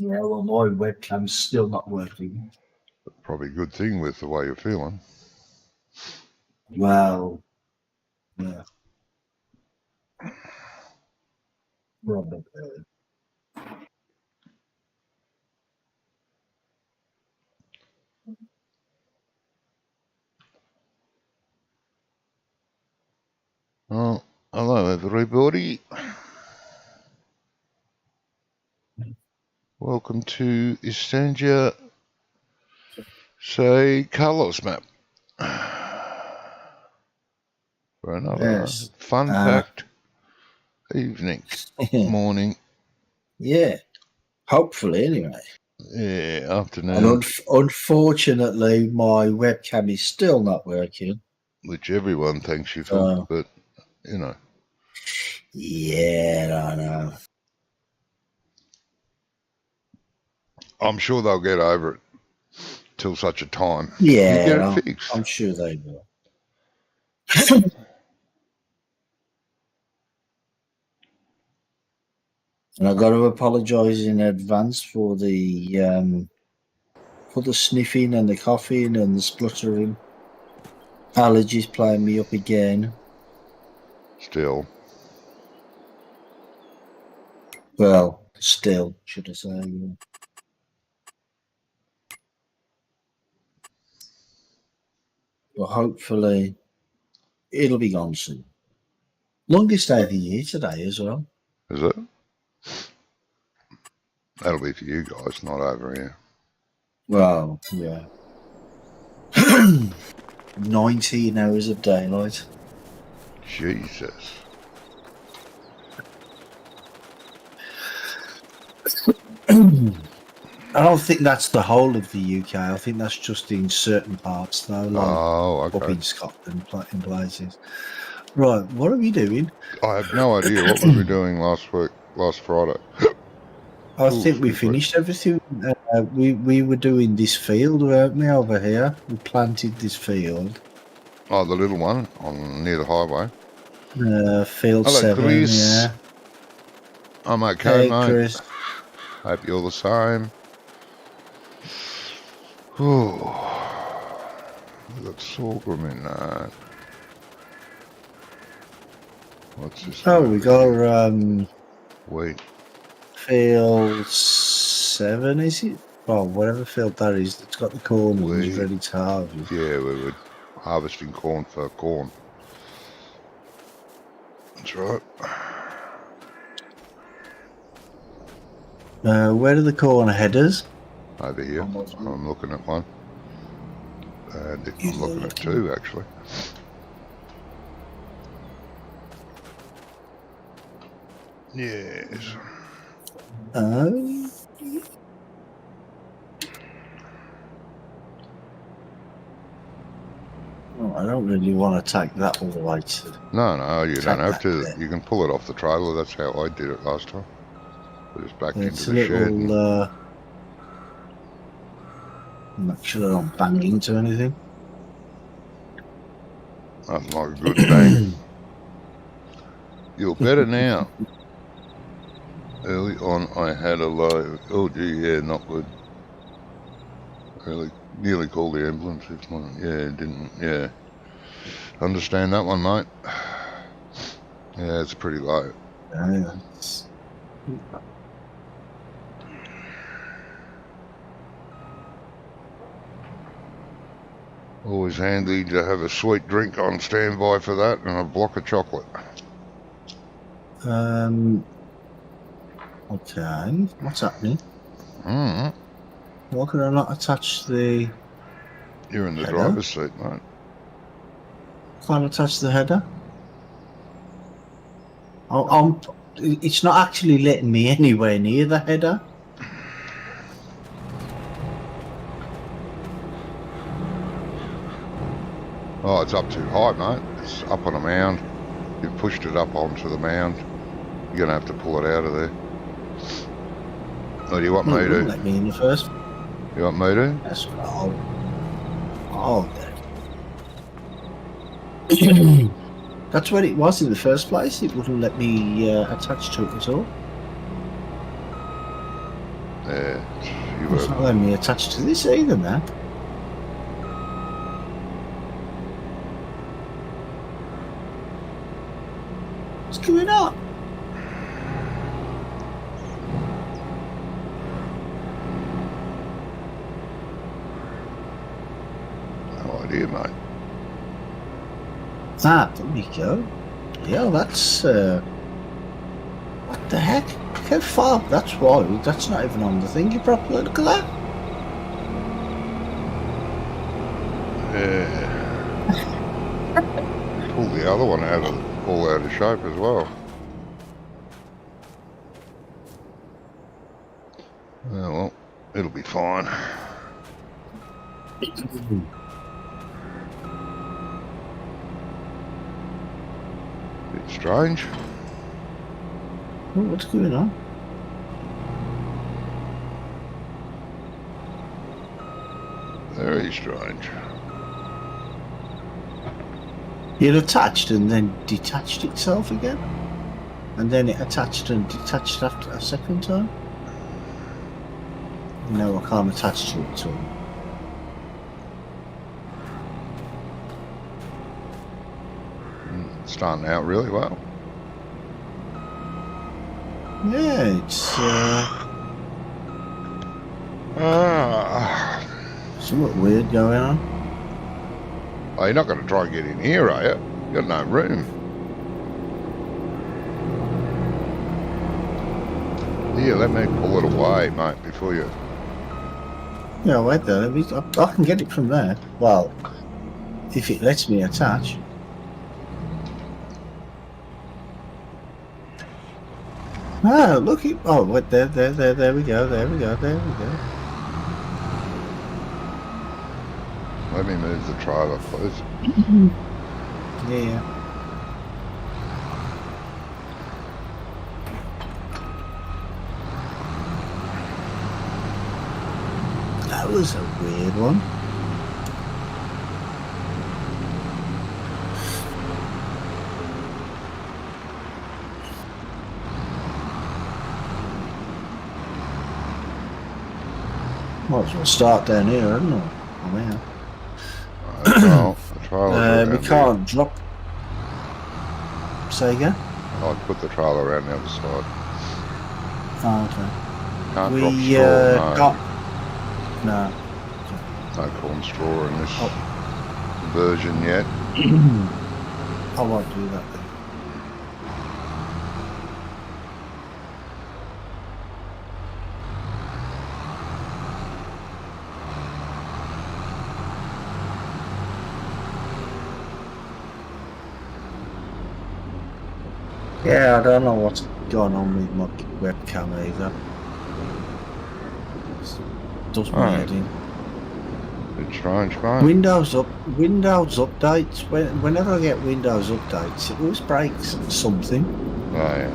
Yeah, well, my webcam's still not working. Probably a good thing with the way you're feeling. Well, yeah. Robert. Well, hello everybody. Welcome to Estancia, say Carlos map. For another fun-packed evening, morning. Yeah, hopefully anyway. Yeah, afternoon. And unfortunately, my webcam is still not working. Which everyone thanks you for, but, you know. Yeah, I know. I'm sure they'll get over it till such a time. Yeah, you get it fixed. I'm sure they will. And I've got to apologise in advance for the sniffing and the coughing and the spluttering. Allergies playing me up again. Still. Well, still, should I say. Yeah. But hopefully it'll be gone soon. Longest day of the year today as well. Is it? That'll be for you guys, not over here. Well, yeah. 19 hours of daylight. Jesus. I don't think that's the whole of the UK. I think that's just in certain parts, though, like up in Scotland, in places. Right, what are we doing? I have no idea what we were doing last Friday. I think we finished everything. We were doing this field, weren't we, over here? We planted this field. Oh, the little one near the highway. Field Hello, 7, Chris. yeah. I'm okay, hey, mate. Chris. Hope you're the same. Oh, we've got sorghum in that. What's this? Oh, we got wheat. Field 7, is it? Oh, whatever field that is, it's got the corn and it's ready to harvest. Yeah, we were harvesting corn for corn. That's right. Where are the corn headers? Over here. I'm looking at one. And I'm looking at two, actually. Yes. Well, I don't really want to take that all the way to... No, you don't have to. You can pull it off the trailer. That's how I did it last time. Put it back into the shed. Make sure I don't bang into anything. Nothing like a good bang. You're better now. Early on, I had a low. Oh, gee, yeah, not good. Nearly called the ambulance. It's not, didn't. Yeah. Understand that one, mate. Yeah, it's pretty low. Yeah. Always handy to have a sweet drink on standby for that and a block of chocolate. Okay, what's happening? Why could I not attach the... You're in the driver's seat, mate. Can't attach the header? It's not actually letting me anywhere near the header. Oh, it's up too high, mate. It's up on a mound. You've pushed it up onto the mound. You're going to have to pull it out of there. Or do you want me to? Let me in the first. You want me to? That's what That's what it was in the first place. It wouldn't let me attach to it at all. You It's were. not letting me attach to this either, man. What's going on? No idea, mate. Ah, there we go. Yeah, that's what the heck? How far? That's wild. That's not even on the thingy properly. Look at that. Yeah. Pull the other one all out of shape as well. Oh, well, it'll be fine. Bit strange. Oh, what's going on? Very strange. It attached and then detached itself again, and then it attached and detached after a second time. No, I can't attach to it at all. Starting out really well. Yeah, it's somewhat weird going on. Oh, you're not going to try and get in here, are you? You got no room. Here, let me pull it away, mate, before you. Yeah, wait there. I can get it from there. Well, if it lets me attach. Ah, look it. Oh, wait, there we go. There we go. Let me move the trailer, please. Yeah. That was a weird one. Might as well start down here, hadn't I? Oh, yeah. Well, the trailer's around We can't drop. Say again? I'd put the trailer around the other side. Oh, okay. Can't We drop straw, no. No. No corn straw in this version yet. I won't do that then. Yeah, I don't know what's going on with my webcam either. It does my head in. It's strange, mate. Windows updates. Whenever I get Windows updates, it always breaks something. Oh, yeah.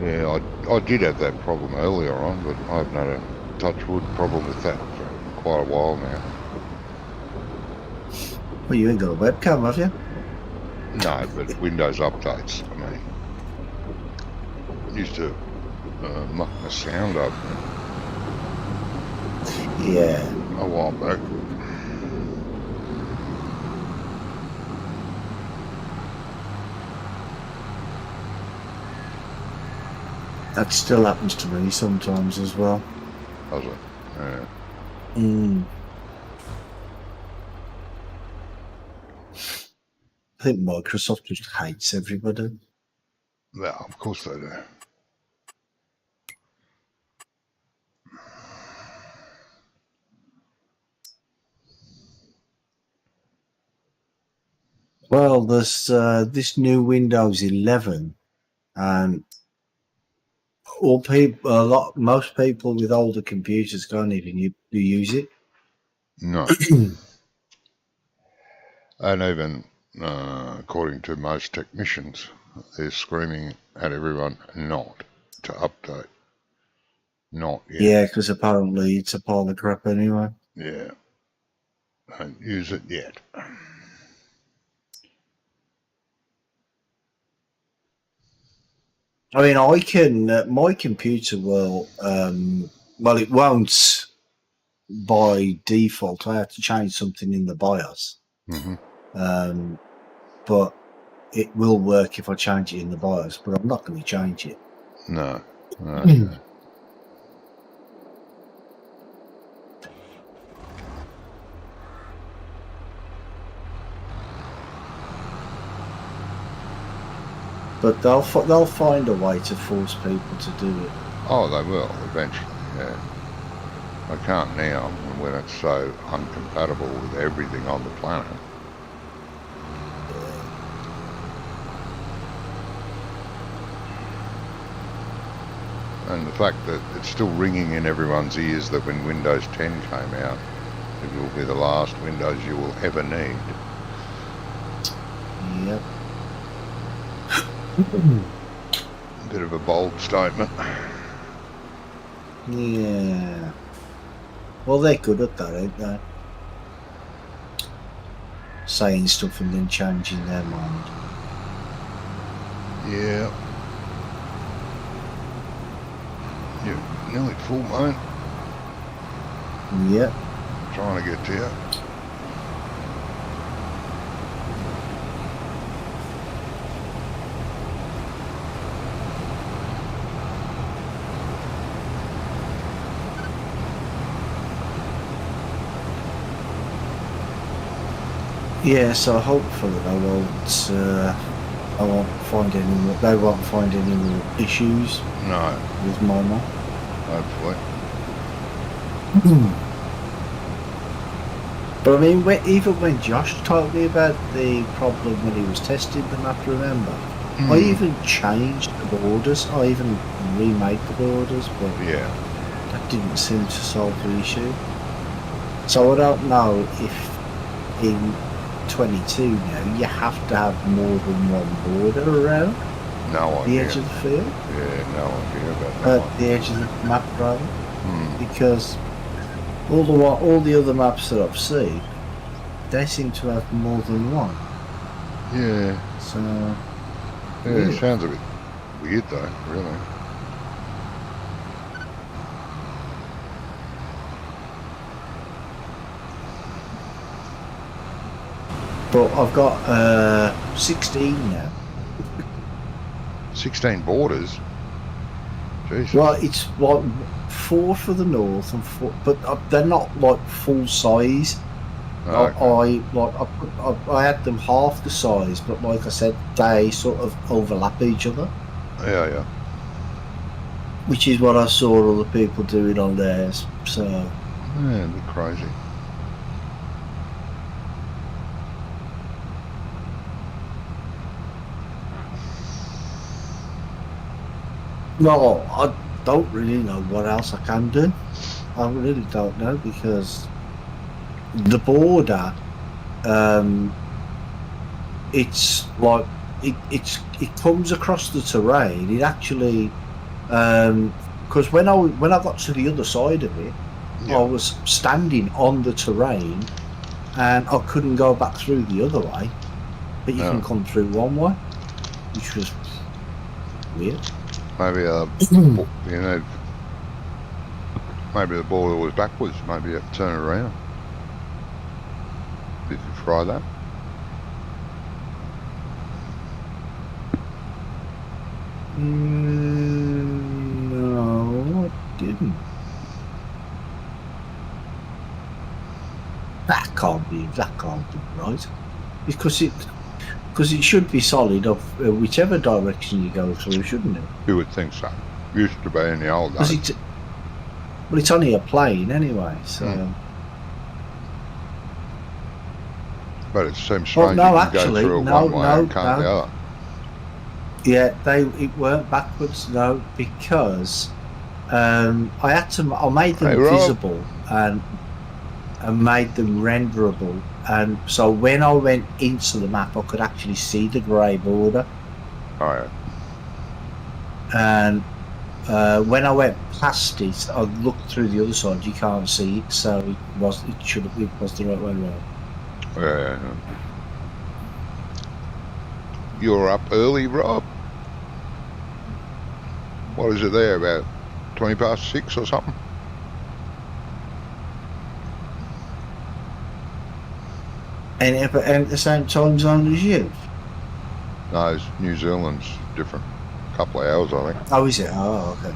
Yeah, I did have that problem earlier on, but I haven't had a touch wood problem with that for quite a while now. Well, you ain't got a webcam, have you? No, but Windows updates, I mean, used to muck my sound up Yeah. a while back. That still happens to me sometimes as well. Does it? Yeah. I think Microsoft just hates everybody. Well, of course they do. Well, there's this new Windows 11, and most people with older computers can't even use it. No. And even according to most technicians, they're screaming at everyone not to update. Not yet. Yeah, because apparently it's a pile of crap anyway. Yeah. Don't use it yet. I mean, I can. My computer will. Well, it won't by default. I have to change something in the BIOS. But it will work if I change it in the BIOS. But I'm not going to change it. No. Okay. But they'll find a way to force people to do it. Oh, they will eventually. Yeah. They can't now when it's so incompatible with everything on the planet. And the fact that it's still ringing in everyone's ears that when Windows 10 came out, it will be the last Windows you will ever need. Yep. Bit of a bold statement. Yeah. Well, they're good at that, ain't they? Saying stuff and then changing their mind. Yeah. You're nearly full, mate. Yep. Trying to get to you. Yeah, so hopefully I won't find any more. They won't find any more issues. No. With my mom. Hopefully. But I mean, even when Josh told me about the problem when he was testing the map, remember, I even changed the borders. I even remade the borders, but yeah, that didn't seem to solve the issue. So I don't know if in 22 now you have to have more than one border around the edge of the field. Yeah, no idea about that. At the edge of the map, rather, because all the other maps that I've seen, they seem to have more than one. Yeah. So. Yeah, it sounds a bit weird though, really. But I've got 16 now. 16 borders? Jesus. Well, it's like 4 for the north and 4, but they're not like full size. Oh, okay. I had them half the size, but like I said, they sort of overlap each other. Yeah, yeah. Which is what I saw other people doing on theirs. So. Yeah, a bit crazy. No, I don't really know what else I can do. I really don't know, because the border, it's like it comes across the terrain. It actually, because when I got to the other side of it, I was standing on the terrain, and I couldn't go back through the other way. But you can come through one way, which was weird. Maybe maybe the border was backwards. Maybe you have to turn it around. Did you try that? No, I didn't. That can't be right, because it should be solid of whichever direction you go through, shouldn't it? You would think so. Used to be in the old days. Well, it's only a plane anyway, so. But it seems strange you can go through it one way and can't the other. Yeah, it weren't backwards, no, because I made them visible and made them renderable, and so when I went into the map I could actually see the grey border. Oh yeah. And when I went past it, I looked through the other side. You can't see it, so it was the right way around. Yeah. You're up early, Rob. what is it there, about 20 past 6 or something? And at the same time zone as you? No, it's New Zealand's different. Couple of hours, I think. Oh, is it? Oh, okay.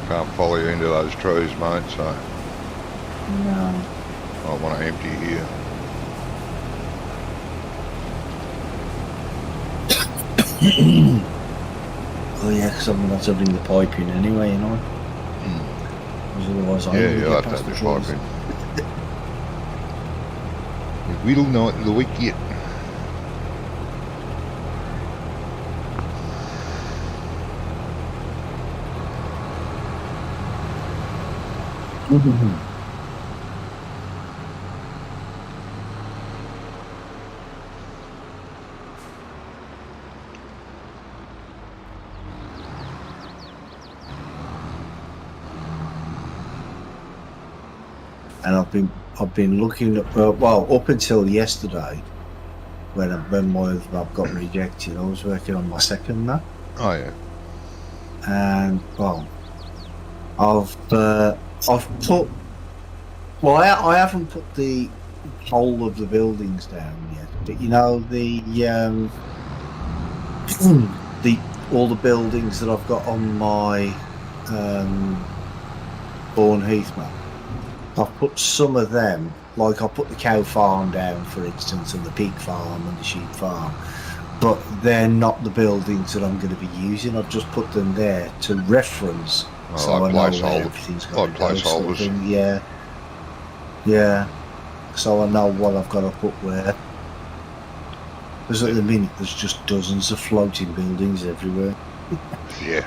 Can't follow you into those trees, mate, so No. I want to empty here. Oh yeah, because I'm going to have to bring the pipe in anyway, you know. Because otherwise I Yeah, ain't you'll going have to to get have your past the pipe trees. in. You will not like it. And I've been looking at well up until yesterday when my lab got rejected. I was working on my second map, Oh, yeah. and well, I've put I haven't put the whole of the buildings down yet, but you know the all the buildings that I've got on my Bourne Heath map. I've put some of them, like I put the cow farm down, for instance, and the pig farm and the sheep farm, but they're not the buildings that I'm going to be using. I've just put them there to reference, Oh, so like I know where placeholders. everything's got Like to go. Sort of placeholders. thing. Yeah, yeah. So I know what I've got to put where. Because at the minute there's just dozens of floating buildings everywhere. Yeah.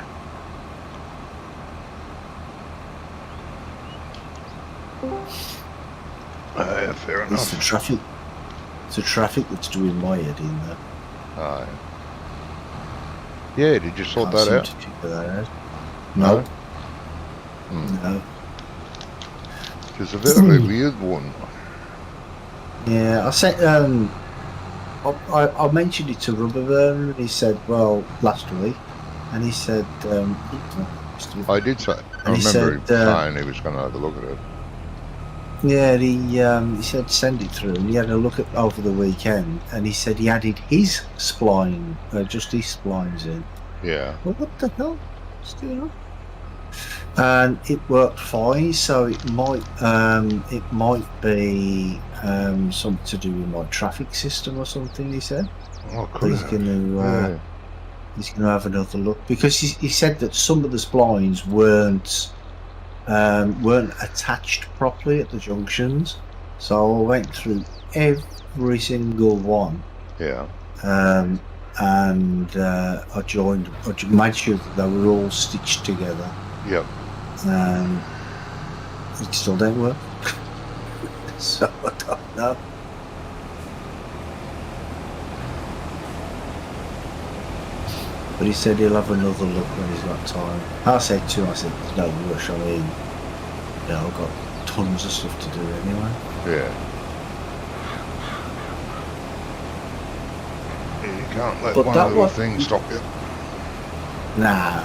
Fair It's enough. the traffic. It's the traffic that's doing my head in there. Oh, yeah. Yeah, did you sort Can't that seem out? to figure that out. No? No. It's a very weird one. Yeah, I said I mentioned it to Rubberburn, and he said, well, last week, and he said, I did say. I and he remember said, him saying he was going to have a look at it. yeah, he said send it through, and he had a look at over the weekend, and he said he added his spline, just his splines in. Yeah. Well, what the hell? What's going on? And it worked fine, so it might be something to do with my traffic system or something. He said. Oh, So could he's have. going to Yeah. he's going to have another look, because he said that some of the splines weren't attached properly at the junctions. So I went through every single one. Yeah. And I made sure that they were all stitched together. Yep. And it still don't work. So I don't know. But he said he'll have another look when he's got time. I said to him, there's no rush. I mean, I've got tons of stuff to do anyway. Yeah. You can't let one little thing stop you. Nah.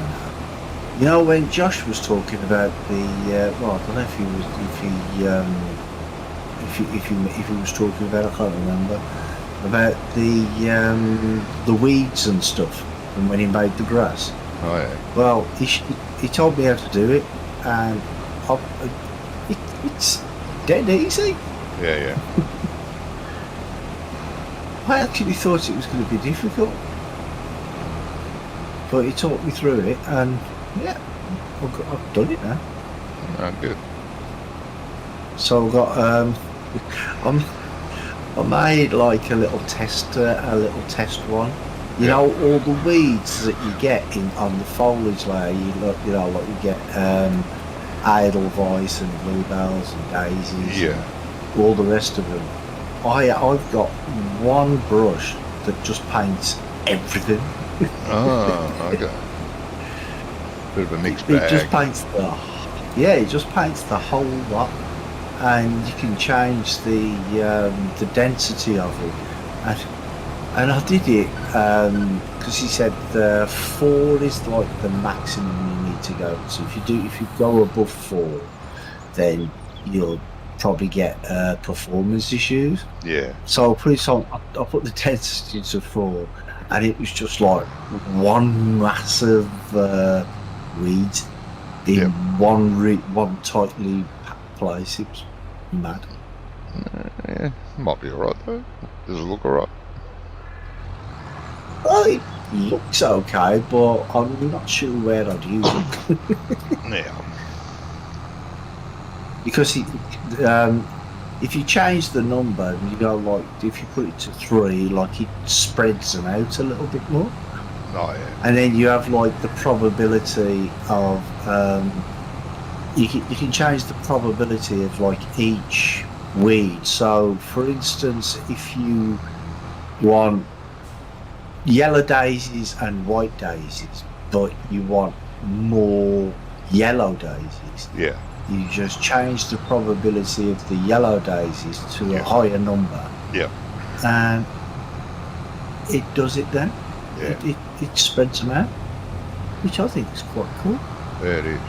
You know, when Josh was talking about the, well, I don't know if he was talking about, I can't remember, about the weeds and stuff, and when he made the grass. Oh yeah. Well, he told me how to do it, and it's dead easy. Yeah. I actually thought it was going to be difficult, but he taught me through it, and yeah, I've done it now. Oh, good. So I've got I'm, I made like a little test one. You Yeah. know, all the weeds that you get in on the foliage layer. You know, like you get Edelweiss and bluebells and daisies Yeah. and all the rest of them. I've got one brush that just paints everything. Oh, okay. Bit of a mixed It just bag. paints it just paints the whole lot, and you can change the density of it. And I did it because he said 4 is like the maximum you need to go. So if you go above 4, then you'll probably get performance issues. Yeah. So I put it on. I put the density to 4, and it was just like one massive weed in Yep. one tightly packed place. It was mad. Yeah. Might be alright though. Does it look alright? Well, it looks okay, but I'm not sure where I'd use it Yeah. because if you change the number, you know, like if you put it to 3, like it spreads them out a little bit more. Oh yeah. And then you have like the probability of you can change the probability of like each weed. So for instance, if you want yellow daisies and white daisies, but you want more yellow daisies, Yeah. you just change the probability of the yellow daisies to a higher number. Yeah. And it does it then. Yeah. It spreads them out, which I think is quite cool. There it is.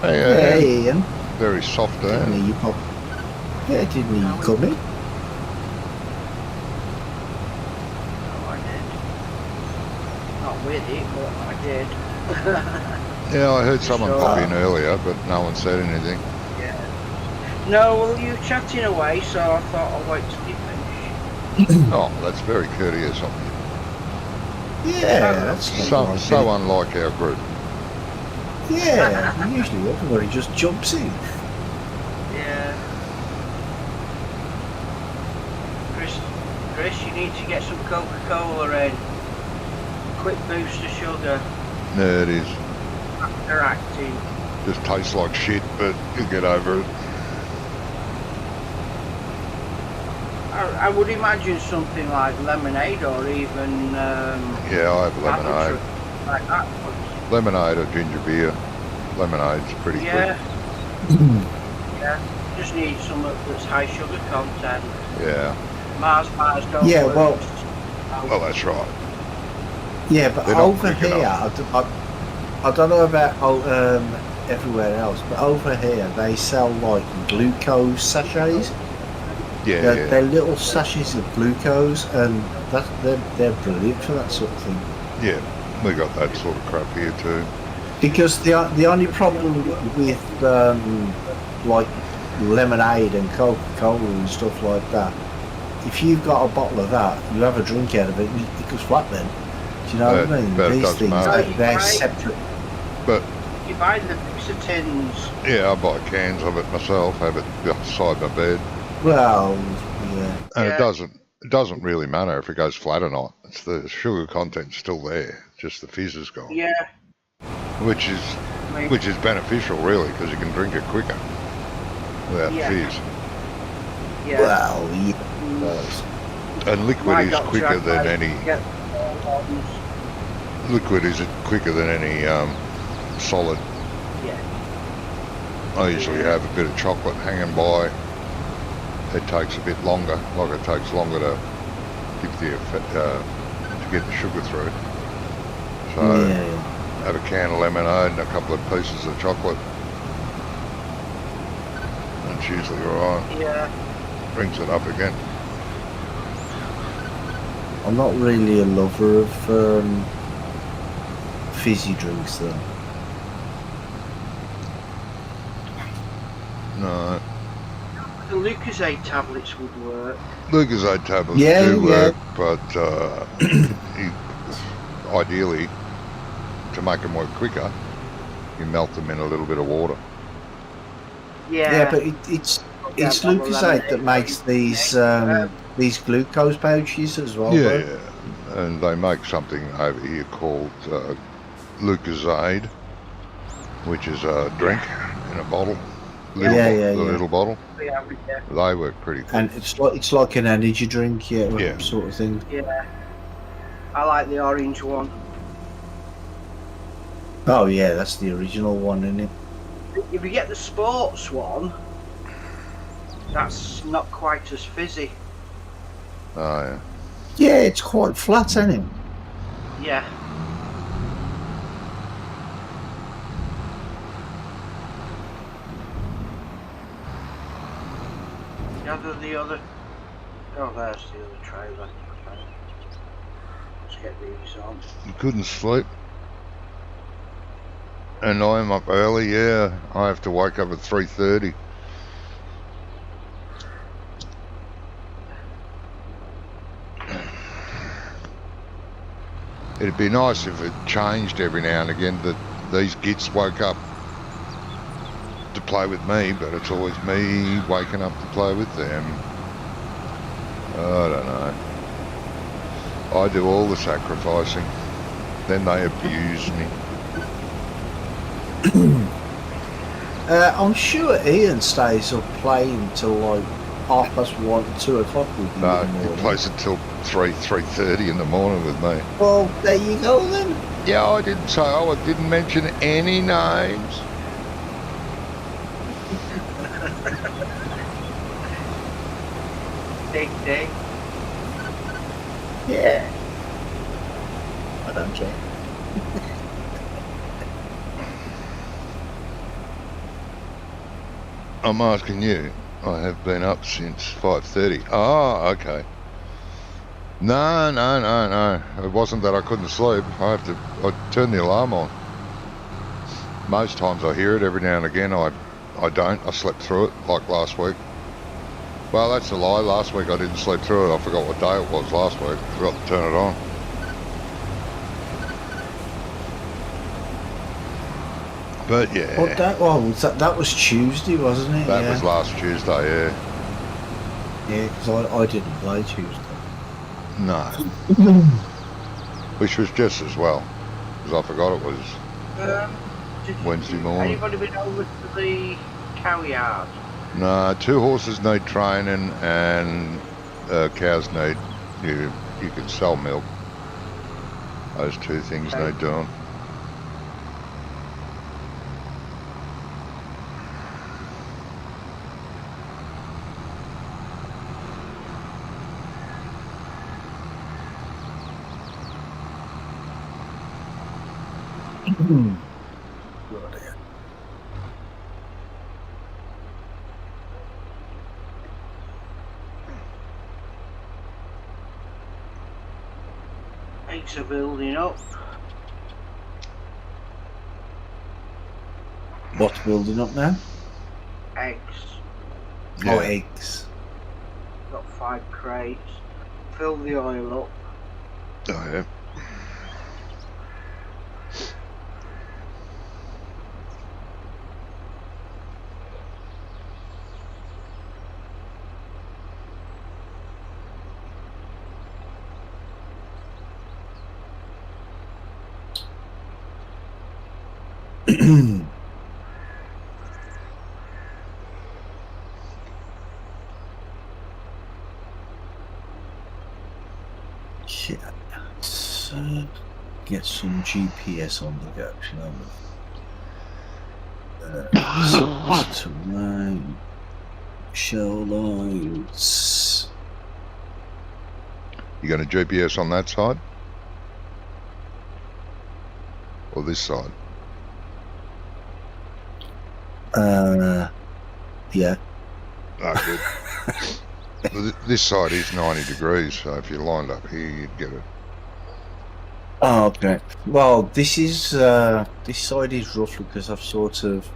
Hey, Hey, Ian. very soft there. Didn't you pop? Yeah, didn't you come in? I did. Not with it, but I did. Yeah, I heard someone Sure. pop in earlier, but no one said anything. Yeah. No, well, you were chatting away, so I thought I'll wait till you finish. Oh, that's very courteous of you. Yeah, that's not like So unlike our group. it. Yeah, usually everybody just jumps in. Yeah. Chris, you need to get some Coca-Cola in. Quick boost of sugar. There it is. They're acting. Just tastes like shit, but you'll get over it. I would imagine something like lemonade or even Yeah, I have apple lemonade. juice like that. Lemonade or ginger beer. Lemonade's pretty Yeah. Yeah. Just need some that's high sugar content. good. Yeah. Mars don't Yeah, work. well- Well, that's right. Yeah, but They're not over quick here, enough. I don't know about everywhere else, but over here they sell like glucose sachets. Yeah, They're little sachets of glucose, and they're brilliant for that sort of thing. yeah. We got that sort of crap here too. Because the only problem with like lemonade and Coca-Cola and stuff like that, if you've got a bottle of that, you have a drink out of it, it goes flat then. Do you know what I mean? But it These doesn't things, matter. they're Right. separate. But You buy the mixer tins. yeah, I buy cans of it myself, have it beside my bed, Well, yeah. and Yeah. it doesn't really matter if it goes flat or not. It's the sugar content's still there, just the fizz is gone, Yeah. which is beneficial really because you can drink it quicker without Yeah. fizz. Yeah. Well, yeah. And My liquid is doctor quicker than advised any to get all ones. liquid is quicker than any solid. Yeah. I usually have a bit of chocolate hanging by. It takes a bit longer, like it takes longer to give the effect, to get the sugar through. So Yeah. have a can of lemonade and a couple of pieces of chocolate. And it's usually alright. Yeah. Brings it up again. I'm not really a lover of fizzy drinks though. No. The Lucozade tablets would work. Lucozade tablets Yeah, do yeah. work, but ideally, to make them work quicker, You melt them in a little bit of water. Yeah. but it's Yeah, bottle of Lucozade that lemonade, makes these glucose pouches as well, Yeah, though. yeah. And they make something over here called Lucozade, which is a drink in a bottle. Yeah. Little bottle. Yeah. They work pretty good. And it's like an energy drink, Yeah. sort of thing. Yeah. I like the orange one. Oh yeah, that's the original one, isn't it? If you get the sports one, that's not quite as fizzy. Oh, yeah. Yeah, it's quite flat, isn't it? Yeah. The other. Oh, there's the other trailer. Let's get these on. You couldn't sleep. And I'm up early, yeah. I have to wake up at 3:30. It'd be nice if it changed every now and again that these gits woke up to play with me, but it's always me waking up to play with them. I don't know. I do all the sacrificing. Then they abuse me. I'm sure Ian stays up playing till like 1:30, 2 o'clock with you. No, in the he morning. plays until 3:30 in the morning with me. Well, there you go then. Yeah, I didn't say. Oh, I didn't mention any names. Dig. Yeah. I don't care. I'm asking you. I have been up since 5:30. Oh, okay. No. It wasn't that I couldn't sleep. I turn the alarm on. Most times I hear it. Every now and again I don't. I slept through it, like last week. Well, that's a lie. Last week I didn't sleep through it. I forgot what day it was last week. Forgot to turn it on. But yeah. What that was Tuesday, wasn't it? That was last Tuesday, yeah. Yeah, because I didn't play Tuesday. No. Which was just as well, because I forgot it was Wednesday morning. Anybody been over to the cow yard? No, 2 horses need training and cows need, you can sell milk. Those 2 things Okay. need doing. Eggs are building up. What's building up now? Eggs. Yeah. Oh, eggs. Got 5 crates. Fill the oil up. Oh, yeah. Shit. So, get some GPS on the go, shall we? Terrain, shell lines. You got a GPS on that side? Or this side? Yeah. Oh, good. Well, this side is 90 degrees, so if you lined up here, you'd get it. Oh, okay. Well, this is this side is roughly because I've sort of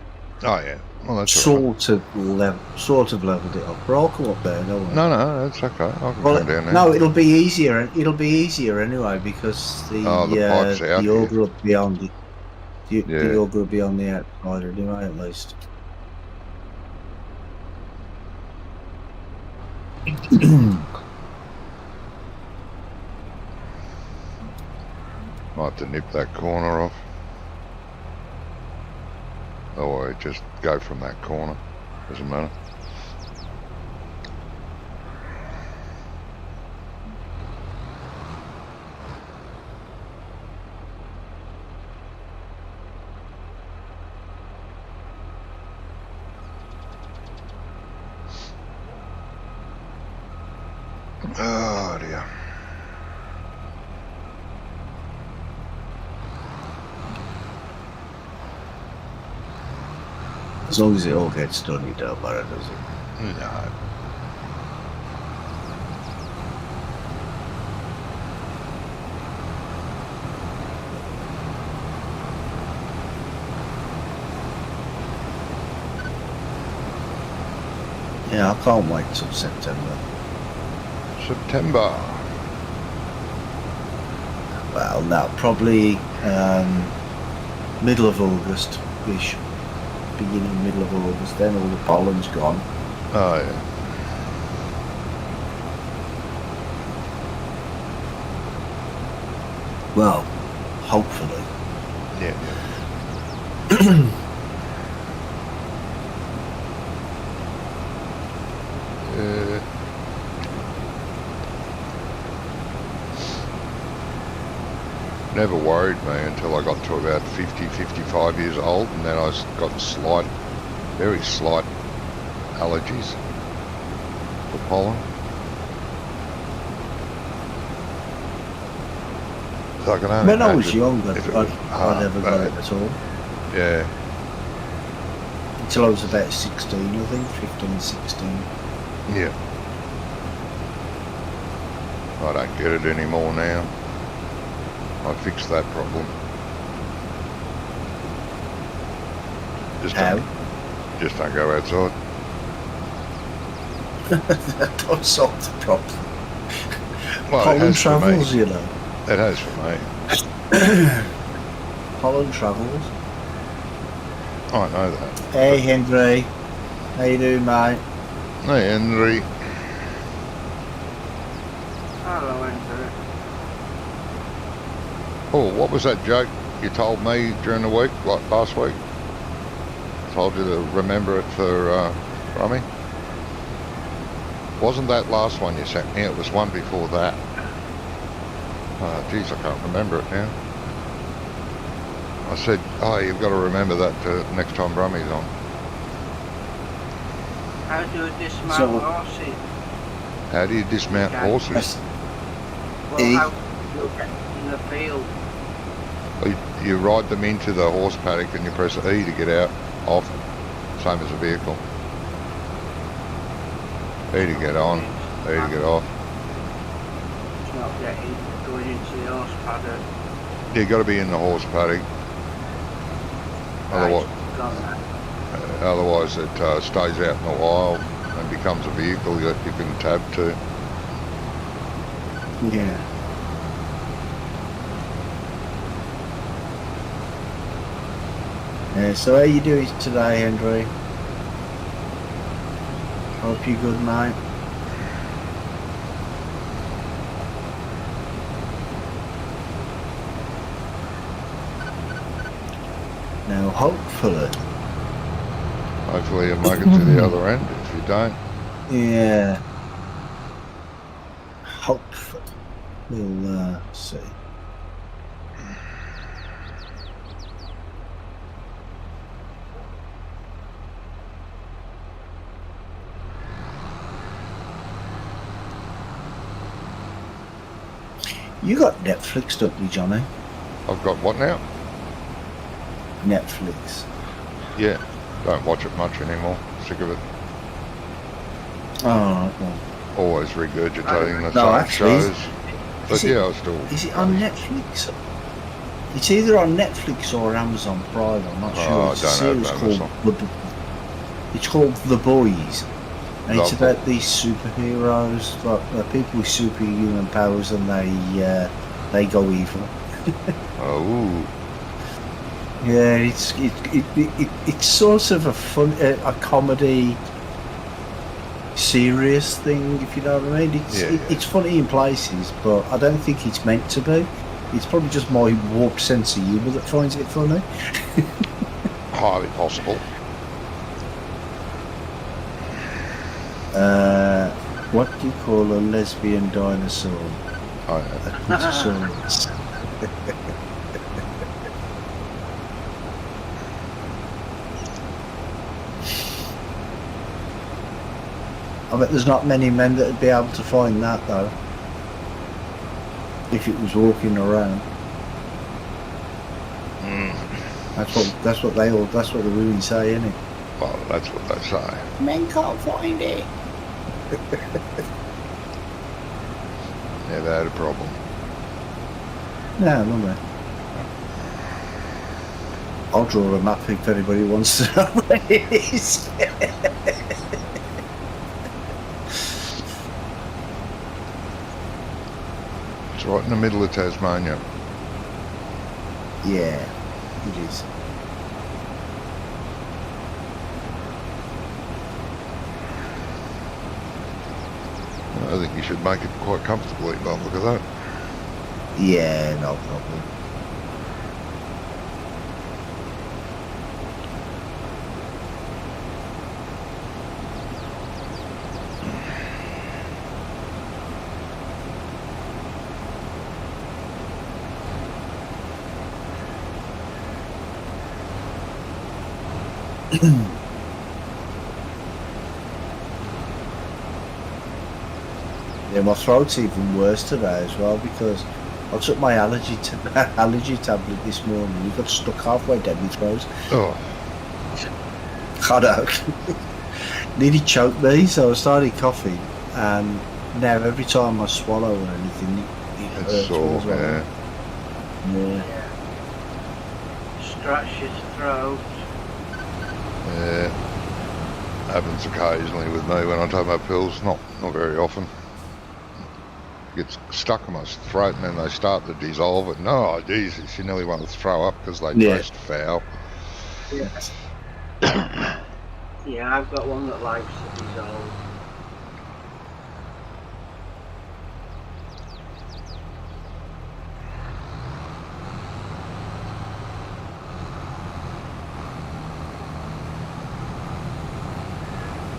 Oh, yeah. Well, that's all right. sort of leveled it up. But I'll come up there, don't I? No, that's okay. I can Well, come down there. no, it'll be easier. It'll be easier anyway because the Oh, the pipe's out the here. auger up beyond it. You're going to be on the outside anyway, at least. Might have to nip that corner off. Or just go from that corner. Doesn't matter. Oh dear. As long as it all gets done, it don't matter, does it? No. Yeah, I can't wait till September. September. Well, no, probably middle of August-ish. Beginning, middle of August, then all the pollen's gone. Oh yeah. Well, hopefully. Yeah. Never worried me until I got to about 50, 55 years old, and then I got slight, very slight allergies for pollen. So I can only When I was imagine young, if it I was never got it at all. Yeah. Until I was about 16, I think, 15, 16. Yeah. I don't get it anymore now. I fixed that problem. How? Just don't go outside. That don't solve the problem. Well, it Pollen has for me. travels, you know. It has for me. Pollen travels. I know that. Hey, Henry. How you doing, mate? Hey, Henry. Hello, Andrew. Oh, what was that joke you told me during the week, like last week? Told you to remember it for Rummy. Wasn't that last one you sent me? It was one before that. Oh, geez, I can't remember it now. I said, oh, you've got to remember that next time Rummy's on. How do you dismount So- horses? How do you dismount Okay. horses? Well, E. how do you get in the field? You ride them into the horse paddock and you press E to get out, off, same as a vehicle. E to get on, E to get off. It's not going into the horse paddock. You've got to be in the horse paddock, otherwise, Right, got that. otherwise it stays out in the wild and becomes a vehicle that you can tab to. Yeah. Yeah, so how you doing today, Henry? Hope you're good, mate. Now, hopefully, Hopefully you make it to the other end. If you don't, yeah, hopefully, we'll see. You got Netflix, don't you, Johnny? I've got what now? Netflix. Yeah, don't watch it much anymore. Sick of it. Oh, okay. Always regurgitating the No, same actually, shows. But is it- yeah, I still. Is it on Netflix? It's either on Netflix or Amazon Prime. I'm not sure. Oh, I It's a don't series have called It's called The Boys, and it's Lovely. about these superheroes, like people with superhuman powers, and they go evil. Oh, Yeah, it's sort of a fun, a comedy, serious thing, if you know what I mean. It's funny in places, but I don't think it's meant to be. It's probably just my warped sense of humour that finds it funny. Highly possible. What do you call a lesbian dinosaur? Oh, A Quintosaurus. I bet there's not many men that would be able to find that though. If it was walking around. That's what the women say, isn't it? Well, that's what they say. Men can't find it. Never had a problem. No, no man. I'll draw a map if anybody wants to know where it is. It's right in the middle of Tasmania. Yeah, it is. I think you should make it quite comfortably, but look at that. Yeah, no problem. Yeah, my throat's even worse today as well because I took my allergy tablet this morning. It got stuck halfway down my throat. Oh, I know. Nearly choked me, so I started coughing, and now every time I swallow or anything, it hurts. it's sore, as well. yeah. Yeah. Scratch his throat. Yeah. Happens occasionally with me when I take my pills, not very often. Gets stuck in my throat and then they start to dissolve it. No, Jesus, you nearly want to throw up because they taste foul. Yes. Yeah, I've got one that likes to dissolve.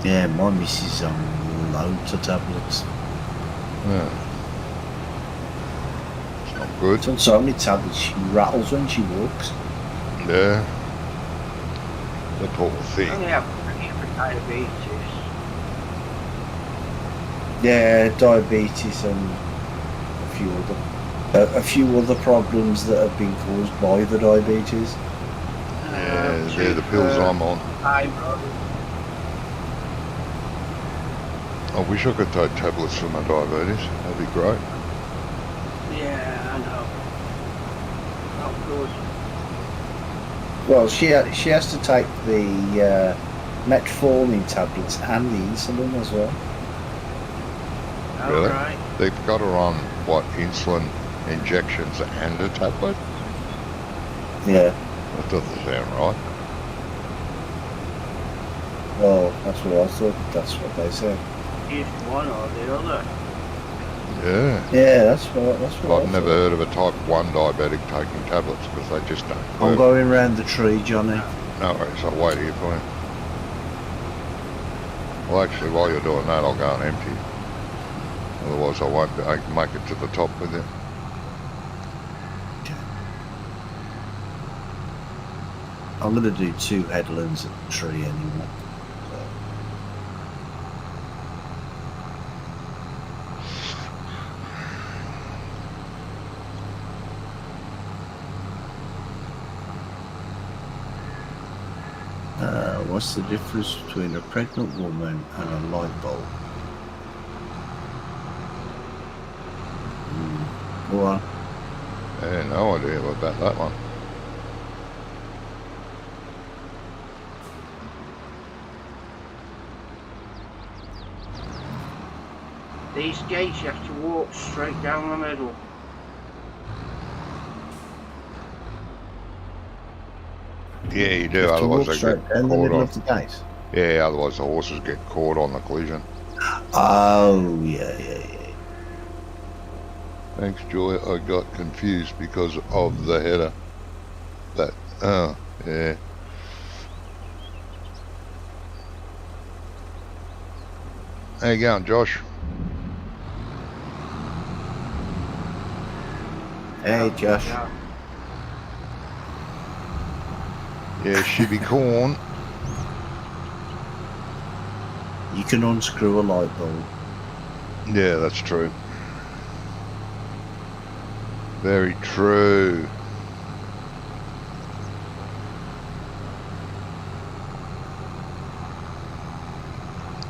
Yeah, my missus is on loads of tablets. Yeah. It's not good. She's on so many tablets, she rattles when she walks. Yeah. The poor I thing. only have for diabetes. Yeah, diabetes and a few other problems that have been caused by the diabetes. Yeah, they're the pills I'm on. I wish I could take tablets for my diabetes. That'd be great. Yeah, I know. Not good. Well, she has to take the metformin tablets and the insulin as well. Really? Alright. They've got her on, what, insulin injections and a tablet? Yeah. That doesn't sound right. Well, that's what I thought. That's what they said. Use one or the other. Yeah. Yeah, that's what I've never heard of a type 1 diabetic taking tablets because they just don't I'm work. going round the tree, Johnny. No worries, I'll wait here for you. Well, actually, while you're doing that, I'll go and empty. Otherwise, I won't be able to make it to the top with you. I'm going to do 2 headlands at the tree anyway. What's the difference between a pregnant woman and a light bulb? Go on. Yeah, no idea about that one. These gates you have to walk straight down the middle. Yeah, you You do. have to Otherwise, walk they straight get down the caught middle on. of the gate. Yeah, otherwise the horses get caught on the collision. Oh, yeah. Thanks, Joy. I got confused because of the header. But, oh, yeah. How you going, Josh? Hey, Josh. Yeah, shibby corn. You can unscrew a light bulb. Yeah, that's true. Very true.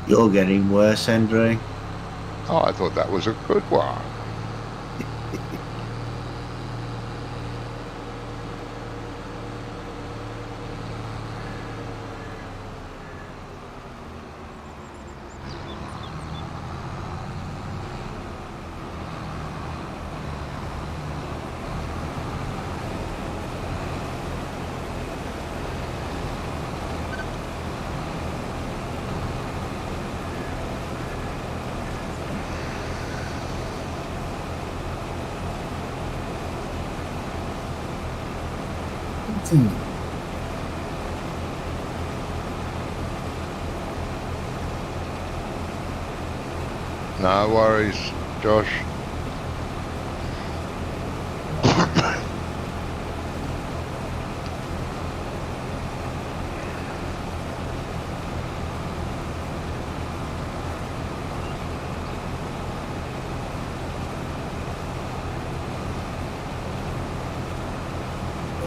You're getting worse, Andre. Oh, I thought that was a good one. No worries, Josh.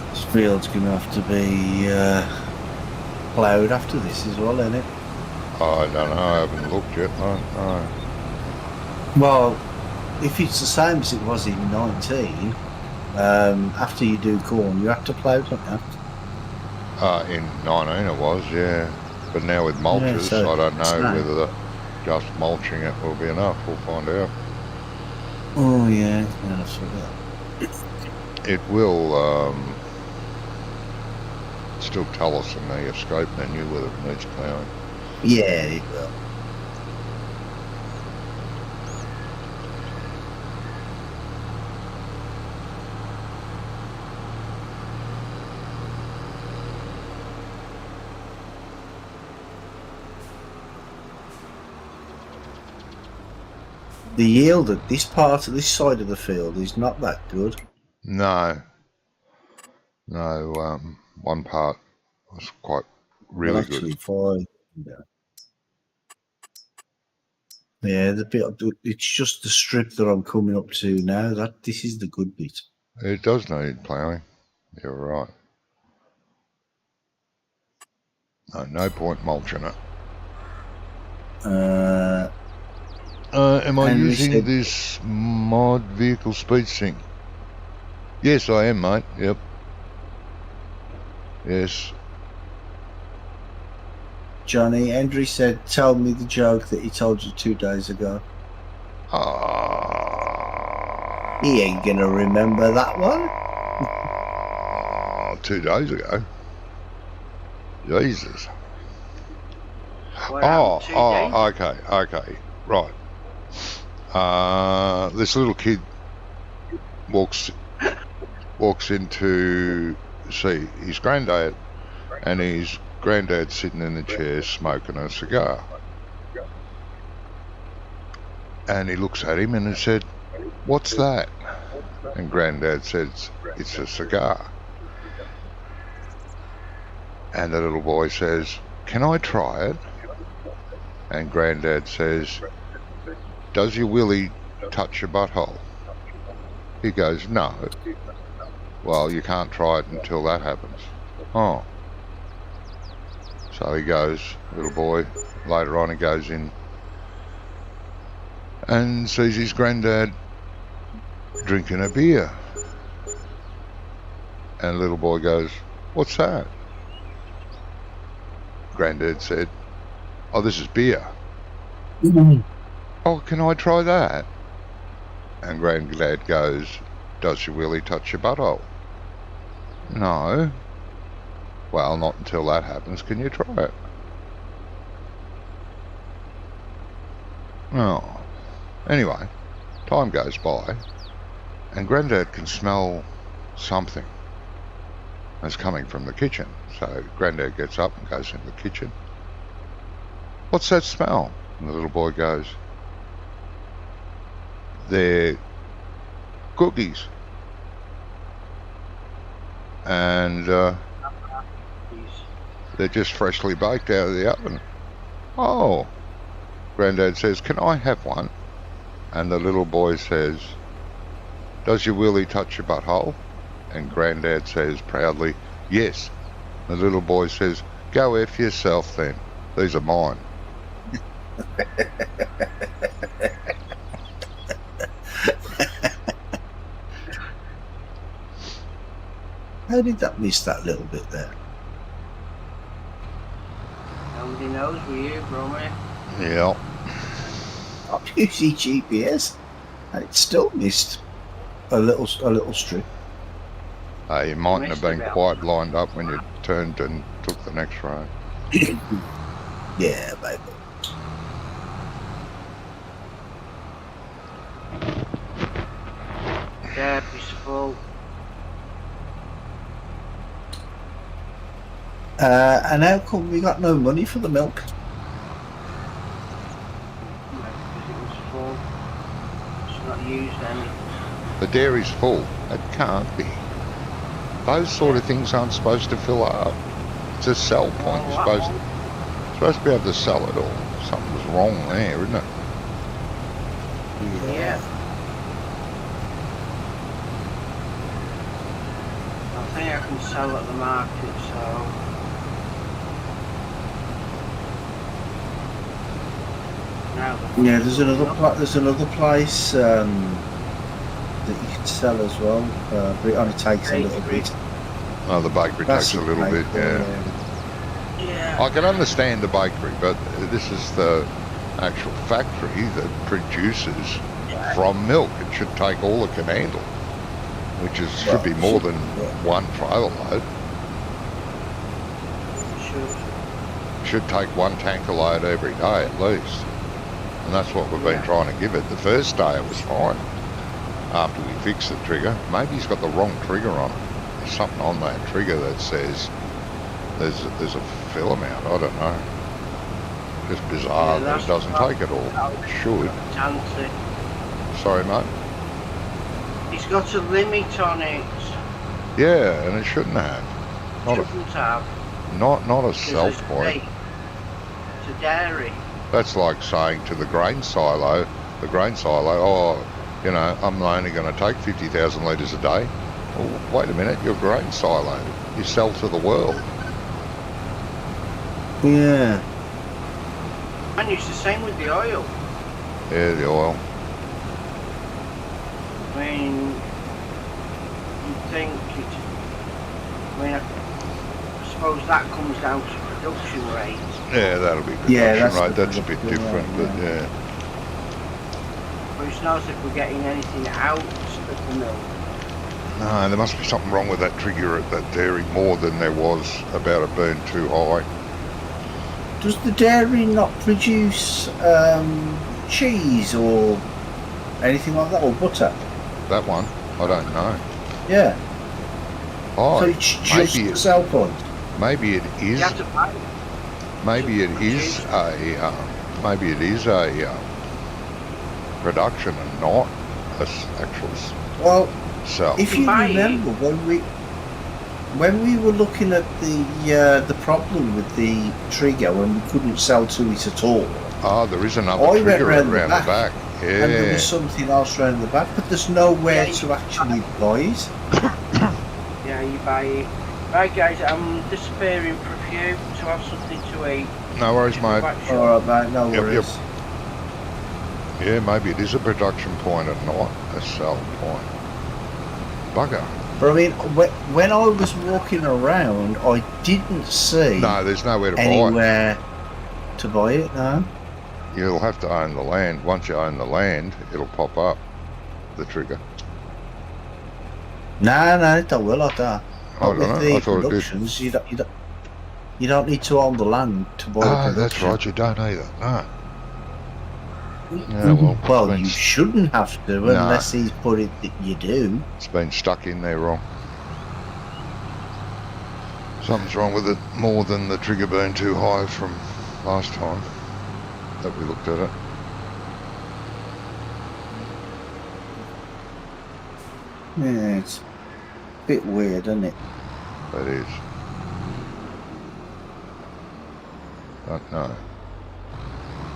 This field's going to have to be ploughed after this as well, isn't it? I don't know. I haven't looked yet. No. Well, if it's the same as it was in 19, after you do corn, you have to plough, don't you? In 19 it was, yeah. But now with mulches, so I don't it's know not. whether just mulching it will be enough. We'll find out. Oh, yeah, that's what It will still tell us in the escape menu whether it needs ploughing. Yeah, it will. The yield at this part of this side of the field is not that good. No. One part was quite really good. Actually, fine. Yeah, the bit it's just the strip that I'm coming up to now. This is the good bit. It does need ploughing. You're right. No point mulching it. Am I Henry using said, this mod vehicle speed sync? Yes, I am, mate. Yep. Yes. Johnny, Henry said, tell me the joke that he told you 2 days ago. He ain't gonna remember that one. 2 days ago. Jesus. What happened 2 days? Okay. Right. This little kid walks into see his granddad, and his granddad's sitting in the chair smoking a cigar. And he looks at him and he said, "What's that?" And granddad says, "It's a cigar." And the little boy says, "Can I try it?" And granddad says, "Does your willy touch your butthole?" He goes, "No." "Well, you can't try it until that happens." Oh. So he goes, little boy, later on he goes in and sees his granddad drinking a beer. And little boy goes, "What's that?" Granddad said, "Oh, this is beer." "Oh, can I try that?" And granddad goes, "Does your willy touch your butthole?" "No." Well, not until that happens can you try it. Oh. Anyway, time goes by, and Grandad can smell something that's coming from the kitchen. So Grandad gets up and goes in the kitchen. What's that smell? And the little boy goes, they're cookies. And they're just freshly baked out of the oven. Oh. Grandad says, can I have one? And the little boy says, does your willy touch your butthole? And Grandad says proudly, yes. The little boy says, go F yourself then. These are mine. How did that miss that little bit there? Nobody knows with you, Bromley. Yeah. I'm using GPS, and it still missed a little strip. You mightn't have been Missed quite lined up when you turned and took the next road. Yeah, baby. Yeah, it's full. And how come we got no money for the milk? Because it was full. It's not used any. The dairy's full. It can't be. Those sort of things aren't supposed to fill up. It's a sell point. You're supposed to be able to sell it all. Something's wrong there, isn't it? Yeah. I think I can sell at the market, so. Yeah, there's another place that you can sell as well, but it only takes a little bit. Oh, the bakery takes a little bit, yeah. Yeah. I can understand the bakery, but this is the actual factory that produces from milk. It should take all it can handle, which is should be more than one trailer load. Should take one tanker load every day at least. And that's what we've been trying to give it. The first day it was fine. After we fixed the trigger, maybe he's got the wrong trigger on it. There's something on that trigger that says there's a fill amount. I don't know. Just bizarre that it doesn't take it all. It should. Sorry, mate. It's got a limit on it. Yeah, and it shouldn't have. Not a sell point. It's a dairy. That's like saying to the grain silo, oh, you know, I'm only going to take 50,000 litres a day. Well, wait a minute, you're a grain silo. You sell to the world. Yeah. And it's the same with the oil. Yeah, the oil. I mean, you'd think it, I suppose that comes down to production rate. Yeah, that'll be production rate. That's a bit different, but yeah. But it's not as if we're getting anything out of the milk. No, there must be something wrong with that trigger at that dairy more than there was about it being too high. Does the dairy not produce cheese or anything like that, or butter? That one, I don't know. Yeah. Oh, so it's just a sell point. Maybe it is. You have to buy it. Maybe it is a production and not a actual sell. If you remember when we were looking at the problem with the trigger when we couldn't sell to it at all. Oh, there is another trigger around the back. Yeah. And there was something else around the back, but there's nowhere to actually buy it. Yeah, you buy it. Right, guys, I'm disappearing for a few to have something to eat. No worries, mate. Alright, mate, no worries. Yep. Yeah, maybe it is a production point and not a sell point. Bugger. But I mean, when I was walking around, I didn't see. No, there's nowhere to anywhere to buy it. No. You'll have to own the land. Once you own the land, it'll pop up the trigger. No, it don't work like that. I don't with know. the I thought it did. productions, you don't need to own the land to buy the Ah, that's production. right. You don't either. No. Yeah, well, Well, it's you been, shouldn't have to No. unless he's put it that you do. it's been stuck in there wrong. Something's wrong with it more than the trigger being too high from last time that we looked at it. Yeah, it's a bit weird, isn't it? That is. But no.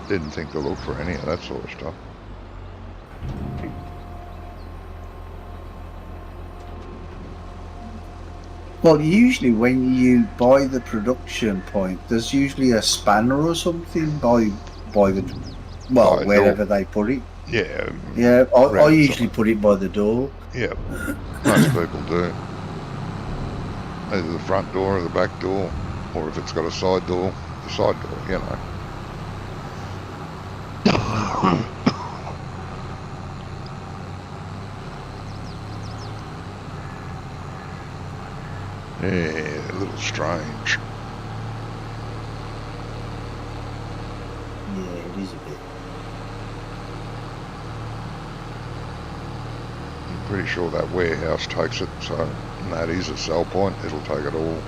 Didn't think to look for any of that sort of stuff. Well, usually when you buy the production point, there's usually a spanner or something by the By a wherever door. they put it. Yeah. Yeah, I Round usually somewhere. put it by the door. Yeah. Most people do. Either the front door or the back door, or if it's got a side door, the side door, you know. Yeah, a little strange. Yeah, it is a bit. I'm pretty sure that warehouse takes it, so that is a sell point. It'll take it all.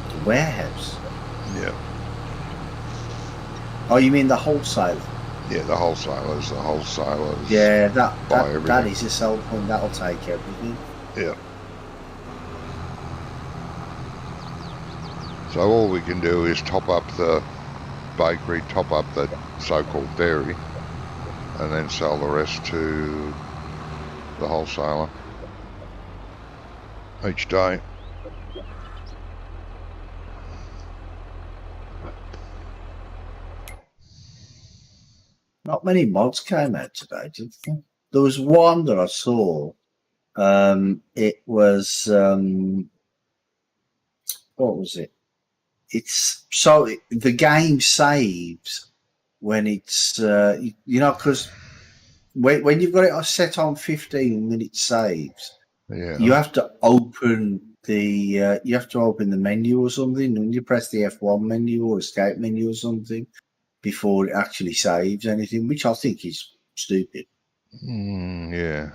The warehouse. Yeah. Oh, you mean the wholesaler? Yeah, the wholesalers. Yeah, buy that everything. is a sell point. That'll take everything. Yeah. So all we can do is top up the bakery, top up the so-called dairy, and then sell the rest to the wholesaler each day. Not many mods came out today, did there? There was one that I saw. It was what was it? It's the game saves when it's because when you've got it set on 15-minute saves, you Yeah. have to open the menu or something, and you press the F1 menu or escape menu or something before it actually saves anything, which I think is stupid. Yeah.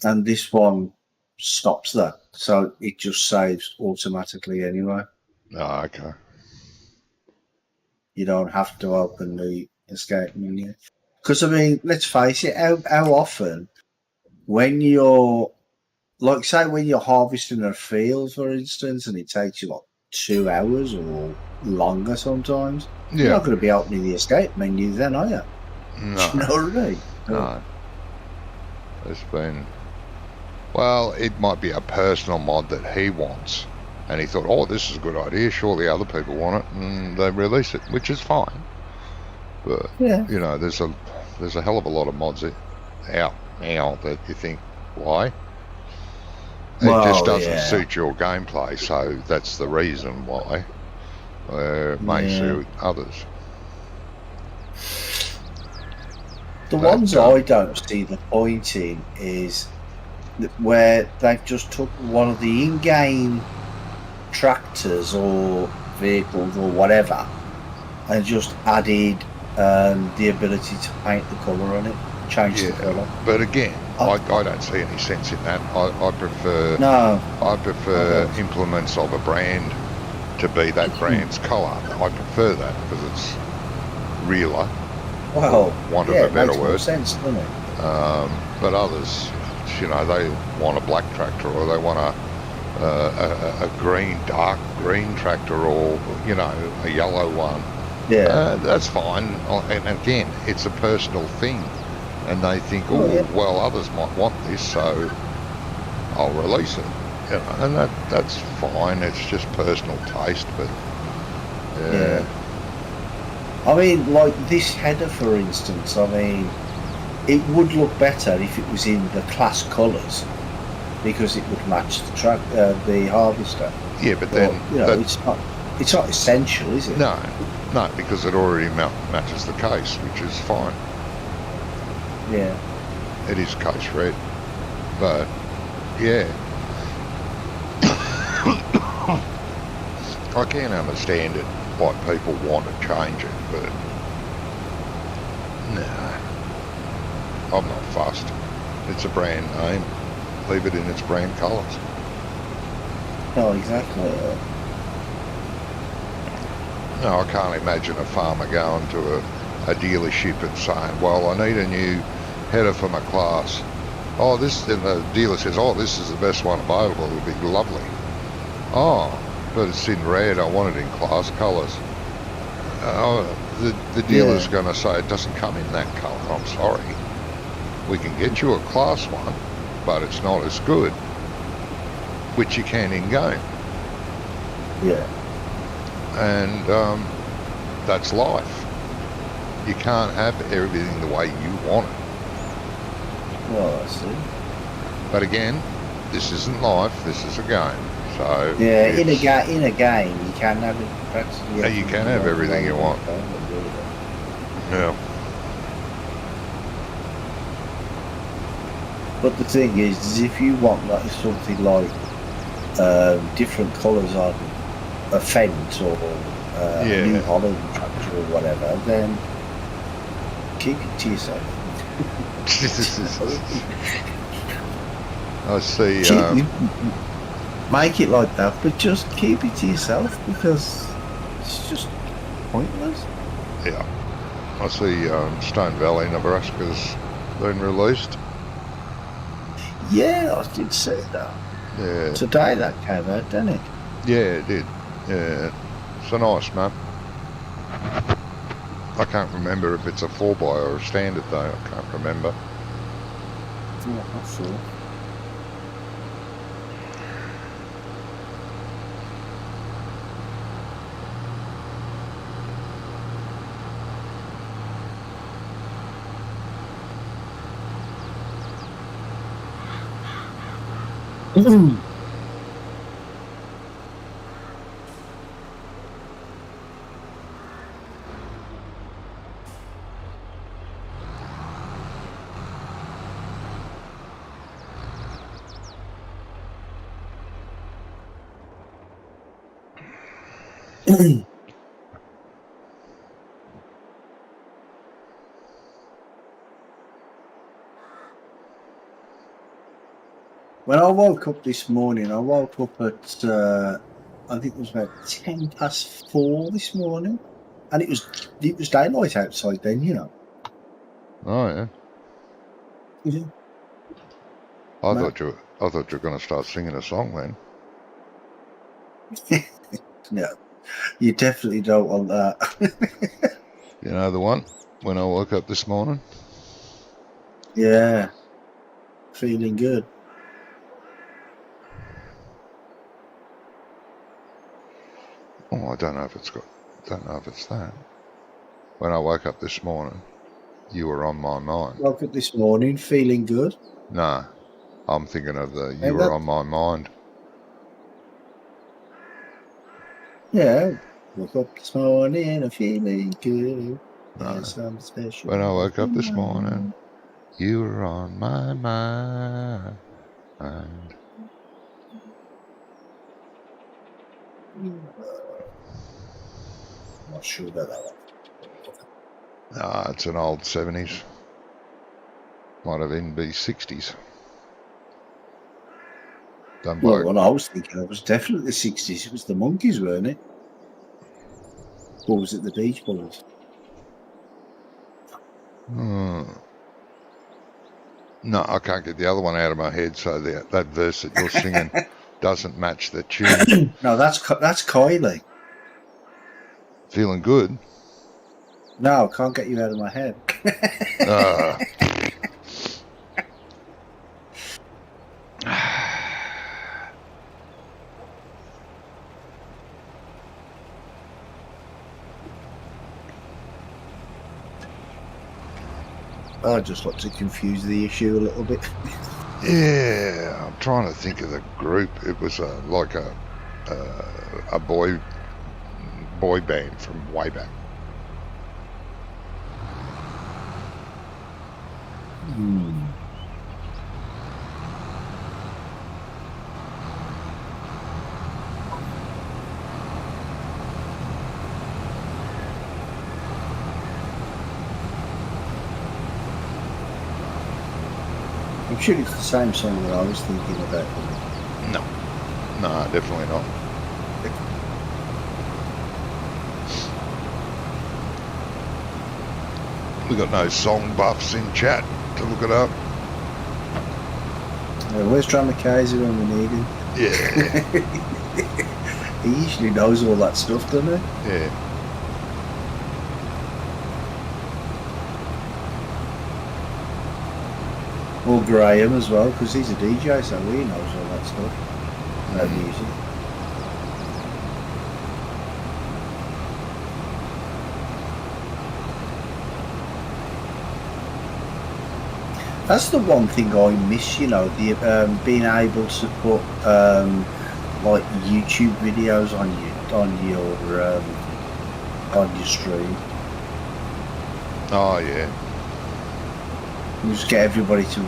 And this one stops that, so it just saves automatically anyway. Oh, okay. You don't have to open the escape menu. Because, I mean, let's face it, how often when you're, like, say, when you're harvesting a field, for instance, and it takes you, like, 2 hours or longer sometimes, you're Yeah. not going to be opening the escape menu then, are you? No. Do you know what I mean? No. It's been... Well, it might be a personal mod that he wants. And he thought, oh, this is a good idea. Surely other people want it. And they release it, which is fine. But, Yeah. you know, there's a hell of a lot of mods out now that you think, why? It just doesn't suit your gameplay, so that's the reason why. It may suit others. The ones I don't see the point in is where they've just took one of the in-game tractors or vehicles or whatever and just added the ability to paint the colour on it, change the colour. But again, I don't see any sense in that. I prefer implements of a brand to be that brand's colour. I prefer that because it's realer. Well, want of a better makes word. more sense, doesn't it? But others, you know, they want a black tractor or they want a green, dark green tractor, or, you know, a yellow one. Yeah. That's fine. And again, it's a personal thing. And they think, well, others might want this, so I'll release it. You know, and that's fine. It's just personal taste, but yeah. I mean, like this header, for instance, I mean, it would look better if it was in the class colours because it would match the harvester. Yeah, but then you know, it's not essential, is it? No, because it already matches the case, which is fine. Yeah, it is case red, but yeah, I can understand it, why people want to change it, but no, I'm not fussed. It's a brand name. Leave it in its brand colours. No, exactly. No, I can't imagine a farmer going to a dealership and saying, well, I need a new header for my class. Oh, and the dealer says, oh, this is the best one available. It would be lovely. Oh, but it's in red. I want it in class colours. The dealer's going to say it doesn't come in that colour. I'm sorry. We can get you a class one, but it's not as good, which you can in game. Yeah. And that's life. You can't have everything the way you want it. Well, I see. But again, this isn't life. This is a game. So yeah, in a game, you can have it practically. Yeah, you can have everything you want. Yeah. But the thing is if you want like something like different colours on a fence or a New Holland tractor or whatever, then keep it to yourself. I see. Make it like that, but just keep it to yourself because it's just pointless. Yeah. I see Stone Valley, Nebraska's been released. Yeah, I did see that. Yeah. Today that came out, didn't it? Yeah, it did. Yeah. It's a nice map. I can't remember if it's a 4x or a standard though. I can't remember. I'm not sure. When I woke up this morning, I woke up at, I think it was about 4:10 this morning. And it was daylight outside then, you know. Oh yeah. Yeah. I thought you were going to start singing a song then. No, you definitely don't want that. You know the one? When I woke up this morning? Yeah. Feeling good. Oh, I don't know if it's that. When I woke up this morning, you were on my mind. Woke up this morning feeling good. No, I'm thinking of you were on my mind. Yeah. Woke up this morning and feeling good. No. Something special. When I woke up this morning, you were on my mind. Not sure about that one. No, it's an old 70s. Might have even been 60s. Done by... Well, what I was thinking of was definitely the 60s. It was the Monkeys, weren't it? Or was it the Beach Boys? No, I can't get the other one out of my head, so that verse that you're singing doesn't match the tune. No, that's Kylie. Feeling good? No, I can't get you out of my head. I just like to confuse the issue a little bit. Yeah, I'm trying to think of the group. It was like a boy band from way back. I'm sure it's the same song that I was thinking about. No. No, definitely not. We got no song buffs in chat to look it up. Where's Drummer Casey when we need him? Yeah. He usually knows all that stuff, doesn't he? Yeah. Or Graham as well, because he's a DJ, so he knows all that stuff about music. That's the one thing I miss, you know, the being able to put like YouTube videos on your stream. Oh, yeah. You just get everybody to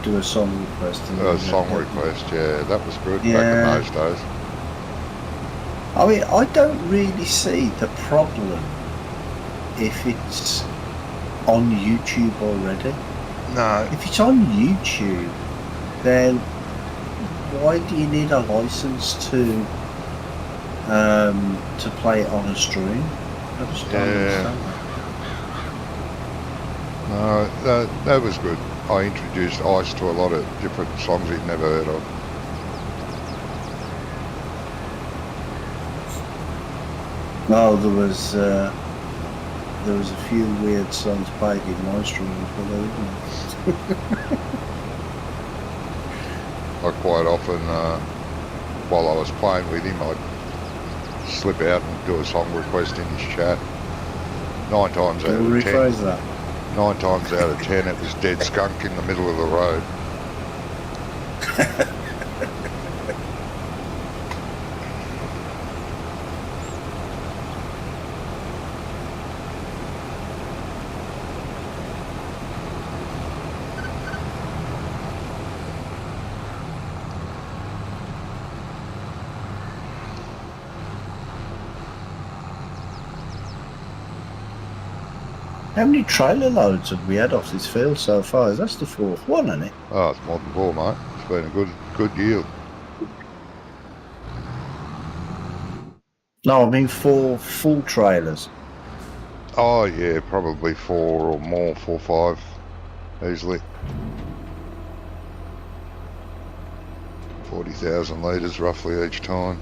do a song request. A song request, yeah. That was good back Yeah. in those days. I mean, I don't really see the problem if it's on YouTube already. No. If it's on YouTube, then why do you need a license to play it on a stream? I just don't understand that. No, that was good. I introduced Ice to a lot of different songs he'd never heard of. No, there was a few weird songs played in my stream as well, wasn't I quite often, while I was playing with him, I'd slip out and do a song request in his chat. 9 times out of 10. Rephrase that. 9 times out of 10 it was Dead Skunk in the middle of the road. How many trailer loads have we had off this field so far? That's the 4th one, isn't it? Oh, it's more than 4, mate. It's been a good yield. No, I mean 4 full trailers. Oh, yeah, probably 4 or more, 4 or 5, easily. 40,000 litres roughly each time.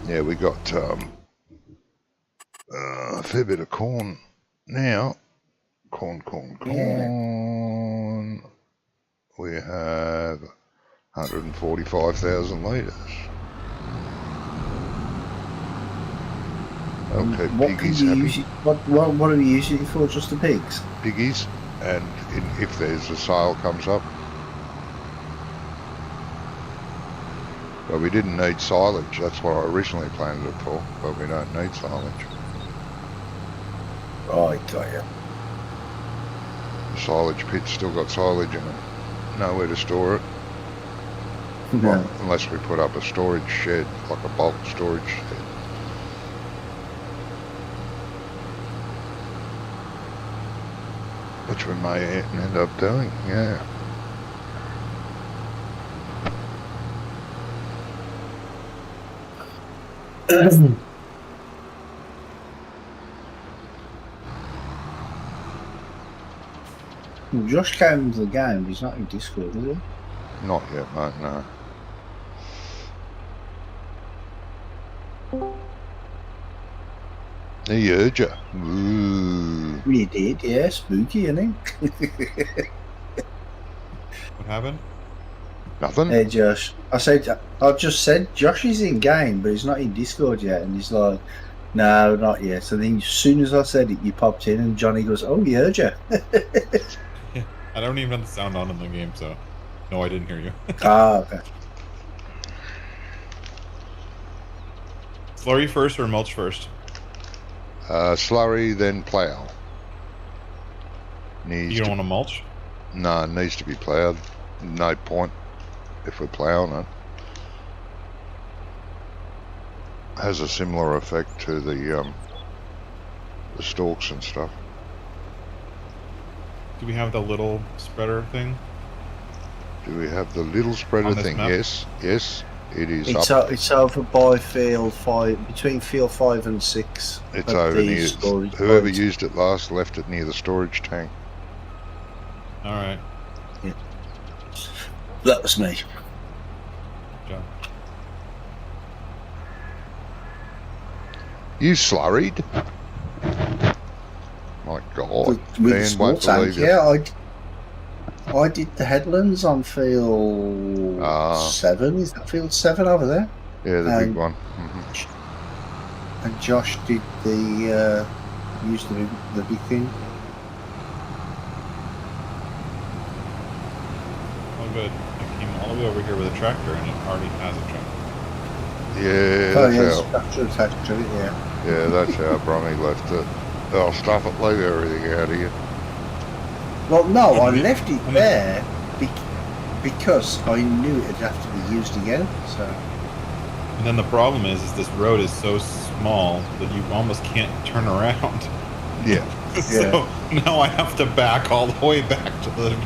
Yeah, we got a fair bit of corn now. Corn. Yeah. We have 145,000 litres. Okay, What piggies can you happy. use it, what are we using it for? Just the pigs? Piggies, and if there's a sale comes up. But we didn't need silage. That's what I originally planned it for, but we don't need silage. Right, got you. The silage pit's still got silage in it. Nowhere to store it. No. Well, unless we put up a storage shed, like a bulk storage shed. Which we may end up doing, yeah. Well, Josh came into the game, but he's not in Discord, is he? Not yet, mate, no. He heard you. Ooh. He did, yeah. Spooky, isn't he? What happened? Nothing? Hey, Josh. I just said Josh is in game, but he's not in Discord yet. And he's like, no, not yet. So then as soon as I said it, you popped in and Johnny goes, oh, he heard you. Yeah, I don't even have the sound on in the game, so no, I didn't hear you. Ah, okay. Slurry first or mulch first? Slurry, then plough. You don't want to mulch? No, it needs to be ploughed. No point if we're ploughing it. Has a similar effect to the stalks and stuff. Do we have the little spreader thing? Do we have the little spreader On this thing? map? Yes, yes. It is It's over by field 5, between field 5 and 6. It's at over the near. storage Whoever point. used it last left it near the storage tank. All right. That was me. Good job. You slurried? My God. With the Dan small won't tank, believe you. yeah. I did the headlands on field 7. Is that field 7 over there? Yeah, the big one. And Josh did the used the big thing. Oh, good. I came all the way over here with a tractor, and it already has a tractor. Yeah, Oh that's yeah, how. structure attached to it, yeah. Yeah, that's how Brummy left it. Oh, stuff it, leave everything out of you. Well, no, I left it there because I knew it'd have to be used again. So And then the problem is this road is so small that you almost can't turn around. Yeah. So now I have to back all the way back to the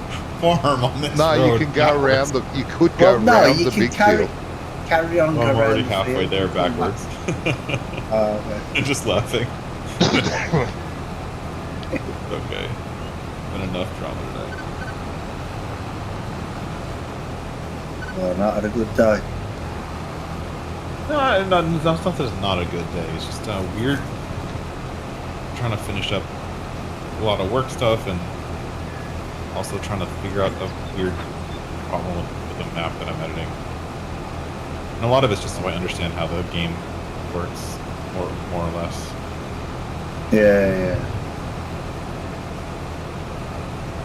farm on this No, road. you can go around the. You could go round the big field. carry on. Well, I'm go already around the halfway field there and come back. backwards. Okay. I'm just laughing. Okay. Been enough drama today. Well, not had a good day. No, it's not that it's not a good day. It's just weird trying to finish up a lot of work stuff and also trying to figure out the weird problem with the map that I'm editing. And a lot of it's just so I understand how the game works, more or less. Yeah.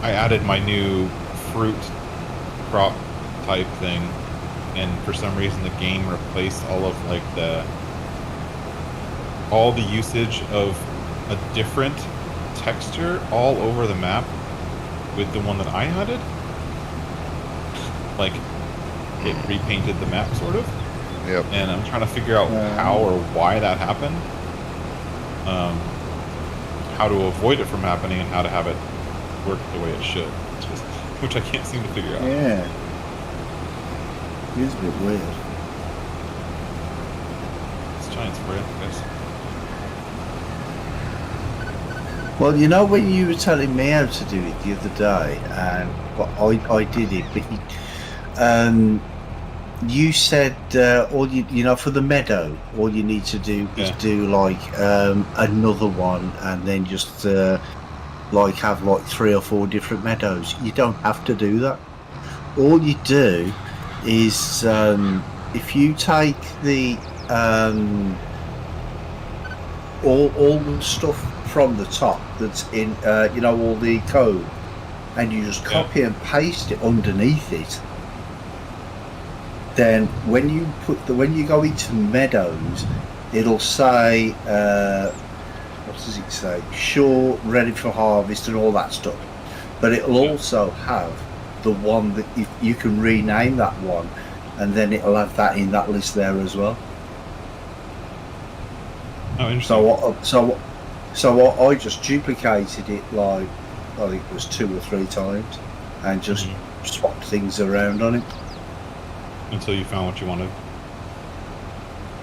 I added my new fruit crop type thing, and for some reason the game replaced all the usage of a different texture all over the map with the one that I added. Like, it repainted the map, sort of. Yep. And I'm trying to figure out how or why that happened. How to avoid it from happening and how to have it work the way it should. Which I can't seem to figure out. Yeah. It is a bit weird. It's Giants for you, guys. Well, you know when you were telling me how to do it the other day, and I did it, but you said all you know for the meadow, all you need to do is do like another one, and then just like have like 3 or 4 different meadows. You don't have to do that. All you do is if you take the all the stuff from the top that's in you know, all the code, and you just copy and paste it underneath it, then when you go into meadows, it'll say what does it say, sure, ready for harvest and all that stuff, but it'll also have the one that you can rename that one, and then it'll have that in that list there as well. Oh, interesting. So I just duplicated it, like I think it was 2 or 3 times, and just swapped things around on it until you found what you wanted.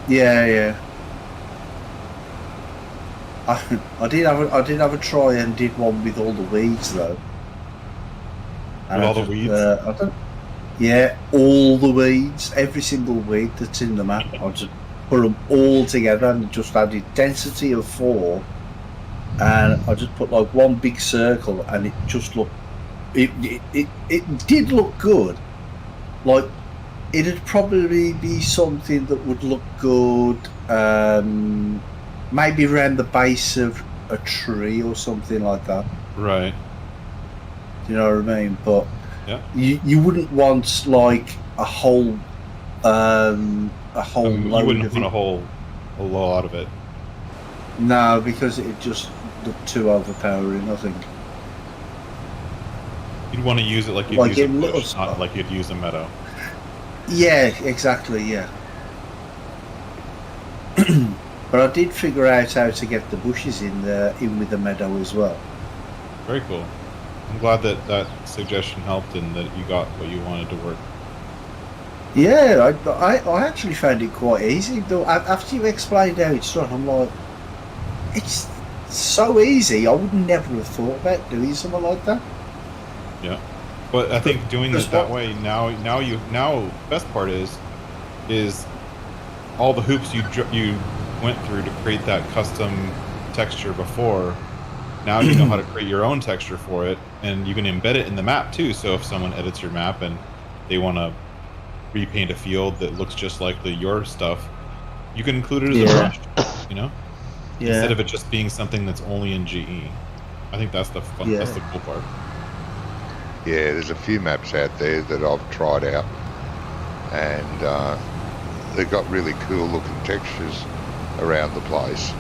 Yeah. I did have a try and did one with all the weeds though. With all the weeds? All the weeds, every single weed that's in the map. I just put them all together and just added density of 4, and I just put like one big circle, and it just looked. It did look good. Like, it'd probably be something that would look good. Maybe around the base of a tree or something like that. Right. Do you know what I mean? But yeah, you wouldn't want like a whole load you wouldn't of it. want a lot of it. No, because it just looked too overpowering, I think. You'd want to use it like you'd use a bush, not like you'd use a meadow. Yeah, exactly, yeah. But I did figure out how to get the bushes in with the meadow as well. Very cool. I'm glad that that suggestion helped and that you got what you wanted to work. Yeah, I actually found it quite easy. Though after you explained how it's done, I'm like, it's so easy. I would never have thought about doing something like that. Yeah, but I think doing Because it that what- way now best part is all the hoops you went through to create that custom texture before. Now you know how to create your own texture for it, and you can embed it in the map too. So if someone edits your map and they want to repaint a field that looks just like your stuff, you can include it as a brush, you know, instead Yeah, of it just being something that's only in GE. I think that's the fun. That's the yeah, cool part. Yeah, there's a few maps out there that I've tried out, and they've got really cool looking textures around the place.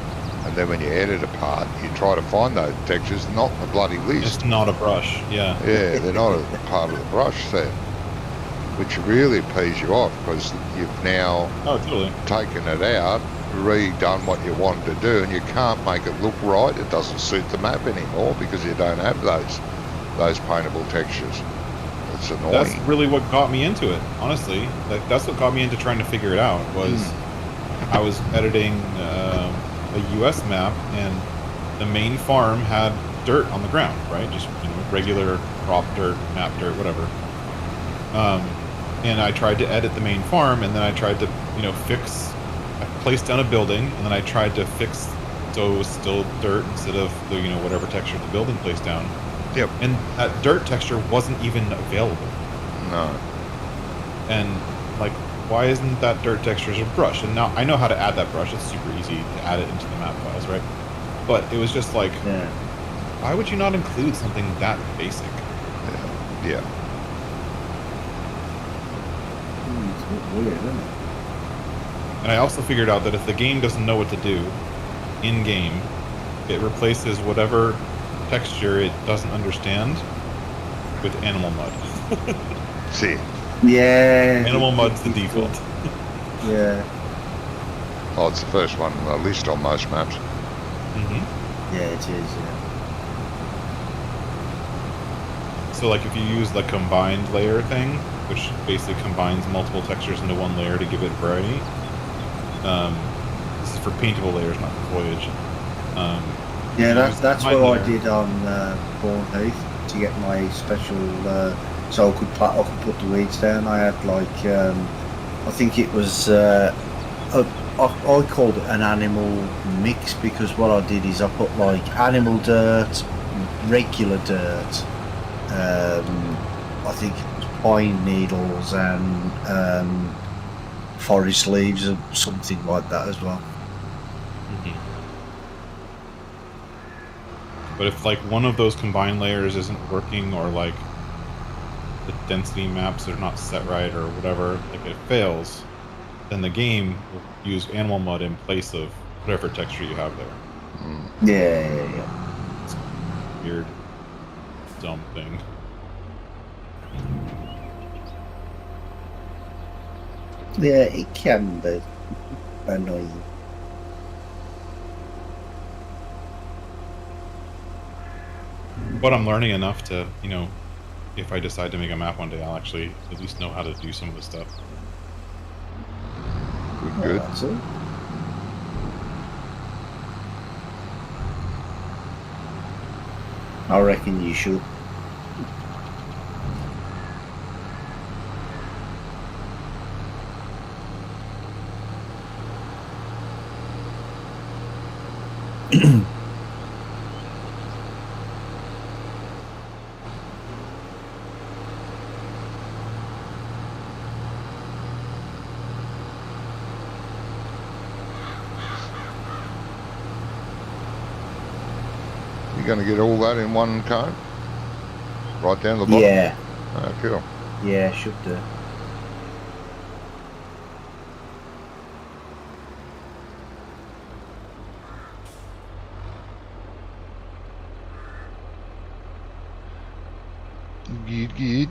And then when you edit a part, you try to find those textures, not in the bloody list. It's not a brush. Yeah. Yeah, they're not a part of the brush set, which really pees you off because you've now Oh, totally. taken it out, redone what you wanted to do, and you can't make it look right. It doesn't suit the map anymore because you don't have those paintable textures. It's annoying. That's really what got me into it, honestly. Like that's what got me into trying to figure it out. Was I was editing a U.S. map, and the main farm had dirt on the ground, right? Just regular crop dirt, map dirt, whatever. And I tried to edit the main farm, and then I tried to fix. I placed down a building, and then I tried to fix so it was still dirt instead of the whatever texture the building placed down. Yep. And that dirt texture wasn't even available. No. And like, why isn't that dirt texture as a brush? And now I know how to add that brush. It's super easy to add it into the map files, right? But it was just like, yeah. why would you not include something that basic? Yeah. It's a bit weird, isn't it? And I also figured out that if the game doesn't know what to do in game, it replaces whatever texture it doesn't understand with animal mud. See. Yeah. Animal mud's the default. Yeah. Oh, it's the first one on the list on most maps. Mm-hmm. Yeah, it is. Yeah. So like if you use the combined layer thing, which basically combines multiple textures into one layer to give it variety. This is for paintable layers, not for foliage. Yeah, that's what layer. I did on Bourne Heath to get my special. So I could put the weeds down. I had like I think it was I called it an animal mix because what I did is I put like animal dirt, regular dirt. I think it was pine needles and forest leaves or something like that as well. Mm-hmm. But if like one of those combined layers isn't working, or like the density maps are not set right or whatever, like it fails, then the game will use animal mud in place of whatever texture you have there. Yeah. It's a weird, dumb thing. Yeah, it can be annoying. But I'm learning enough to, if I decide to make a map one day, I'll actually at least know how to do some of the stuff. Good. That's it. I reckon you should. You're going to get all that in one cone? Right down the bottom? Yeah, Oh, cool. yeah, should do. Good.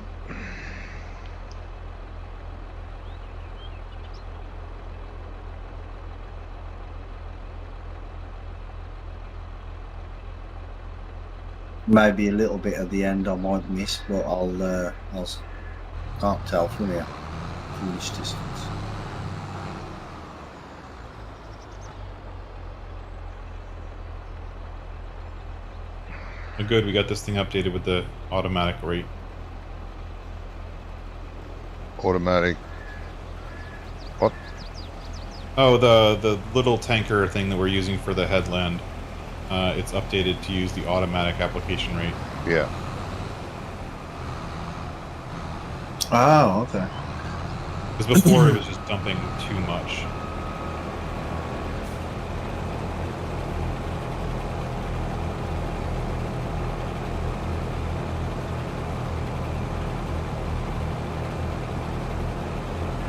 Maybe a little bit at the end I might miss, but can't tell from here. Finish distance. Oh, good, we got this thing updated with the automatic rate. Automatic. What? Oh, the little tanker thing that we're using for the headland. It's updated to use the automatic application rate. Yeah. Oh, okay. Because before it was just dumping too much.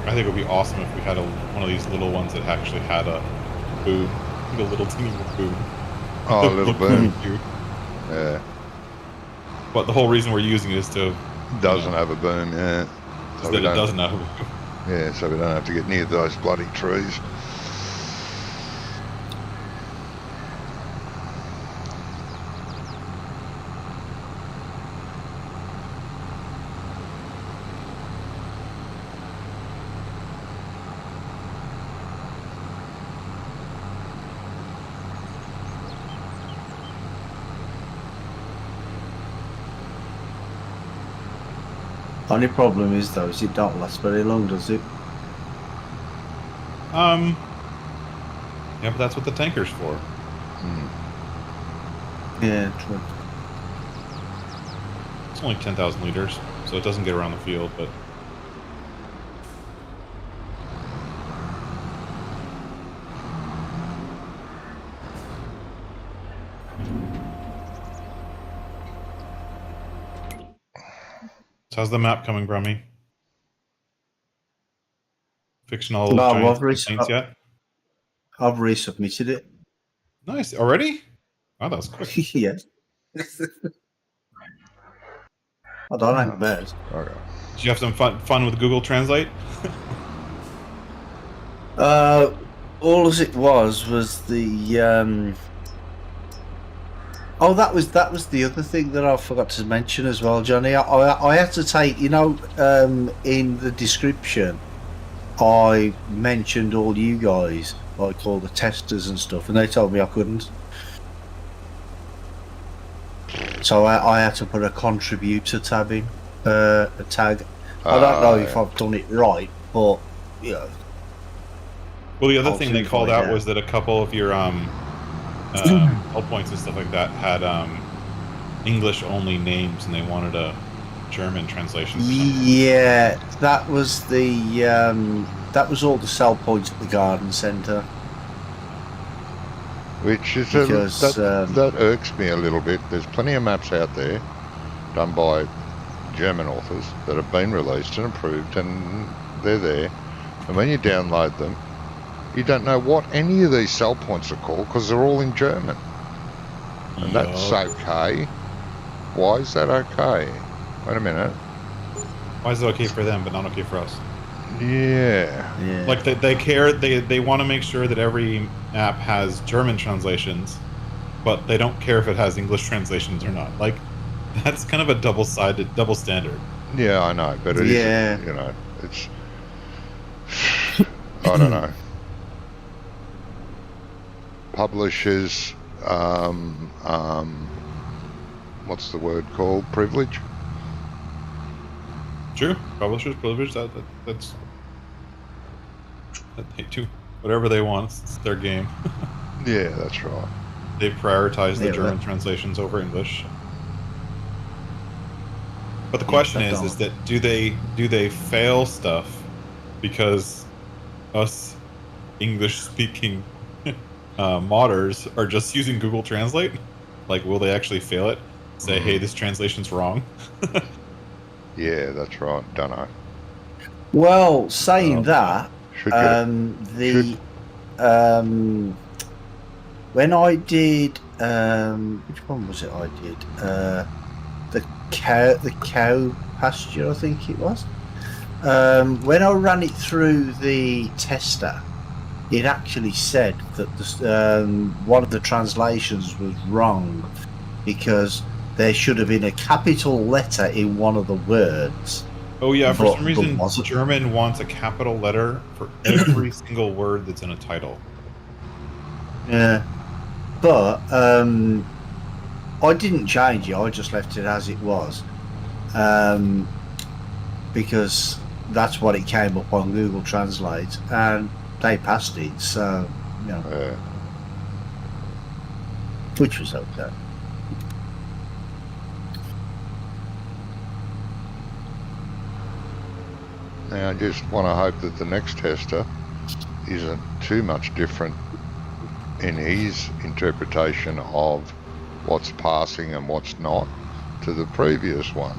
I think it would be awesome if we had one of these little ones that actually had a boom. Like a little teeny boom. Oh, a little boom. Yeah. But the whole reason we're using it is to... Doesn't have a boom, yeah. So that it doesn't have a boom. Yeah, so we don't have to get near those bloody trees. Only problem is though, is it don't last very long, does it? Yeah, but that's what the tanker's for. Yeah, true. It's only 10,000 liters, so it doesn't get around the field, but... So how's the map coming, Brummy? Fixing all those giant complaints yet? I've resubmitted it. Nice. Already? Wow, that was quick. Yes. I don't know bad. Okay. Did you have some fun with Google Translate? All as it was the oh, that was the other thing that I forgot to mention as well, Johnny. I had to take, in the description I mentioned all you guys, like all the testers and stuff, and they told me I couldn't. So I had to put a contributor tab in, a tag. I don't know if I've done it right, but yeah. Well, the other thing they called out was that a couple of your hull points and stuff like that had English only names, and they wanted a German translation. Yeah, that was that was all the sell points at the garden centre. Which is because, that irks me a little bit. There's plenty of maps out there done by German authors that have been released and approved, and they're there. And when you download them, you don't know what any of these sell points are called because they're all in German. And that's okay. Why is that okay? Wait a minute. Why is it okay for them but not okay for us? Yeah. Like they care. They want to make sure that every app has German translations, but they don't care if it has English translations or not. Like that's kind of a double standard. Yeah, I know, but it is, it's I don't know. Publishers, what's the word called? Privilege. True, publishers privilege. That's they do whatever they want. It's their game. Yeah, that's right. They prioritize the German translations over English. But the question is that do they fail stuff because us English-speaking modders are just using Google Translate? Like, will they actually fail it? Say, hey, this translation's wrong. Yeah, that's right. Don't know. Well, saying that, when I did, which one was it? I did the cow pasture, I think it was. When I ran it through the tester, it actually said that one of the translations was wrong because there should have been a capital letter in one of the words. Oh yeah, for But some there reason wasn't. German wants a capital letter for every single word that's in a title. Yeah, but I didn't change it. I just left it as it was, because that's what it came up on Google Translate, and they passed it. So you know, Yeah. which was okay. Now, I just want to hope that the next tester isn't too much different in his interpretation of what's passing and what's not to the previous one,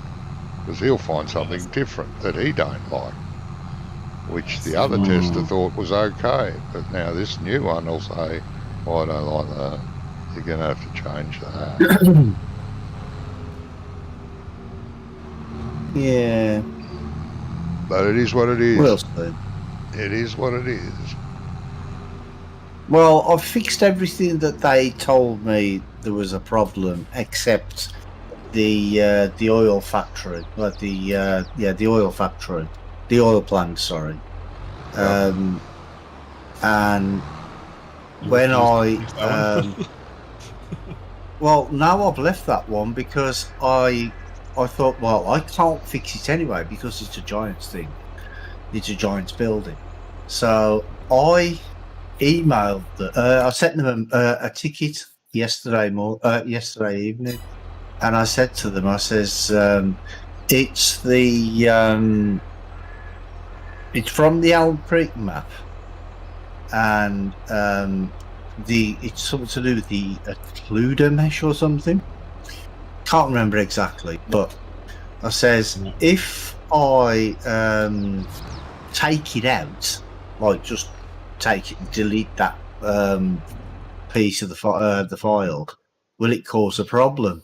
because he'll find something different that he don't like, which the other tester thought was okay, but now this new one will say, well, I don't like that. You're going to have to change that. Yeah. But it is what it is. Well said. It is what it is. Well, I've fixed everything that they told me there was a problem, except the oil factory, the oil factory, the oil plant. Sorry. And when well, now I've left that one because I thought, well, I can't fix it anyway because it's a Giants thing. It's a Giants building. So I emailed I sent them a ticket yesterday evening, and I said to them, I says, it's the it's from the Owl Creek map, and it's something to do with the occluder mesh or something. Can't remember exactly, but I says, if I take it out, like just take it, delete that piece of the file, will it cause a problem?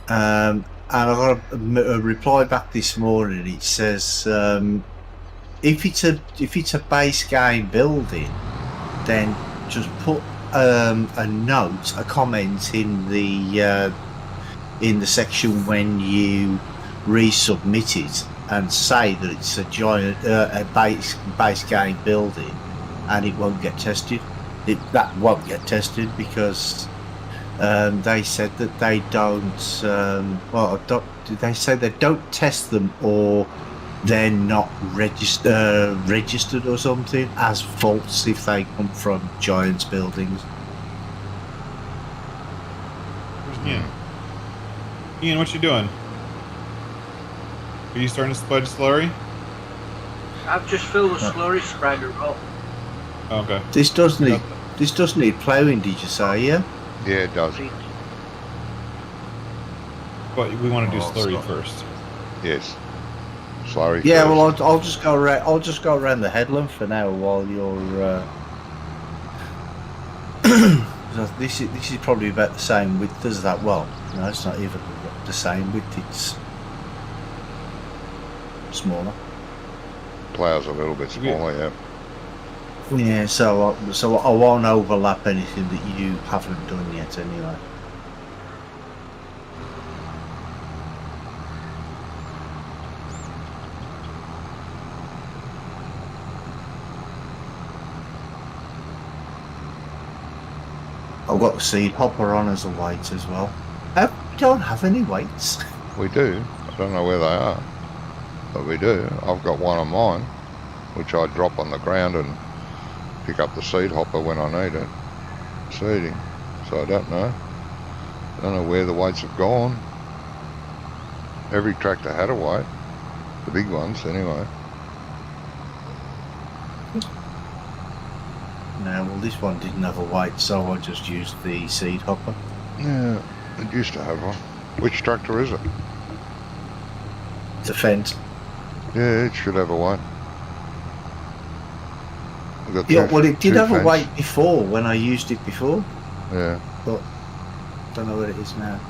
And I got a reply back this morning. It says, if it's a base game building, then just put a note, a comment in the section when you resubmit it, and say that it's a giant a base game building, and it won't get tested. That won't get tested because they said that they don't. They say they don't test them, or they're not registered or something as faults if they come from Giants buildings. Where's Ian? Ian, what you doing? Are you starting to spread slurry? I've just filled the slurry spreader up. Okay. This does need ploughing, did you say? Yeah. Yeah, it does. But we want to do slurry first. Yes. Slurry. Yeah. first. Well, I'll just go around. I'll just go around the headland for now while you're. This is probably about the same width as that. Well, no, it's not even the same width. It's smaller. Plough's a little bit smaller, yeah. Yeah, so I won't overlap anything that you haven't done yet, anyway. I've got the seed hopper on as a weight as well. We don't have any weights. We do. I don't know where they are, but we do. I've got one on mine, which I drop on the ground and pick up the seed hopper when I need it. Seeding. So I don't know. I don't know where the weights have gone. Every tractor had a weight. The big ones, anyway. No, well, this one didn't have a weight, so I just used the seed hopper. Yeah, it used to have one. Which tractor is it? It's a fence. Yeah, it should have a weight. Yeah, well, it did have a weight before when I used it before. Yeah. But don't know where it is now.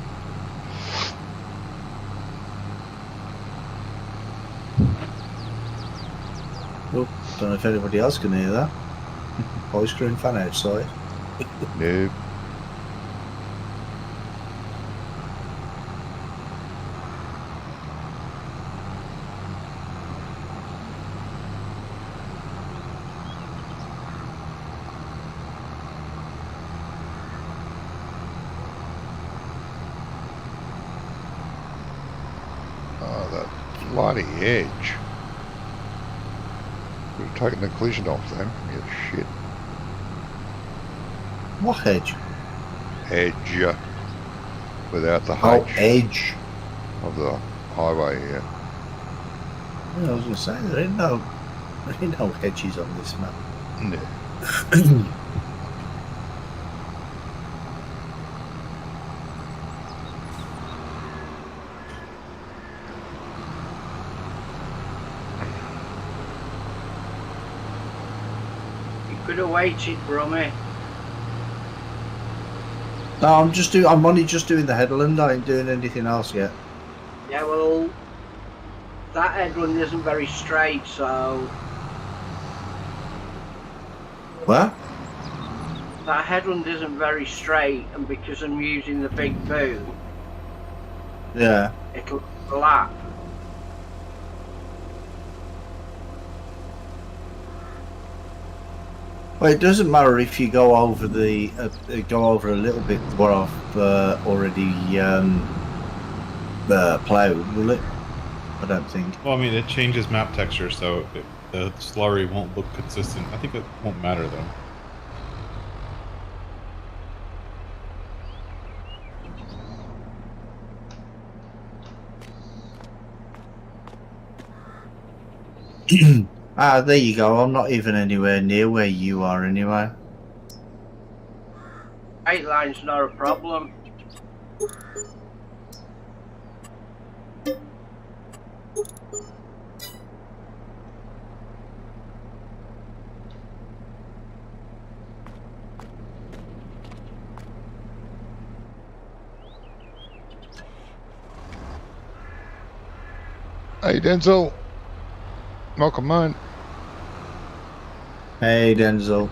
Oh, don't know if anybody else can hear that. Ice cream fan outside. Nope. Bloody edge. Could have taken the collision off then. Yeah, shit. What hedge? Edge. Without the Oh, H edge. of the highway here. Yeah, I was going to say, there ain't no hedges on this map. No. You could have waited for me. No, I'm only just doing the headland. I ain't doing anything else yet. Yeah, well, that headland isn't very straight, so What? that headland isn't very straight, and because I'm using the big boom, Yeah. it'll lap. Well, it doesn't matter if you go over go over a little bit what I've already ploughed, will it? I don't think. Well, I mean, it changes map texture, so the slurry won't look consistent. I think it won't matter, though. There you go. I'm not even anywhere near where you are anyway. 8 line's not a problem. Hey, Denzel. Welcome, mate. Hey, Denzel.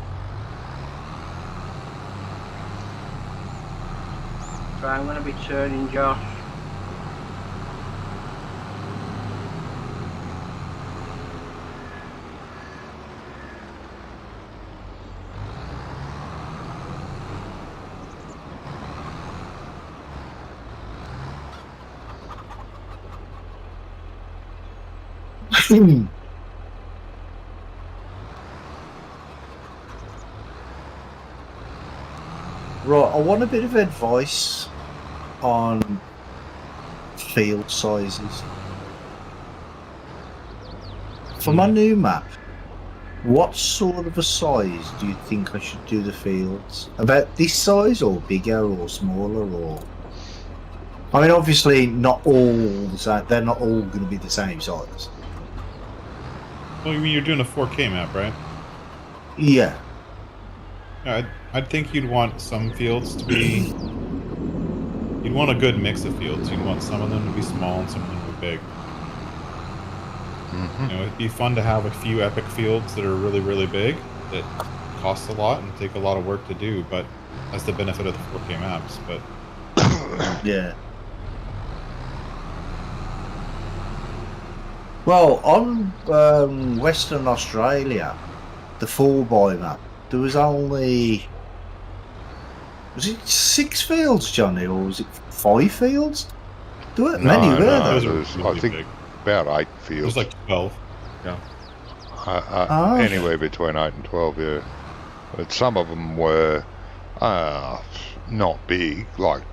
So I'm going to be turning, Josh. Right, I want a bit of advice on field sizes. For my new map, what sort of a size do you think I should do the fields? About this size, or bigger, or smaller, or... I mean, obviously, not all the same. They're not all going to be the same size. Well, you mean you're doing a 4K map, right? Yeah. Yeah, I'd think you'd want some fields to be... You'd want a good mix of fields. You'd want some of them to be small and some of them to be big. Mm-hmm. You know, it'd be fun to have a few epic fields that are really, really big, that cost a lot and take a lot of work to do, but that's the benefit of the 4K maps, but... Yeah. Well, on Western Australia, the 4x map, there was only... Was it 6 fields, Johnny, or was it 5 fields? There weren't many, were there? Those are There's, really I think big. about 8 It fields. was like 12. Yeah. Oh. Anywhere between 8 and 12, yeah. But some of them were not big, like...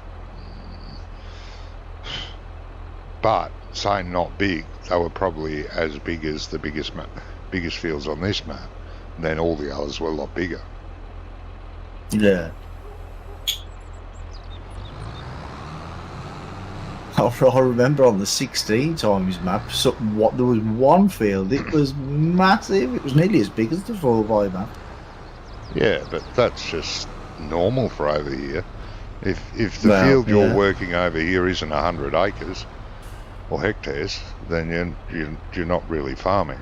But, saying not big, they were probably as big as the biggest fields on this map. And then all the others were a lot bigger. Yeah. I remember on the 16 times map, there was one field, it was massive, it was nearly as big as the 4x map. Yeah, but that's just normal for over here. If the Well, field you're yeah. working over here isn't 100 acres or hectares, then you're not really farming.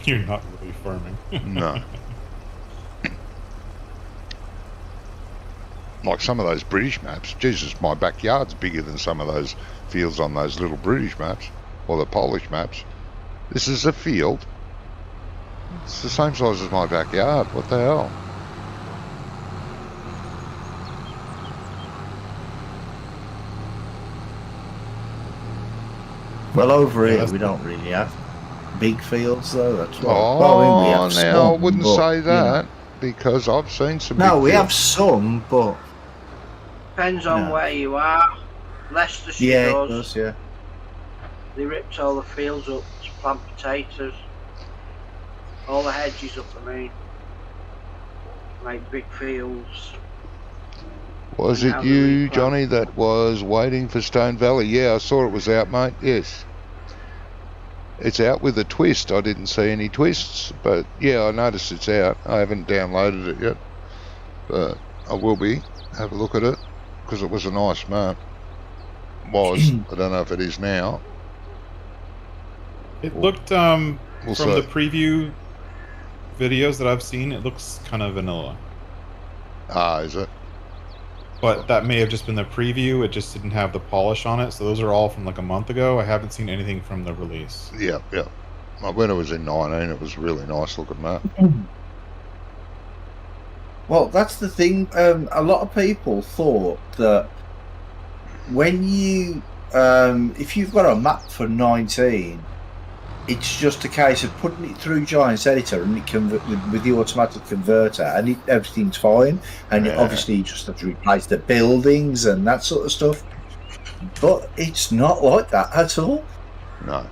You're not really farming. No. Like some of those British maps, Jesus, my backyard's bigger than some of those fields on those little British maps, or the Polish maps. This is a field. It's the same size as my backyard. What the hell? Well, over Yeah, here that's we the- don't really have big fields, though. That's why. Oh, Well, I mean, we have now I some, wouldn't but, say you know. that because I've seen some No, big we have fields. some, but Depends you on know. where you are. Leicestershire Yeah, it does. does. Yeah. They ripped all the fields up to plant potatoes. All the hedges up, I mean. Like big fields. Was And it now they you, replant. Johnny, that was waiting for Stone Valley? Yeah, I saw it was out, mate. Yes. It's out with a twist. I didn't see any twists, but yeah, I noticed it's out. I haven't downloaded it yet, but I will be. Have a look at it because it was a nice map. Was. I don't know if it is now. It looked We'll from see. the preview videos that I've seen, it looks kind of vanilla. Ah, is it? But that may have just been the preview. It just didn't have the polish on it. So those are all from like a month ago. I haven't seen anything from the release. Yeah, yeah. When it was in 19, it was a really nice looking map. Well, that's the thing. A lot of people thought that when you, if you've got a map for 19, it's just a case of putting it through Giant's Editor and it with the automatic converter, and everything's fine. And Yeah. obviously, you just have to replace the buildings and that sort of stuff. But it's not like that at all, No.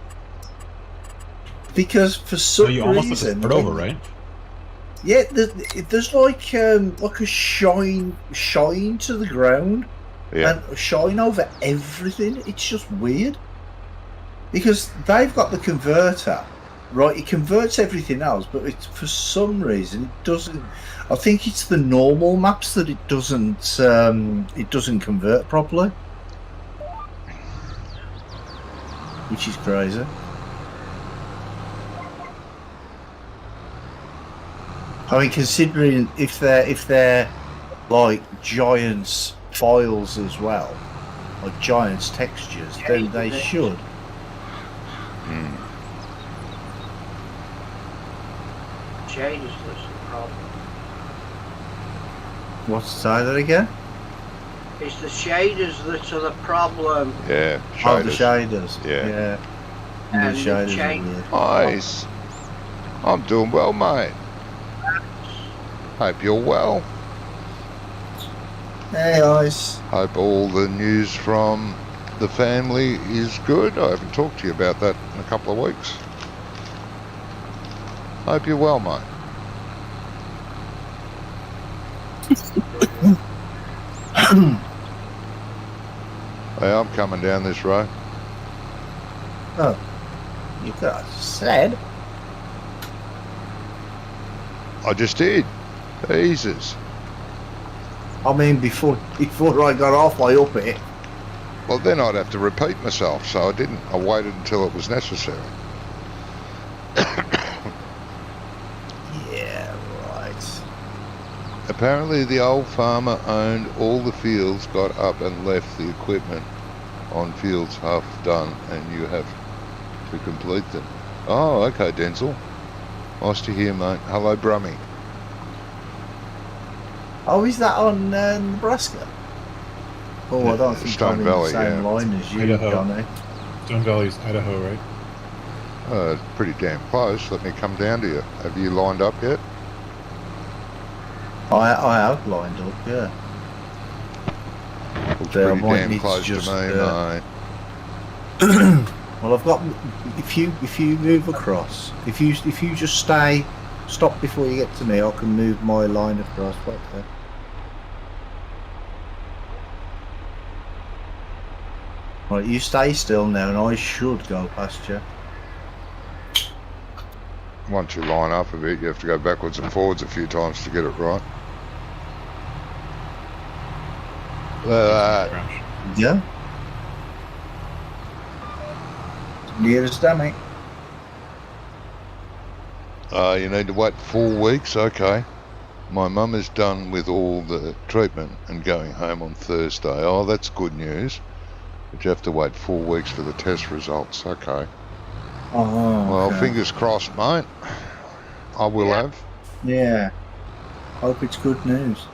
because for some So you almost have to reason, start over, right? yeah, there's like a shine to the ground. Yeah. And shine over everything. It's just weird because they've got the converter, right? It converts everything else, but it's for some reason it doesn't. I think it's the normal maps that it doesn't convert properly, which is crazy. I mean, considering if they're like Giants files as well, or Giants textures, then they should. Shaders that's the problem. What's say that again? It's the shaders that are the problem. Yeah. Oh, the Shaders. shaders. Yeah. Yeah. And The the shaders are change- weird. Nice. I'm doing well, mate. Hope you're well. Hey guys. Hope all the news from the family is good. I haven't talked to you about that in a couple of weeks. Hope you're well, mate. Hey, I'm coming down this road. Oh, you got said. I just did. Jesus. I mean, before I got halfway up it. Well, then I'd have to repeat myself, so I didn't. I waited until it was necessary. Yeah, right. Apparently the old farmer owned all the fields, got up and left the equipment on fields half done, and you have to complete them. Oh, okay, Denzel. Nice to hear, mate. Hello, Brummy. Oh, is that on Nebraska? Oh, I don't think Stone I'm in Valley, the same yeah. line as you, Idaho. Johnny. Stone Valley's Idaho, right? It's pretty damn close. Let me come down to you. Have you lined up yet? I have lined up, yeah. Looks But I pretty might damn need to close to just, me, mate. Well, I've got. If you move across, if you just stop before you get to me, I can move my line across right there. Right, you stay still now, and I should go past you. Once you line up a bit, you have to go backwards and forwards a few times to get it right. Crash. Yeah. Nearest dummy. You need to wait 4 weeks? Okay. My mum is done with all the treatment and going home on Thursday. Oh, that's good news. But you have to wait 4 weeks for the test results. Okay. Oh. Well, okay. fingers crossed, mate. I will Yeah. have. Yeah. Hope it's good news.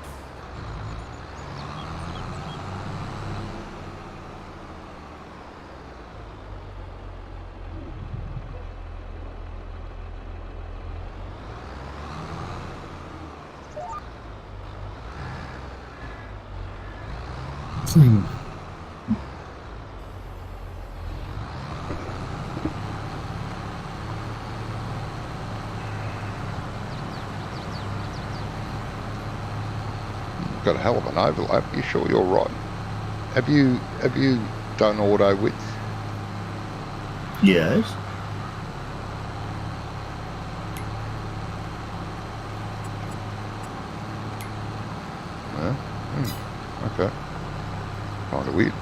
Got a hell of an overlap. You sure you're right? Have you done auto width? Yes. Yeah. Okay. Kind of weird.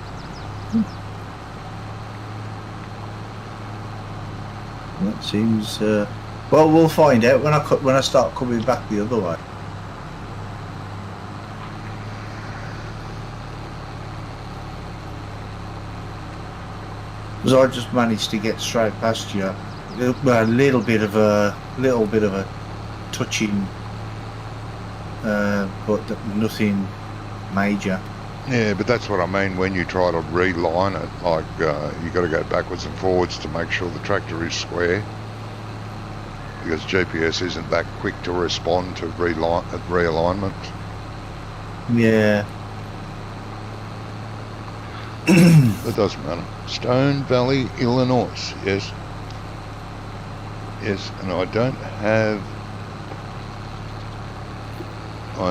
That seems. Well, we'll find out when I start coming back the other way. Because I just managed to get straight past you. A little bit of a touching, but nothing major. Yeah, but that's what I mean when you try to reline it. Like you got to go backwards and forwards to make sure the tractor is square, because GPS isn't that quick to respond to realignment. Yeah. It doesn't matter. Stone Valley, Illinois. Yes. Yes, and I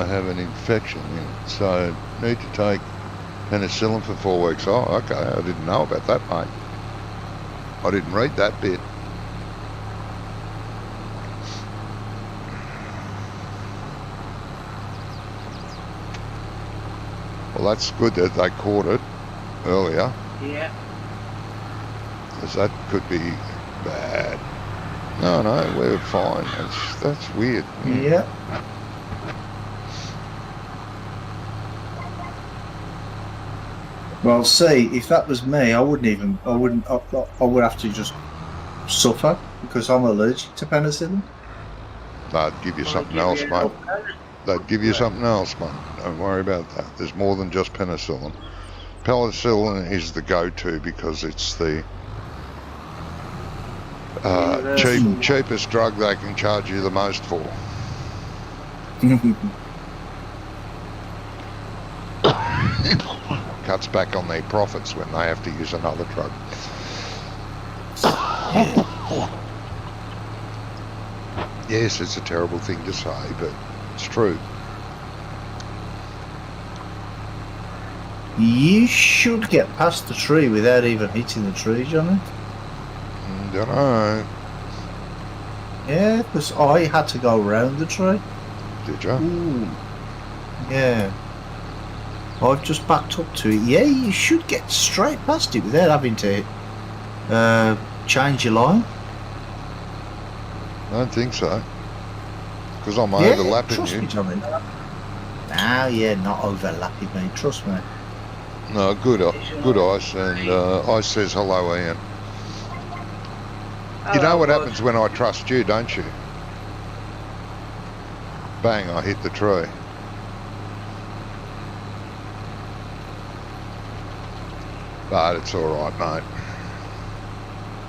have an infection in it, so need to take penicillin for 4 weeks. Oh, okay. I didn't know about that, mate. I didn't read that bit. Well, that's good that they caught it earlier, Yeah. because that could be bad. No, we're fine. That's weird. Yeah. Well, see, if that was me, I would have to just suffer because I'm allergic to penicillin. They'd give you something else, mate. They'd give you something else, mate. Don't worry about that. There's more than just penicillin. Penicillin is the go-to because it's the cheapest drug they can charge you the most for. Cuts back on their profits when they have to use another drug. Yes, it's a terrible thing to say, but it's true. You should get past the tree without even hitting the tree, Johnny. Don't know. Yeah, because I had to go around the tree. Did you? Ooh. Yeah. I've just backed up to it. Yeah, you should get straight past it without having to change your line. I don't think so. Because I'm overlapping trust you. Me, Johnny. No, yeah, not overlapping me. Trust me. No, good Ice, and Ice says hello, Ian. You know what happens when I trust you, don't you? Bang, I hit the tree. But it's alright, mate.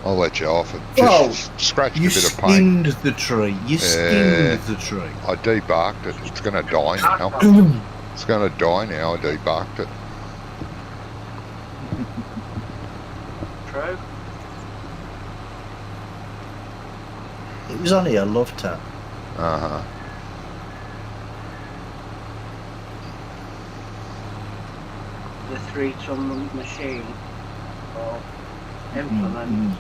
I'll let you off it. Just scratched a bit of paint. You skinned the tree. You skinned the tree. I debarked it. It's going to die now. It's going to die now. I debarked it. True. It was only a love tap. Uh-huh. The 3-ton machine or implement.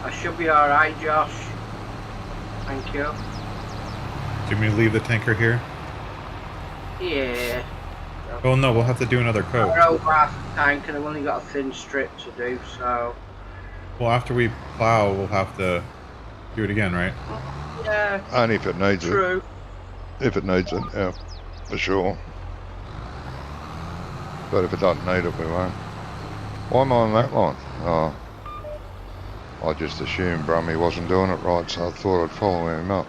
I should be alright, Josh. Thank you. Do you want me to leave the tanker here? Yeah. Oh no, we'll have to do another coat. We're over half the tank and I've only got a thin strip to do, so... Well, after we plow, we'll have to do it again, right? Yeah. Only if it needs True. it. If it needs it, yeah, for sure. But if it doesn't need it, we won't. Why am I on that line? Oh. I just assumed Brummy wasn't doing it right, so I thought I'd follow him up.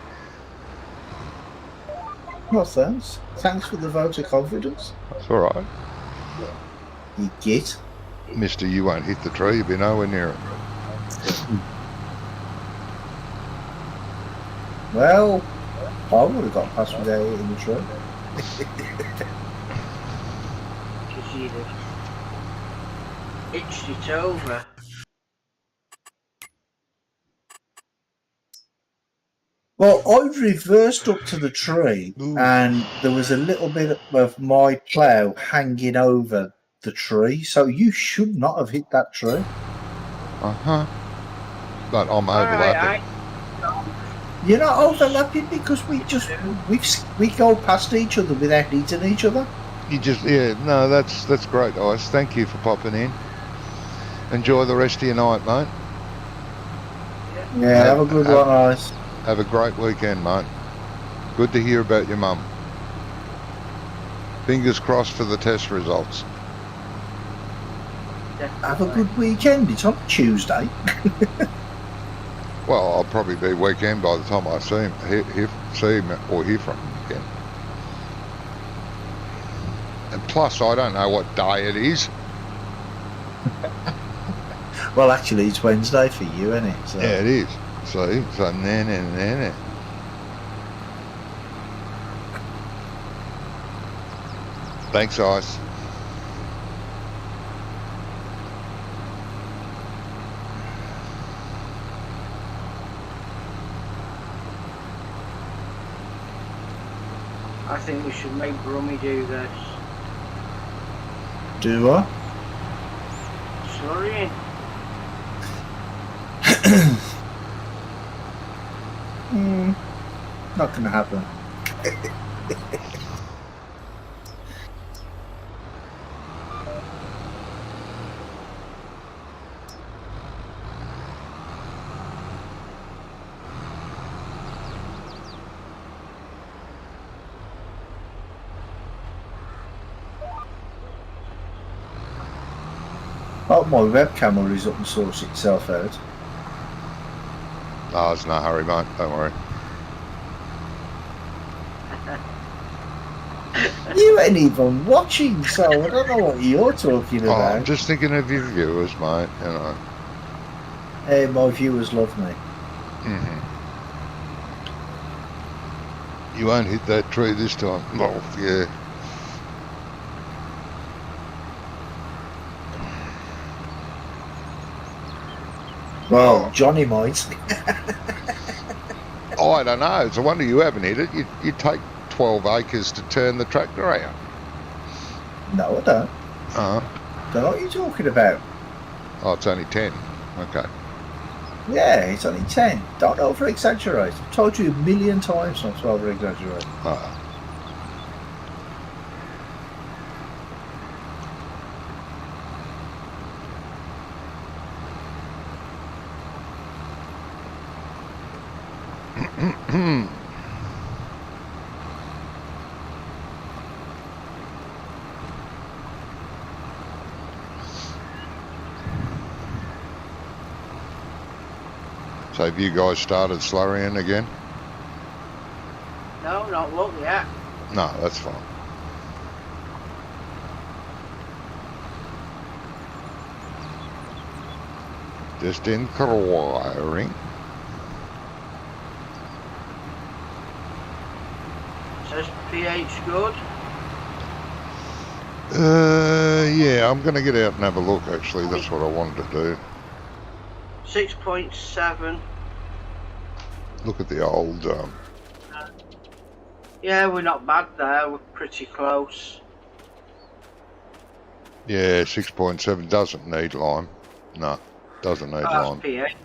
Well, thanks. Thanks for the vote of confidence. That's alright. You git. Mister, you won't hit the tree, you'll be nowhere near it. Well, I would have got past without hitting the tree. Because you'd have itched it over. Well, I reversed up to the tree, Ooh. and there was a little bit of my plough hanging over the tree, so you should not have hit that tree. Uh-huh. But I'm Alright, overlapping. You're not overlapping because we go past each other without hitting each other. You just, yeah, no, that's great, Ice. Thank you for popping in. Enjoy the rest of your night, mate. Yeah, have a good one, Ice. Have a great weekend, mate. Good to hear about your mum. Fingers crossed for the test results. Have a good weekend. It's on Tuesday. Well, I'll probably be weekend by the time I see him or hear from him again. And plus, I don't know what day it is. Well, actually, it's Wednesday for you, isn't it? So. Yeah, it is. See? So, nah. Thanks, Ice. I think we should make Brummy do this. Do I? Sorry. Not going to happen. Oh, my webcam will result and source itself out. No, there's no hurry, mate. Don't worry. You ain't even watching, so I don't know what you're talking Oh, about. I'm just thinking of your viewers, mate. You know. Hey, my viewers love me. Mm-hmm. You won't hit that tree this time. Well, yeah. Well, Johnny might. Oh, I don't know. It's a wonder you haven't hit it. You take 12 acres to turn the tractor out. No, I don't. Don't know what you're talking about. Oh, it's only 10. Okay. Yeah, it's only 10. Don't over-exaggerate. I've told you a million times not to over-exaggerate. So have you guys started slurrying again? No, not look yet. No, that's fine. Just inquiring. Says pH good. Yeah, I'm going to get out and have a look, actually. That's what I wanted to do. 6.7. Look at the old... Yeah, we're not bad there. We're pretty close. yeah, 6.7 doesn't need lime. No, doesn't need lime. pH.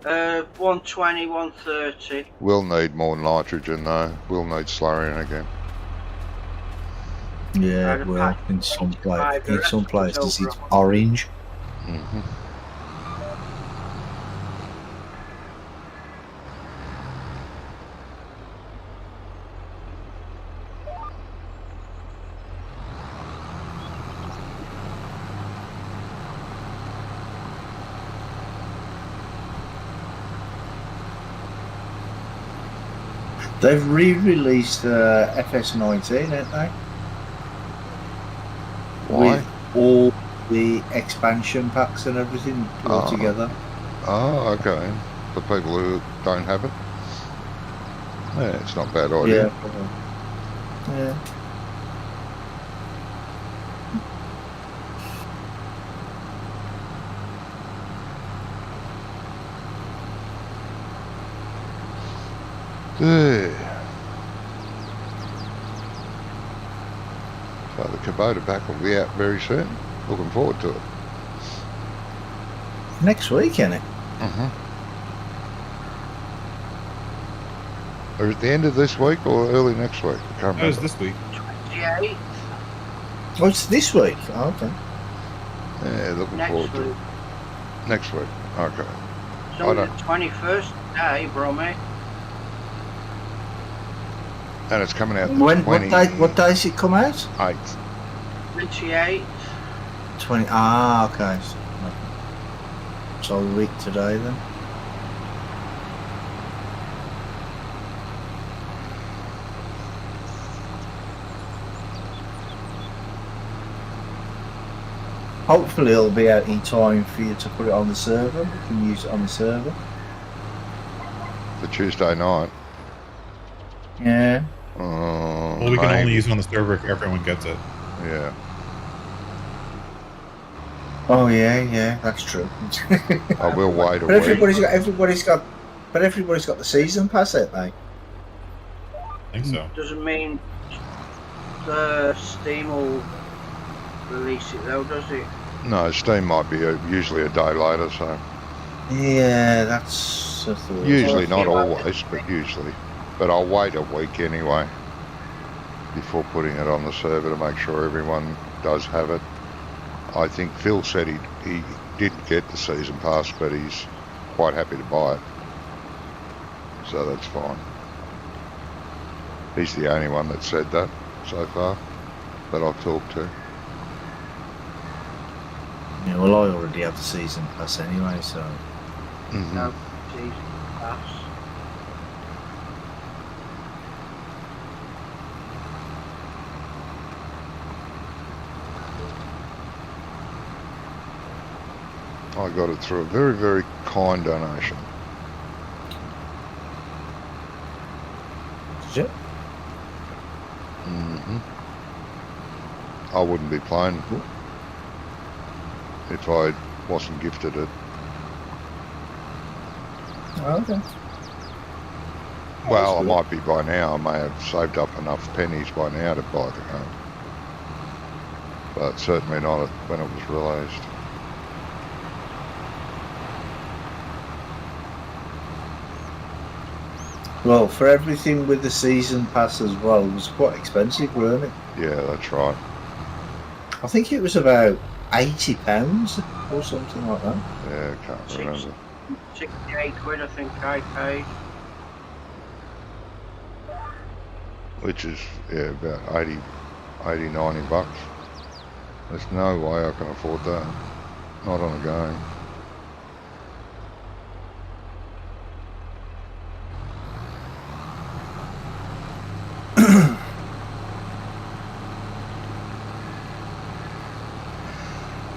120, 130. Will need more nitrogen, though. Will need slurrying again. Yeah, well, in some places it's orange. Mm-hmm. They've re-released FS19, haven't they? Why? With all the expansion packs and everything all together. Oh, okay. For people who don't have it? Yeah, it's not a bad idea. Yeah. Probably. Yeah. So the Kubota pack will be out very soon. Looking forward to it. Next week, isn't it? Or at the end of this week or early next week? I can't That was remember. this week. 28 Oh, it's this week. Oh, okay. Yeah, looking next forward to week. it. Next week. Okay. It's only the 21st day, Brommy. And it's coming out the When? What day does it come out? 28th. 28. 20. Ah, okay. So a week today then. Hopefully it'll be out in time for you to put it on the server. You can use it on the server. For Tuesday night. Yeah. Well, we can only use it on the server if everyone gets it. Yeah. Oh yeah, that's true. I will wait a But week. everybody's got the season pass, ain't they? I think so. Doesn't mean the Steam will release it though, does it? No, Steam might be usually a day later, so Yeah, that's a thought. usually, not always, but usually. But I'll wait a week anyway before putting it on the server to make sure everyone does have it. I think Phil said he didn't get the season pass, but he's quite happy to buy it, so that's fine. He's the only one that said that so far that I've talked to. Yeah, well, I already have the season pass anyway, so. No season pass. I got it through a very, very kind donation. Did you? I wouldn't be playing if I wasn't gifted it. Oh, okay. Well, I good. might be by now. I may have saved up enough pennies by now to buy the game. But certainly not when it was released. Well, for everything with the season pass as well, it was quite expensive, weren't it? Yeah, that's right. I think it was about £80 or something like that. Yeah, I can't remember. 68 quid I think I paid. Which is, yeah, about 80, 90 bucks. There's no way I can afford that. Not on a game.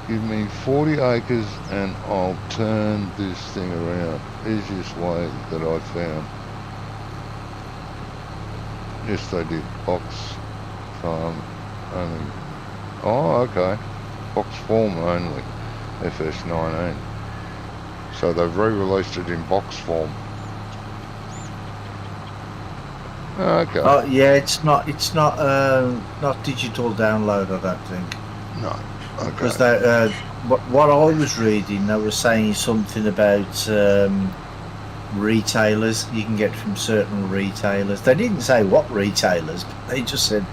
Give me 40 acres and I'll turn this thing around. Easiest way that I found. Yes, they did. Box farm only. Oh, okay. Box form only. FS19. So they've re-released it in box form. Okay. Oh yeah, it's not digital download, I don't think. No. Okay. Because what I was reading, they were saying something about retailers you can get from certain retailers. They didn't say what retailers, but they just said,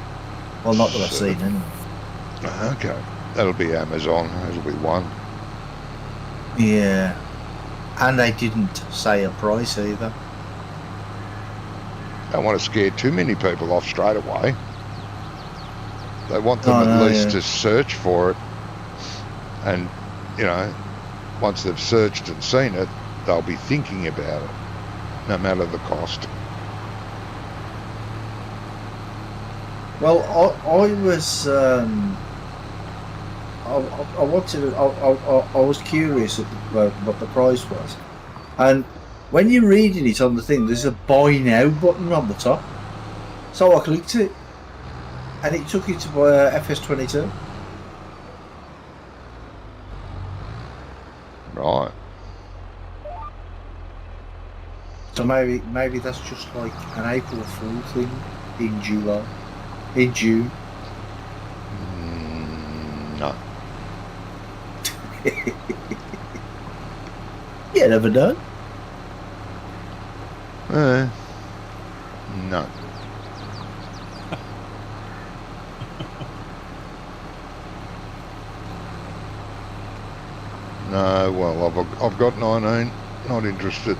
well, not that I've seen anyway. Okay. That'll be Amazon. That'll be one. Yeah. And they didn't say a price either. Don't want to scare too many people off straight away. They want them at least to search for it. And, you know, once they've searched and seen it, they'll be thinking about it, no matter the cost. Well, I was I wanted I was curious at what the price was, and when you're reading it on the thing, there's a buy now button on the top. So I clicked it, and it took it to FS22. Right. So maybe that's just like an April Fool thing in June. No. You never know. No. No, well, I've got 19. Not interested.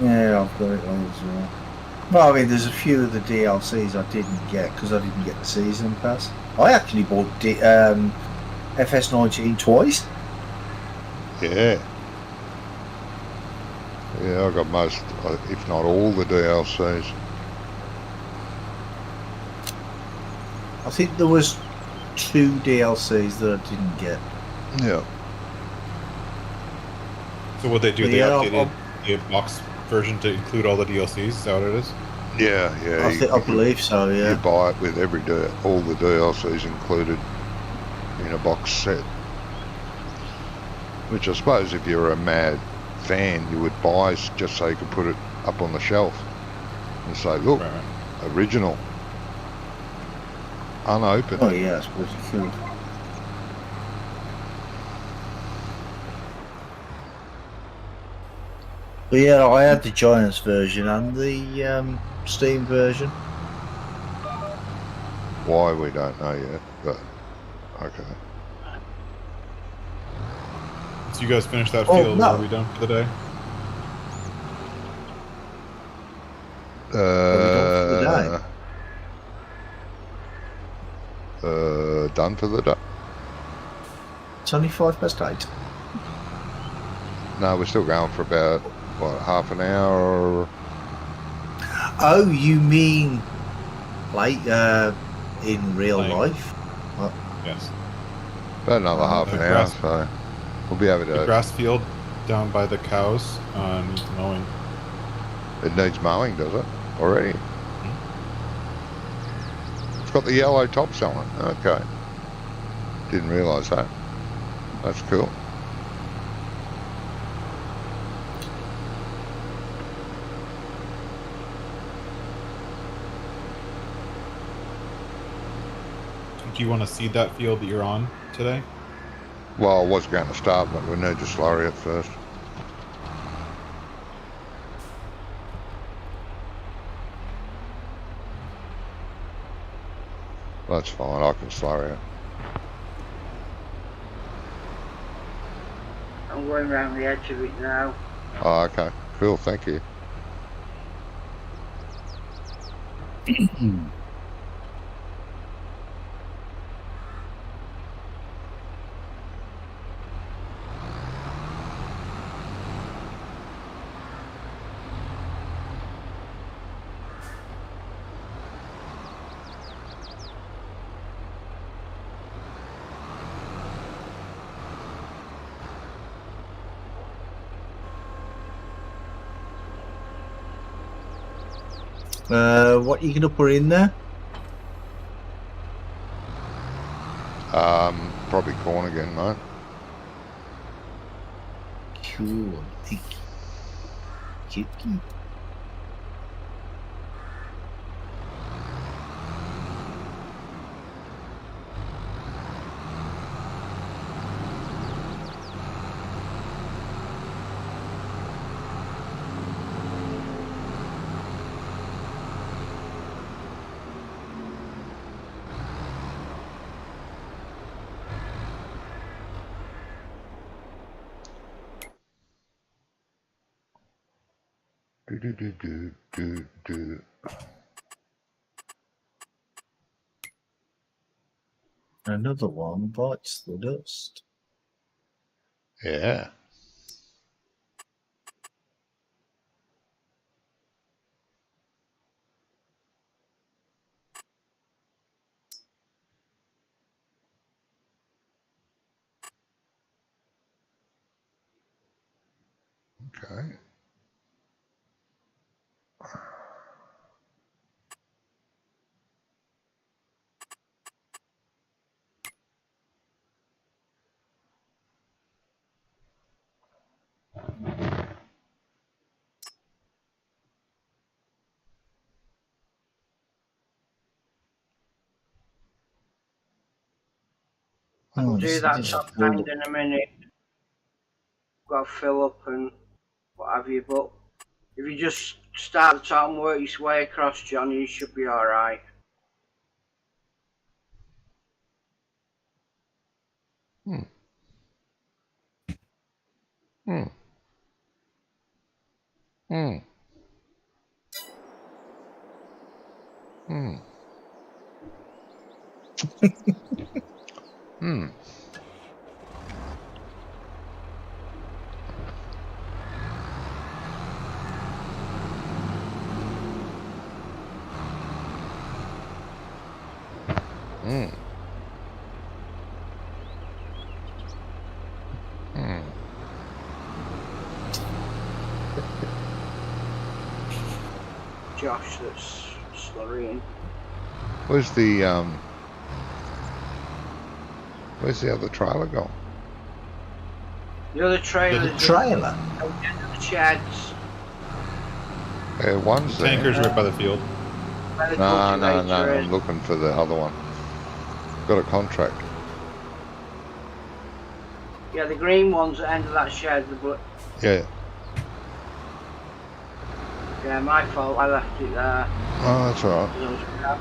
Yeah, I've got it on as well. Well, I mean, there's a few of the DLCs I didn't get because I didn't get the season pass. I actually bought FS19 twice. Yeah. Yeah, I got most, if not all, the DLCs. I think there was 2 DLCs that I didn't get. Yeah. So what they do? But They yeah, updated the box version to include all the DLCs. Is that what it is? Yeah, yeah. I believe so. You Yeah. buy it with all the DLCs included in a box set. Which I suppose if you're a mad fan, you would buy just so you could put it up on the shelf and say, look, Right. original, unopened. Oh yeah, I suppose you could. But yeah, I had the Giants version and the Steam version. Why, we don't know yet, but okay. So you guys finished that Oh, field? no. Are we done for the day? Are we done for the day? Done for the day. It's only 8:05. No, we're still going for about, what, half an hour? Oh, you mean like in real Playing. life? Yes. About another half an hour, grass- so we'll be able The to. grass field down by the cows needs mowing. It needs mowing, does it? Already? It's got the yellow tops on it. Okay. Didn't realise that. That's cool. Do you want to seed that field that you're on today? Well, I was going to start, but we need to slurry it first. That's fine, I can slurry it. I'm going round the edge of it now. Oh, okay. Cool, thank you. What are you gonna put in there? Probably corn again, mate. Cool. Kitty. Do. Another one bites the dust. Yeah. Okay. Oh, Do this- that this top is all- end in a minute. Got to fill up and what have you, but if you just start at the top and work your way across, Johnny, you should be alright. Hmm. Hmm. Hmm. Hmm. Hmm. Hmm. Hmm. Josh that's slurrying. Where's the other trailer gone? The other trailer's The trailer? at the end of the sheds. One's there. Tanker's right by the field. Where the No, cultivator is. I'm looking for the other one. Got a contract. Yeah, the green one's at the end of that shed. Yeah. Yeah, my fault. I left it there. Oh, that's all right. 'Cause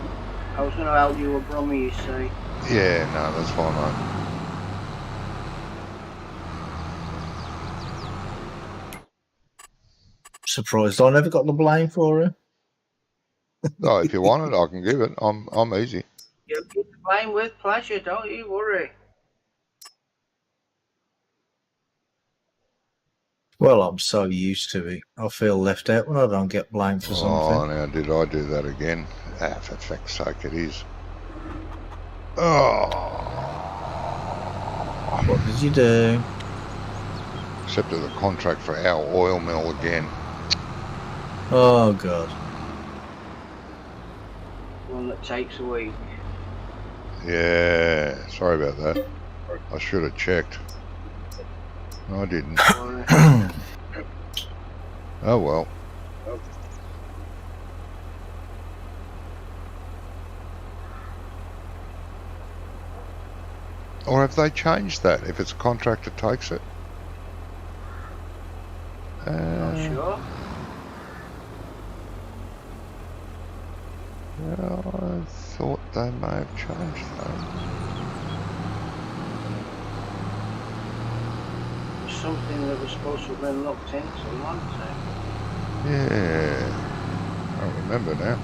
I was going to help you with Brummy, you see. Yeah, no, that's fine, mate. Surprised I never got the blame for it. Oh, if you want it, I can give it. I'm easy. You'll get the blame with pleasure, don't you worry. Well, I'm so used to it. I feel left out when I don't get blamed for Oh, something. now did I do that again? Ah, for fuck's sake, it is. Oh, What did you do? accepted the contract for our oil mill again. Oh, God. One that takes a week. Yeah, sorry about that. I should have checked. No, I didn't. Worry. Oh well. Or have they changed that? If it's a contractor takes it? Not sure. Well, I thought they may have changed that. Something that was supposed to have been looked into, wasn't it? Yeah. I remember now.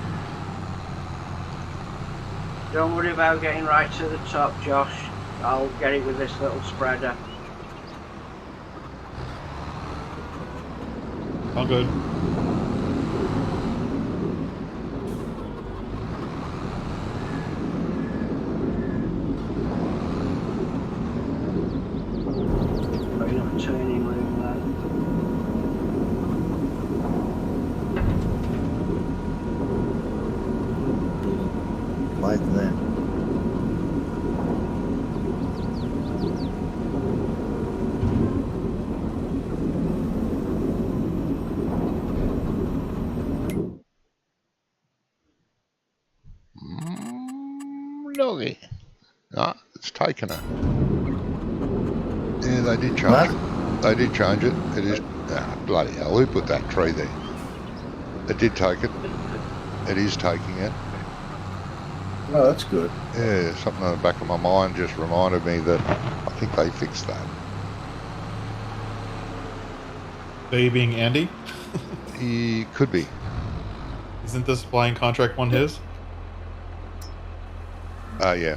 Don't worry about getting right to the top, Josh. I'll get it with this little spreader. All good. Got enough turning room then. Like that. Loggy. No, it's taken her. Yeah, they did change What? it. They did change it. It is. Ah, bloody hell, who put that tree there? It did take it. It is taking it. Oh, that's good. Yeah, something on the back of my mind just reminded me that I think they fixed that. They being Andy? He could be. Isn't this flying contract one his? Yeah.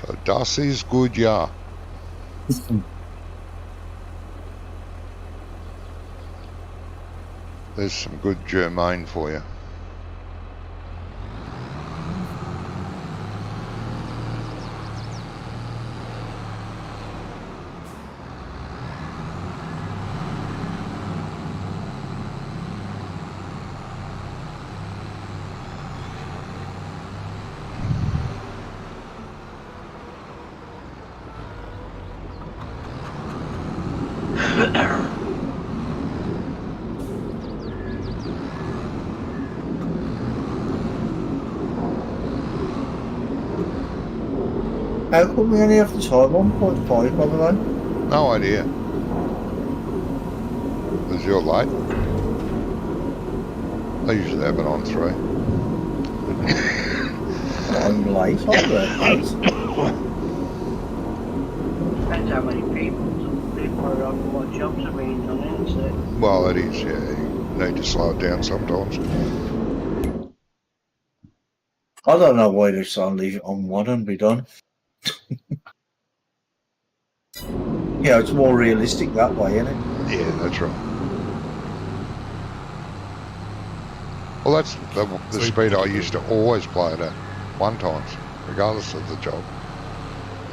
So das ist gut, ja. There's some good Germain for you. How come we only have the time 1.5 by the way? No idea. Was you're late? I usually have it on 3. I'm late, I work late. Depends how many people are on what jobs are being done, isn't it? Well, it is, yeah. You need to slow it down sometimes. I don't know why they're saying leave it on 1 and be done. Yeah, it's more realistic that way, isn't it? Yeah, that's right. Well, that's the speed I used to always play it at, 1 times, regardless of the job.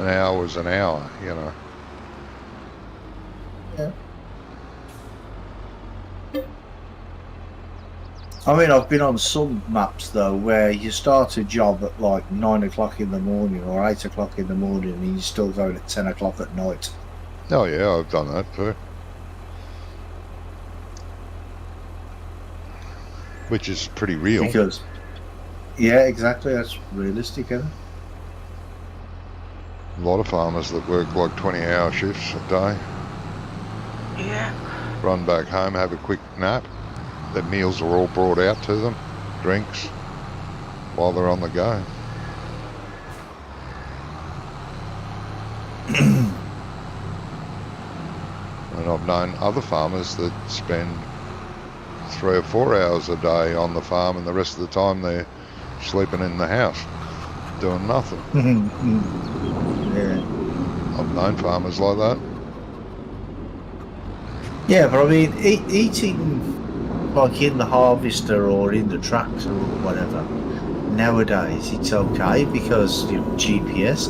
An hour was an hour, you know. Yeah. I mean, I've been on some maps though where you start a job at like 9 o'clock in the morning or 8 o'clock in the morning and you're still going at 10 o'clock at night. Oh yeah, I've done that too. Which is pretty real. Because, yeah, exactly, that's realistic, isn't it? A lot of farmers that work like 20-hour shifts a day. Yeah. Run back home, have a quick nap. Their meals are all brought out to them, drinks, while they're on the go. And I've known other farmers that spend 3 or 4 hours a day on the farm and the rest of the time they're sleeping in the house, doing nothing. Yeah. I've known farmers like that. Yeah, but I mean, eating like in the harvester or in the tractor or whatever, nowadays it's okay because you know, GPS.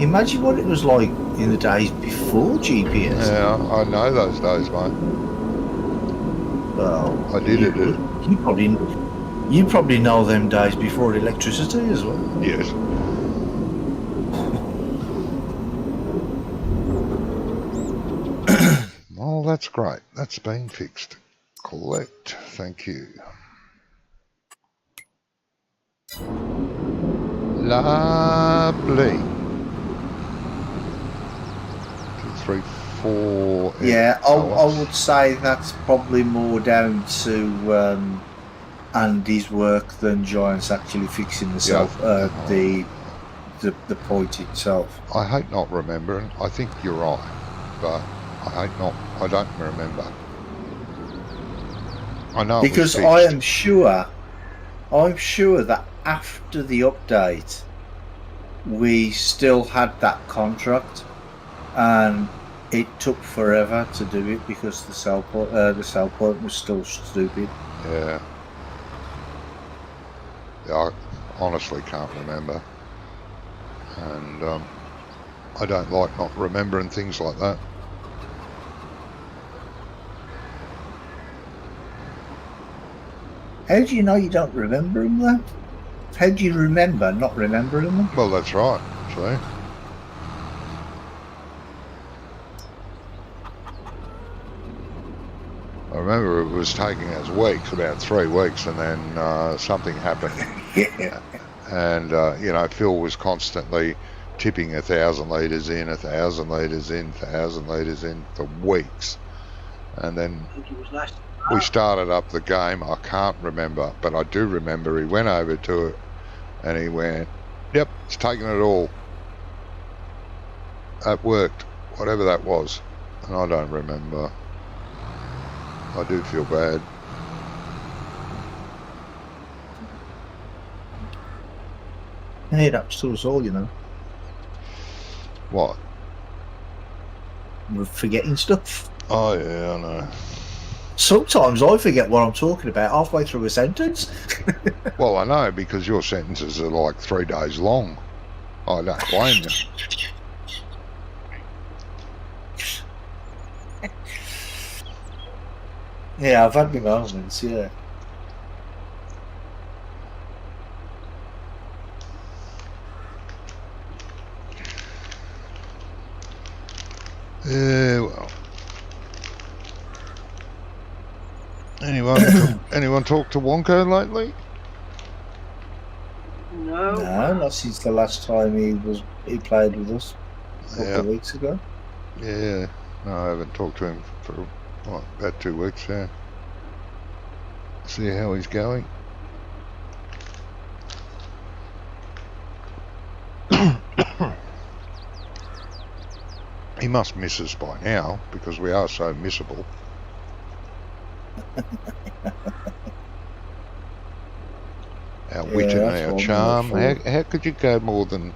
Imagine what it was like in the days before GPS. Yeah, I know those days, mate. Well, I did it. You probably know them days before electricity as well. Yes. Oh, that's great. That's been fixed. Collect. Thank you. Lovely. 2, 3, 4. Yeah, I would say that's probably more down to Andy's work than Giants actually fixing the the point itself. I hate not remembering. I think you're right, but I don't remember. I know because it was fixed. I'm sure that after the update, we still had that contract, and it took forever to do it because the sell point was still stupid. Yeah. I honestly can't remember, and I don't like not remembering things like that. How do you know you don't remember them, though? How do you remember not remembering them? Well, that's right, see? I remember it was taking us weeks, about 3 weeks, and then something happened. Yeah. And, you know, Phil was constantly tipping 1,000 litres in, 1,000 litres in, 1,000 litres in for weeks. And then we started up the game. I can't remember, but I do remember he went over to it and he went, yep, it's taking it all. That worked, whatever that was. And I don't remember. I do feel bad. Hey, that's to us all, you know. What? We're forgetting stuff. Oh, yeah, I know. Sometimes I forget what I'm talking about halfway through a sentence. Well, I know, because your sentences are like 3 days long. I don't blame you. Yeah, I've had my moments, yeah. Yeah, well. Anyone talk to Wonko lately? No. No, not since the last time he played with us a couple Yeah, of weeks ago. yeah. No, I haven't talked to him for about 2 weeks. Yeah. See how he's going. He must miss us by now because we are so missable. Our wit Yeah, and that's our what I'm charm. looking How could you go more than,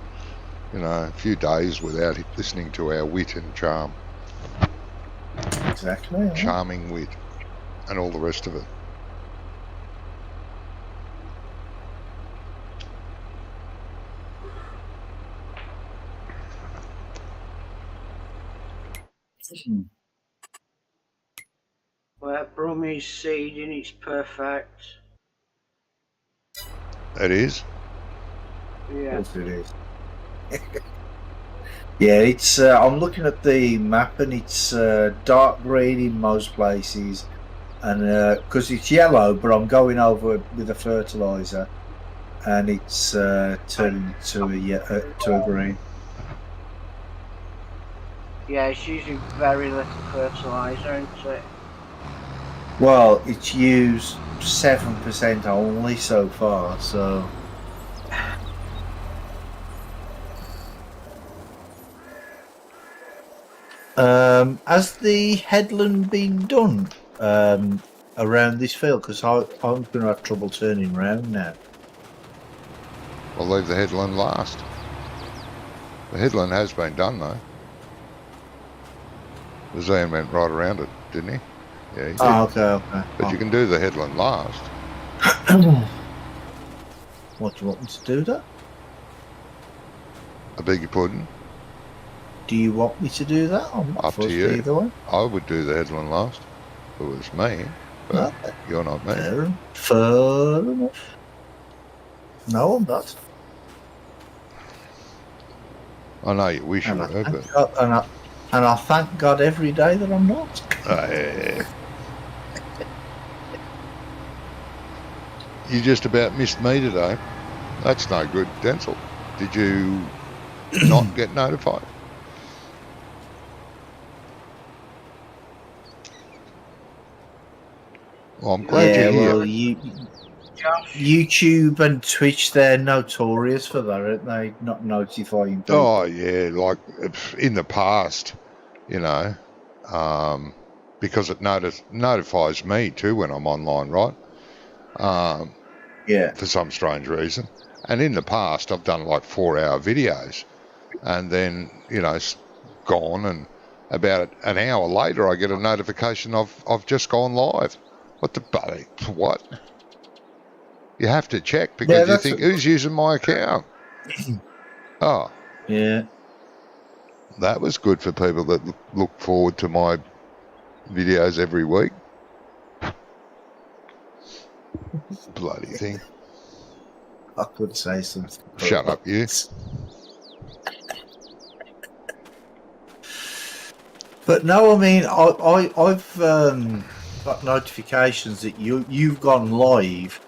a few days without listening to our wit and charm? for. Exactly. Yeah. Charming wit and all the rest of it. Where Brummie's seeding, it's perfect. It is. Yeah. Of course it is. Yeah, it's. I'm looking at the map and it's dark green in most places, and because it's yellow, but I'm going over with a fertilizer, and it's turning to a green. Yeah, it's using very little fertiliser, isn't it? Well, it's used 7% only so far, so. Has the headland been done around this field? Because I'm going to have trouble turning round now. I'll leave the headland last. The headland has been done though. The Zian went right around it, didn't he? Yeah, he did. Oh, okay. But you can do the headland last. What do you want me to do that? I beg your pardon. Do you want me to do that? I'm not Up to fussed you. either way. I would do the headland last if it was me, but No, you're not me. fair enough. No, I'm not. I know you wish you And I were, thank but God, and I thank God every day that I'm not. yeah. You just about missed me today. That's no good, Denzel. Did you not get notified? Well, I'm glad Yeah, you're here. well, YouTube and Twitch, they're notorious for that, aren't they? Not notifying people. Oh, yeah, like in the past, because it notifies me too when I'm online, right? Yeah. For some strange reason. And in the past, I've done like 4-hour videos and then, it's gone. And about an hour later, I get a notification I've just gone live. What the buddy? What? You have to check because you think, who's using my account? Oh. Yeah. That was good for people that look forward to my videos every week. Bloody thing. I could say something. Shut up, you. But no, I mean, I've got notifications that you've gone live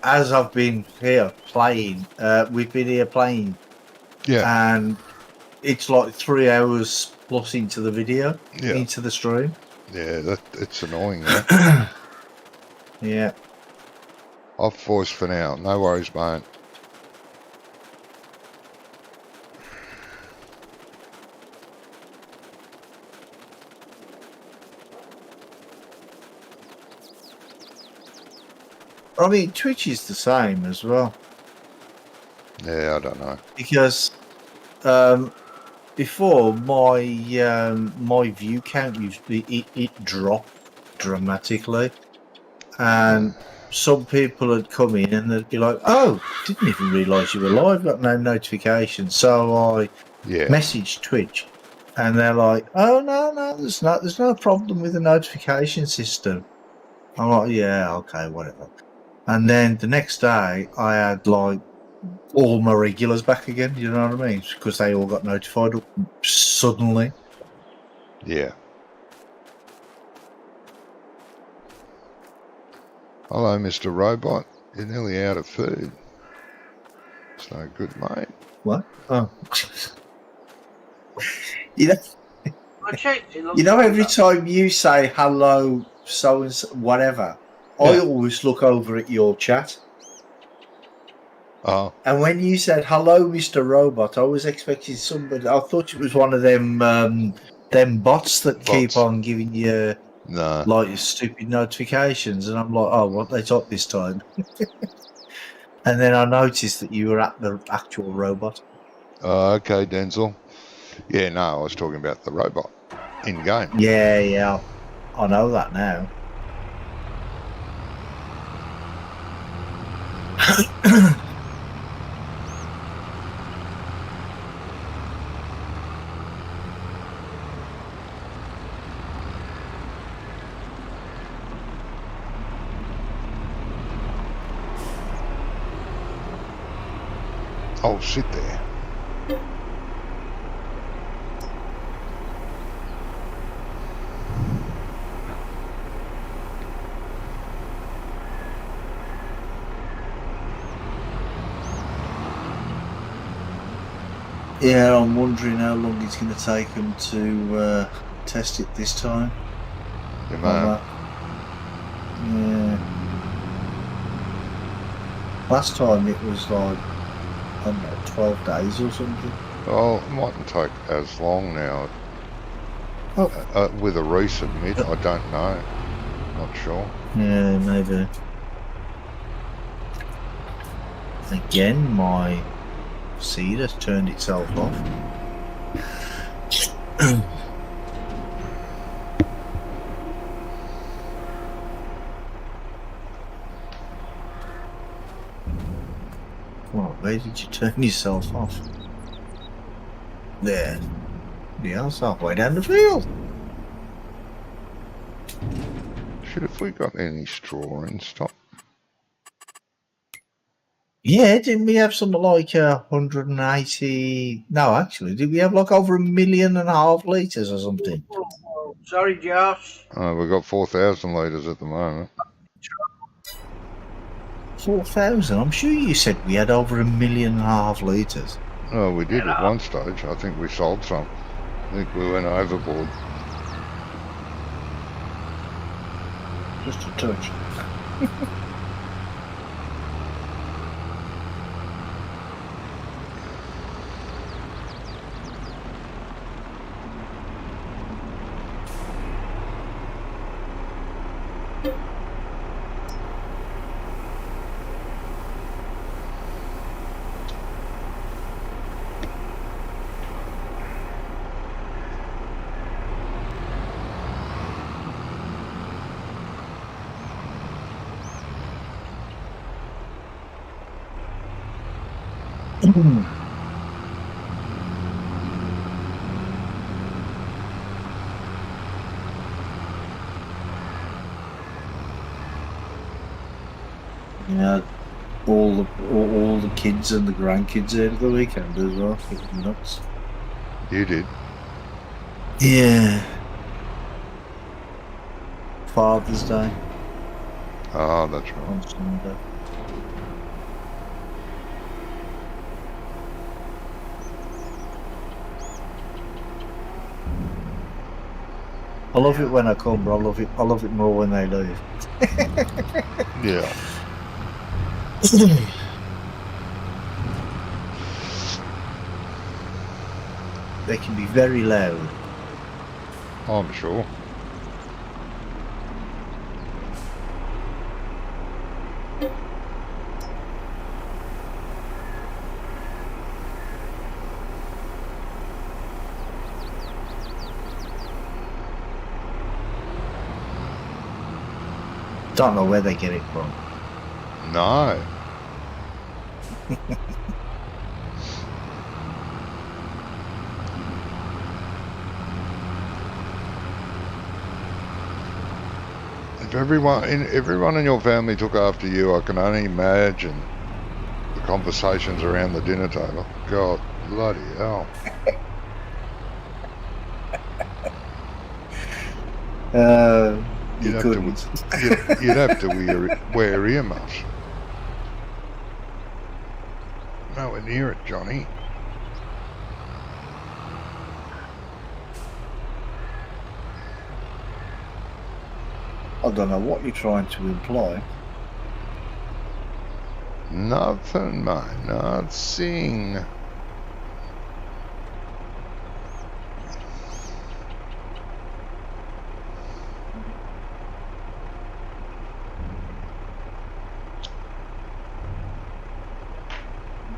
as I've been here playing. We've been here playing. Yeah. And it's like 3 hours plus into the video, Yeah. into the stream. Yeah, it's annoying, that. Yeah. Off voice for now. No worries, mate. I mean, Twitch is the same as well. Yeah, I don't know. Because before my my view count it dropped dramatically, and some people had come in and they'd be like, "Oh, didn't even realise you were live. Got no notification." So I messaged Twitch, and they're like, "Oh no, there's no problem with the notification system." I'm like, "Yeah, okay, whatever." And then the next day, I had like all my regulars back again. You know what I mean? Because they all got notified suddenly. Yeah. Hello, Mr. Robot. You're nearly out of food. So good, mate. What? Oh. you know, I checked. It looks you know, like every that. time you say hello, so and so, whatever, I Yeah. always look over at your chat. Oh, And when you said hello, Mr. Robot, I was expecting somebody. I thought it was one of them bots that keep Bots. on giving you no. like stupid notifications, and I'm like, oh, what they got this time? And then I noticed that you were at the actual robot. Okay, Denzel. Yeah, no, I was talking about the robot in game. Yeah, I know that now. Oh, sit there. Yeah, I'm wondering how long it's going to take them to test it this time. You On know, that. Yeah. Last time it was like, I don't know, 12 days or something. oh, it mightn't take as long now. Oh. With a resubmit, I don't know. Not sure. Yeah, maybe. Again, my seed has turned itself off. Well, where did you turn yourself off? There. Yeah, it's halfway down the field. Shit, have we got any straw in stock? Yeah, didn't we have something like 180? No, actually, did we have like over 1.5 million litres or something? Oh, sorry, Josh. We've got 4,000 litres at the moment. 4,000? I'm sure you said we had over 1.5 million litres. Oh, we did at one stage. I think we sold some. I think we went overboard. Just a touch. Yeah, all the kids and the grandkids out of the weekend as well. It was nuts. You did? Yeah. Father's Day Oh, that's right. on Sunday. I love it when I come, but I love it more when they leave. Yeah. They can be very loud. I'm sure. Don't know where they get it from. No. If everyone in your family took after you, I can only imagine the conversations around the dinner table. God, bloody hell. You couldn't. You'd have to wear earmuffs. Nowhere near it, Johnny. I don't know what you're trying to imply. Nothing, mate. Nothing.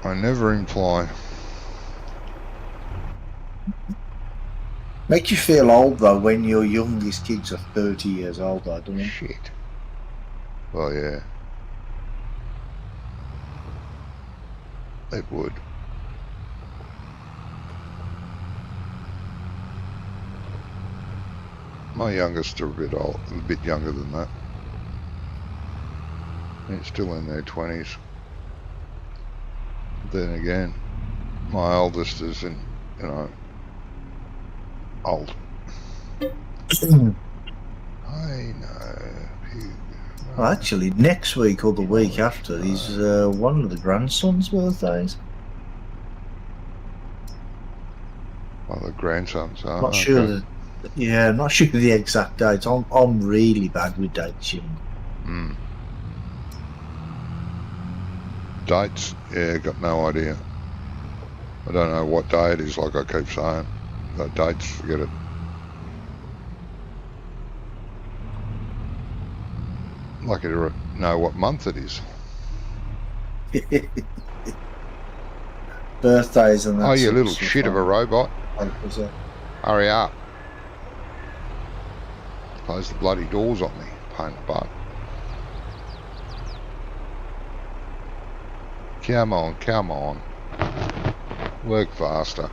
I never imply. Make you feel old though when your youngest kids are 30 years old, though, doesn't it? Shit. Well, yeah. It would. My youngest are a bit younger than that. They're still in their 20s. Then again, my oldest is in, old. I know. Well, actually, next week or the week after is one of the grandsons' birthdays. Well, the grandsons are. Not sure. Yeah, I'm not sure the exact date. I'm really bad with dates, you know. Dates? Yeah, got no idea. I don't know what day it is, like I keep saying. The dates, forget it. Lucky to know what month it is. Birthdays and that. Oh, you little shit of a robot. Hurry up. Close the bloody doors on me, pain in the butt. Come on, come on. Work faster.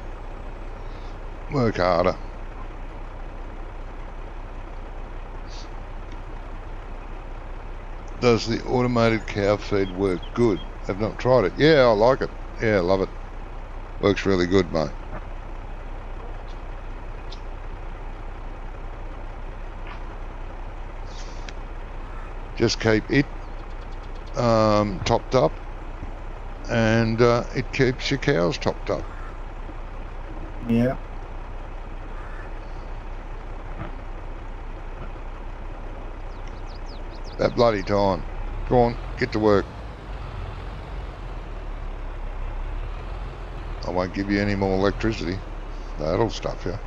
Work harder. Does the automated cow feed work good? Have not tried it. Yeah, I like it. Yeah, I love it. Works really good, mate. Just keep it topped up, and it keeps your cows topped up. Yeah. That bloody time. Go on, get to work. I won't give you any more electricity. That'll stuff you.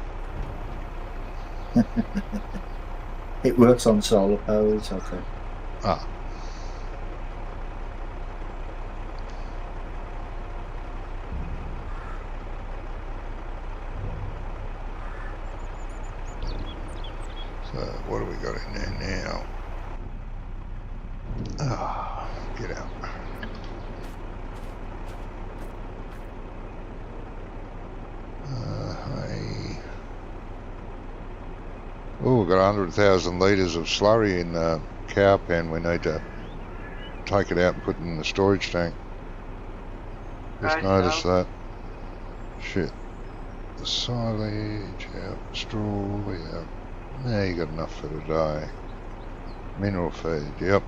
It works on solar power, it's okay. Ah. So, what do we got in there now? Ah, get out. Hey. Oh, we've got 100,000 litres of slurry in the cow pen. We need to take it out and put it in the storage tank. Just noticed that. Shit. The silage, yeah, straw, yeah. Now you got enough for today. Mineral feed, yep.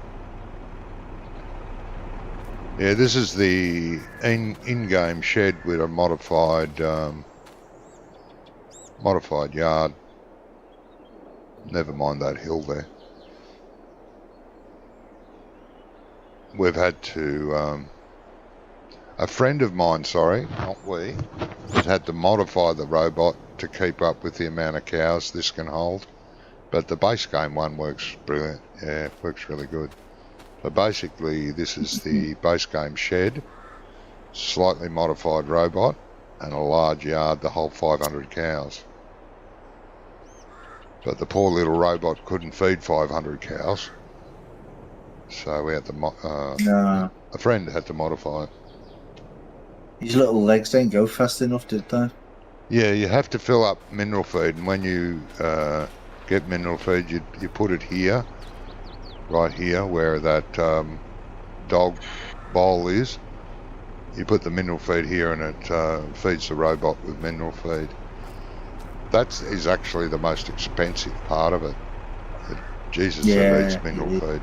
Yeah, this is the in-game shed with a modified yard. Never mind that hill there. We've had to, a friend of mine, sorry, not we, has had to modify the robot to keep up with the amount of cows this can hold. But the base game one works brilliant. Yeah, it works really good. So basically, this is the base game shed, slightly modified robot, and a large yard to hold 500 cows. But the poor little robot couldn't feed 500 cows. So we had to, a friend had to modify it. His little legs didn't go fast enough, did they? Yeah, you have to fill up mineral feed, and when you get mineral feed, you put it here, right here, where that dog bowl is. You put the mineral feed here, and it feeds the robot with mineral feed. That is actually the most expensive part of it. Jesus, it needs mineral feed.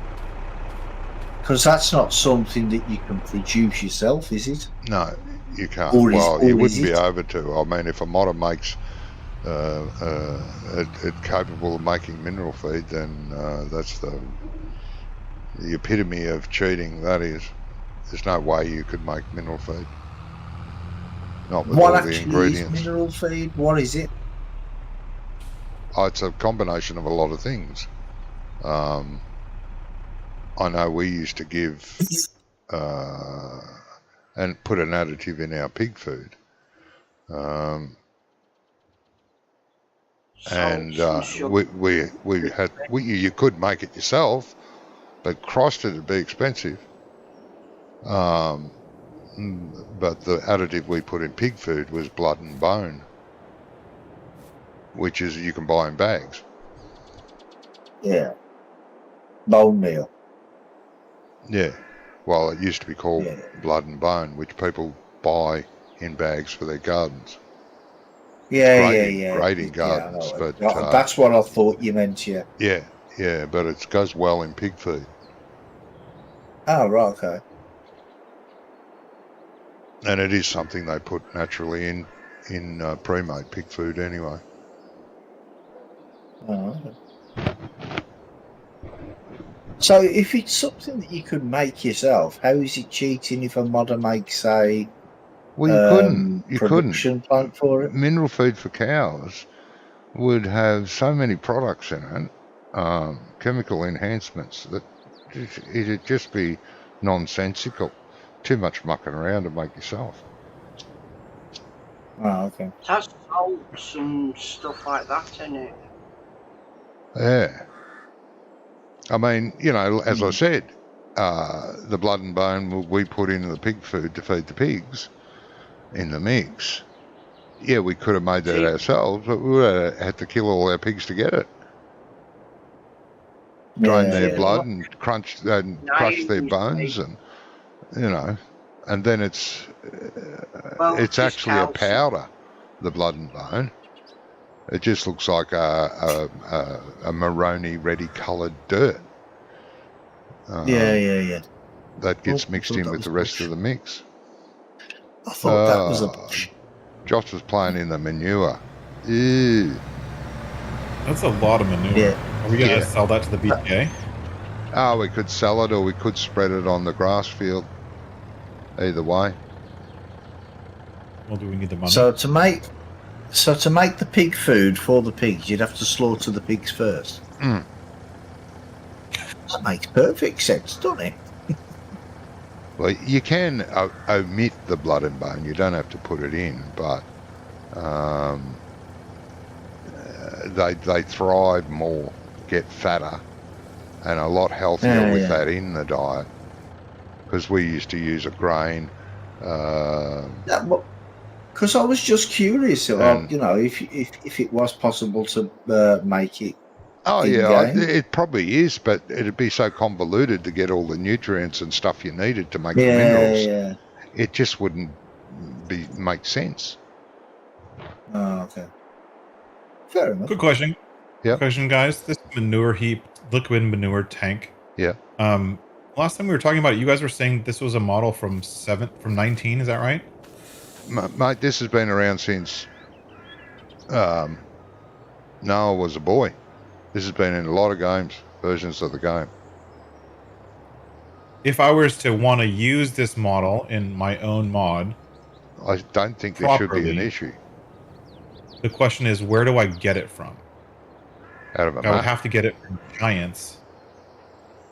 Because that's not something that you can produce yourself, is it? No, you can't. Or You is wouldn't be it? able to. I mean, if a modder makes it capable of making mineral feed, then that's the epitome of cheating. That is, there's no way you could make mineral feed. Not with What all the actually is ingredients. mineral feed? What is it? Oh, it's a combination of a lot of things. I know we used to give and put an additive in our pig food. And Salts and sugar. you could make it yourself, but Christ, it'd be expensive. But the additive we put in pig food was blood and bone, which is you can buy in bags. Yeah. Bone meal. Yeah. Well, it used to be called Yeah. blood and bone, which people buy in bags for their gardens. Yeah, Great in I gardens, know. but That's what I thought you meant, yeah. yeah, but it goes well in pig food. Oh, right, okay. And it is something they put naturally in pre-made pig food anyway. Oh, okay. So if it's something that you could make yourself, how is it cheating if a modder makes, say, Well, you couldn't. production plant for it? Mineral feed for cows would have so many products in it, chemical enhancements, that it'd just be nonsensical. Too much mucking around to make yourself. Oh, okay. It has salts and stuff like that in it. Yeah. I mean, as I said, the blood and bone we put into the pig food to feed the pigs in the mix. Yeah, we could have made that ourselves, but we would have had to kill all our pigs to get it. Drain their blood and crush their bones, and and then it's actually a powder, the blood and bone. It just looks like a maroney, reddy coloured dirt. Yeah. That gets mixed in with the rest of the mix. I thought that was a bush. Josh was playing in the manure. Ew. That's a lot of manure. Yeah. Are we going to sell that to the BPA? Oh, we could sell it, or we could spread it on the grass field. Either way. Well, do we need the money? So to make the pig food for the pigs, you'd have to slaughter the pigs first. Mm. That makes perfect sense, doesn't it? Well, you can omit the blood and bone. You don't have to put it in, but they thrive more, get fatter, and a lot healthier with that in the diet. Because we used to use a grain. Because I was just curious, if it was possible to make it. Oh yeah, it probably is, but it'd be so convoluted to get all the nutrients and stuff you needed to make the minerals. Yeah. It just wouldn't make sense. Oh, okay. Fair enough. Good question. Yeah. Question, guys. This manure heap, liquid manure tank. Yeah. Last time we were talking about it, you guys were saying this was a model from 19. Is that right? Mate, this has been around since Noah was a boy. This has been in a lot of games, versions of the game. If I was to want to use this model in my own mod, I don't think there should be an issue. The question is, where do I get it from? Out of a map. I would have to get it from Giants.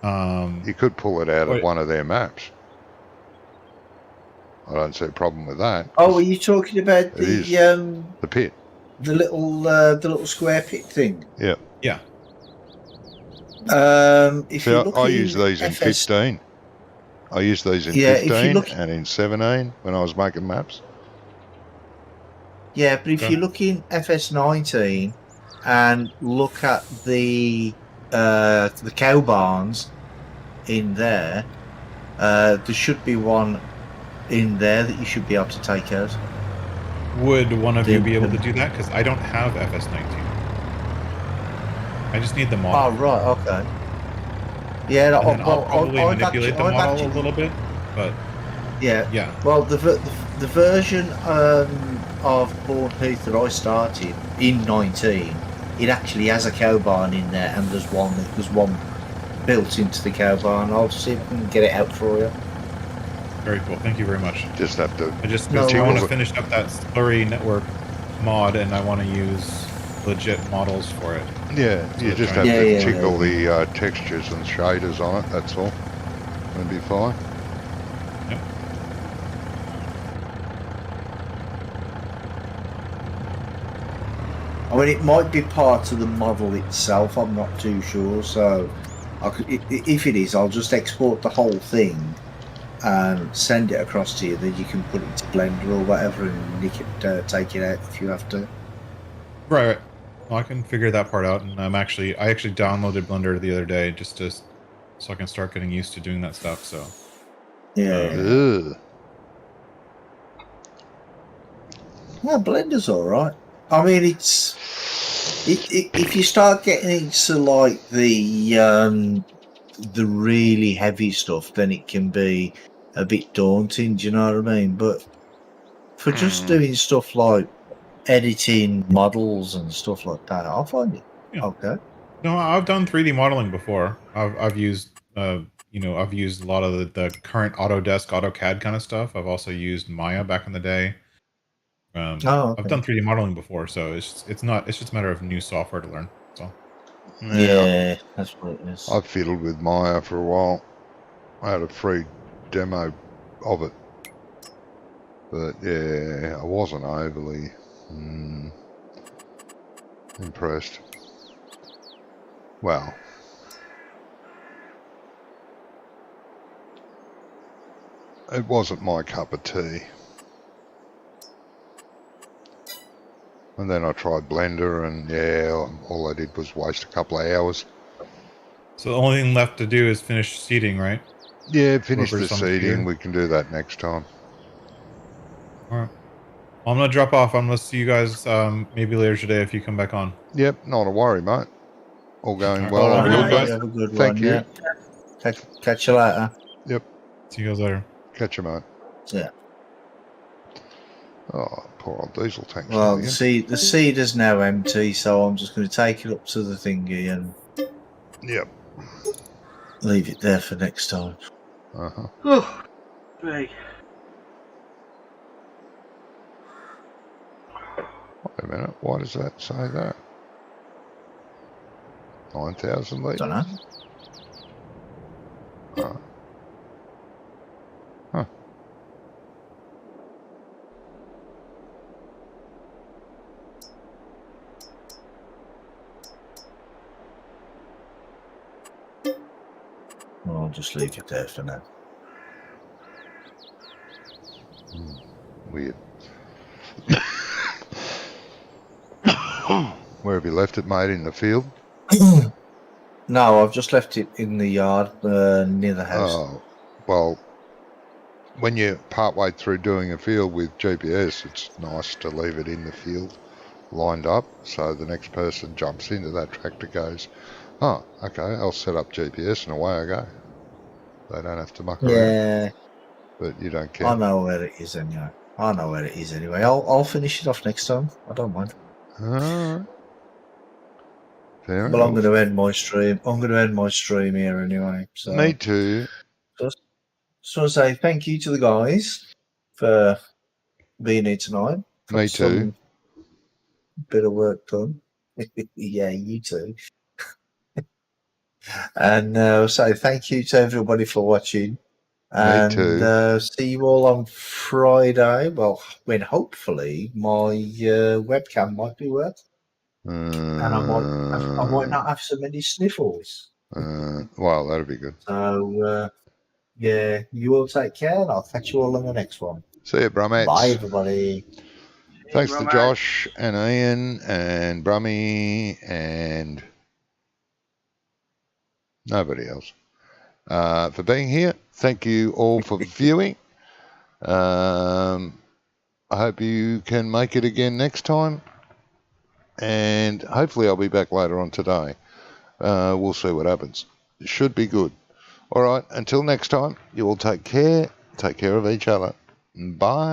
You could pull it out of one of their maps. I don't see a problem with that. Oh, are you talking about the pit? The little square pit thing? Yeah. Yeah. If See, you look I use these in 15. I used these in 15 and in 17 when I was making maps. Yeah, but if you look in FS19 and look at the cow barns in there, there should be one in there that you should be able to take out. Would one of you be able to do that? Because I don't have FS19. I just need the model. Oh, right, okay. Yeah, And then I'll probably I've manipulate the I've model a actually, little bit, but yeah. yeah. Well, the version of Born Heath that I started in 19, it actually has a cow barn in there, and there's one built into the cow barn. I'll see if I can get it out for you. Very cool. Thank you very much. Just have to No I want to worries. finish up that slurry network mod, and I want to use legit models for it. Yeah, So you the just giant- have to Yeah, tickle the textures and shaders on it, that's all. It'll be fine. Yep. I mean, it might be part of the model itself. I'm not too sure. So, if it is, I'll just export the whole thing and send it across to you. Then you can put it into Blender or whatever, and you can take it out if you have to. Right. Well, I can figure that part out, and I actually downloaded Blender the other day just to so I can start getting used to doing that stuff. So Yeah. Ugh. Yeah, Blender's all right. I mean, if you start getting into like the really heavy stuff, then it can be a bit daunting. Do you know what I mean? But for just doing stuff like editing models and stuff like that, I find it yeah. okay. No, I've done 3D modeling before. I've used I've used a lot of the current Autodesk, AutoCAD kind of stuff. I've also used Maya back in the day. Oh, I've okay. done 3D modeling before, so it's just a matter of new software to learn. So Yeah, that's what it is. I've fiddled with Maya for a while. I had a free demo of it. But yeah, I wasn't overly impressed. Well, it wasn't my cup of tea. And then I tried Blender, and yeah, all I did was waste a couple of hours. So the only thing left to do is finish seeding, right? Yeah, finish the Whoever's on the seeding. computer. We can do that next time. All right. Well, I'm gonna drop off. I'm gonna see you guys maybe later today if you come back on. Yep, not a worry, mate. All going All right. well All on right, your Alright, mate. front. You have a good Thank one. you. Yeah. Catch you later. Yep, see you guys later. catch you, mate. Yeah. Oh, poor old diesel tank's Well, nearly in. the seed is now empty, so I'm just going to take it up to the thingy and Yep. leave it there for next time. Uh-huh. Oh, me. Wait a minute, why does that say that? 9,000 litres? Don't know. Huh. Well, I'll just leave it there for now. Weird. Where have you left it, mate? In the field? No, I've just left it in the yard near the house. Oh, well, when you're partway through doing a field with GPS, it's nice to leave it in the field lined up so the next person jumps into that tractor, goes, oh, okay, I'll set up GPS and away I go. They don't have to muck around, Yeah, but you don't I care. know where it is anyway. I'll finish it off next time. I don't mind. Alright. Fair But I'm enough. going to end my stream. I'm going to end my stream here anyway. So Me too. So I say thank you to the guys for being here tonight. Me too. Some bit of work done. Yeah, you too. And so thank you to everybody for watching. And too. See you all on Friday. Well, when hopefully my webcam might be working, and I might not have so many sniffles. Well, that'll be good. So yeah, you all take care, and I'll catch you all on the next one. See you, Brummets. Bye, everybody. Thanks to Josh and Ian and Brummy and nobody else for being here. Thank you all for viewing. I hope you can make it again next time. And hopefully I'll be back later on today. We'll see what happens. should be good. All right, until next time, you all take care. Take care of each other. Bye.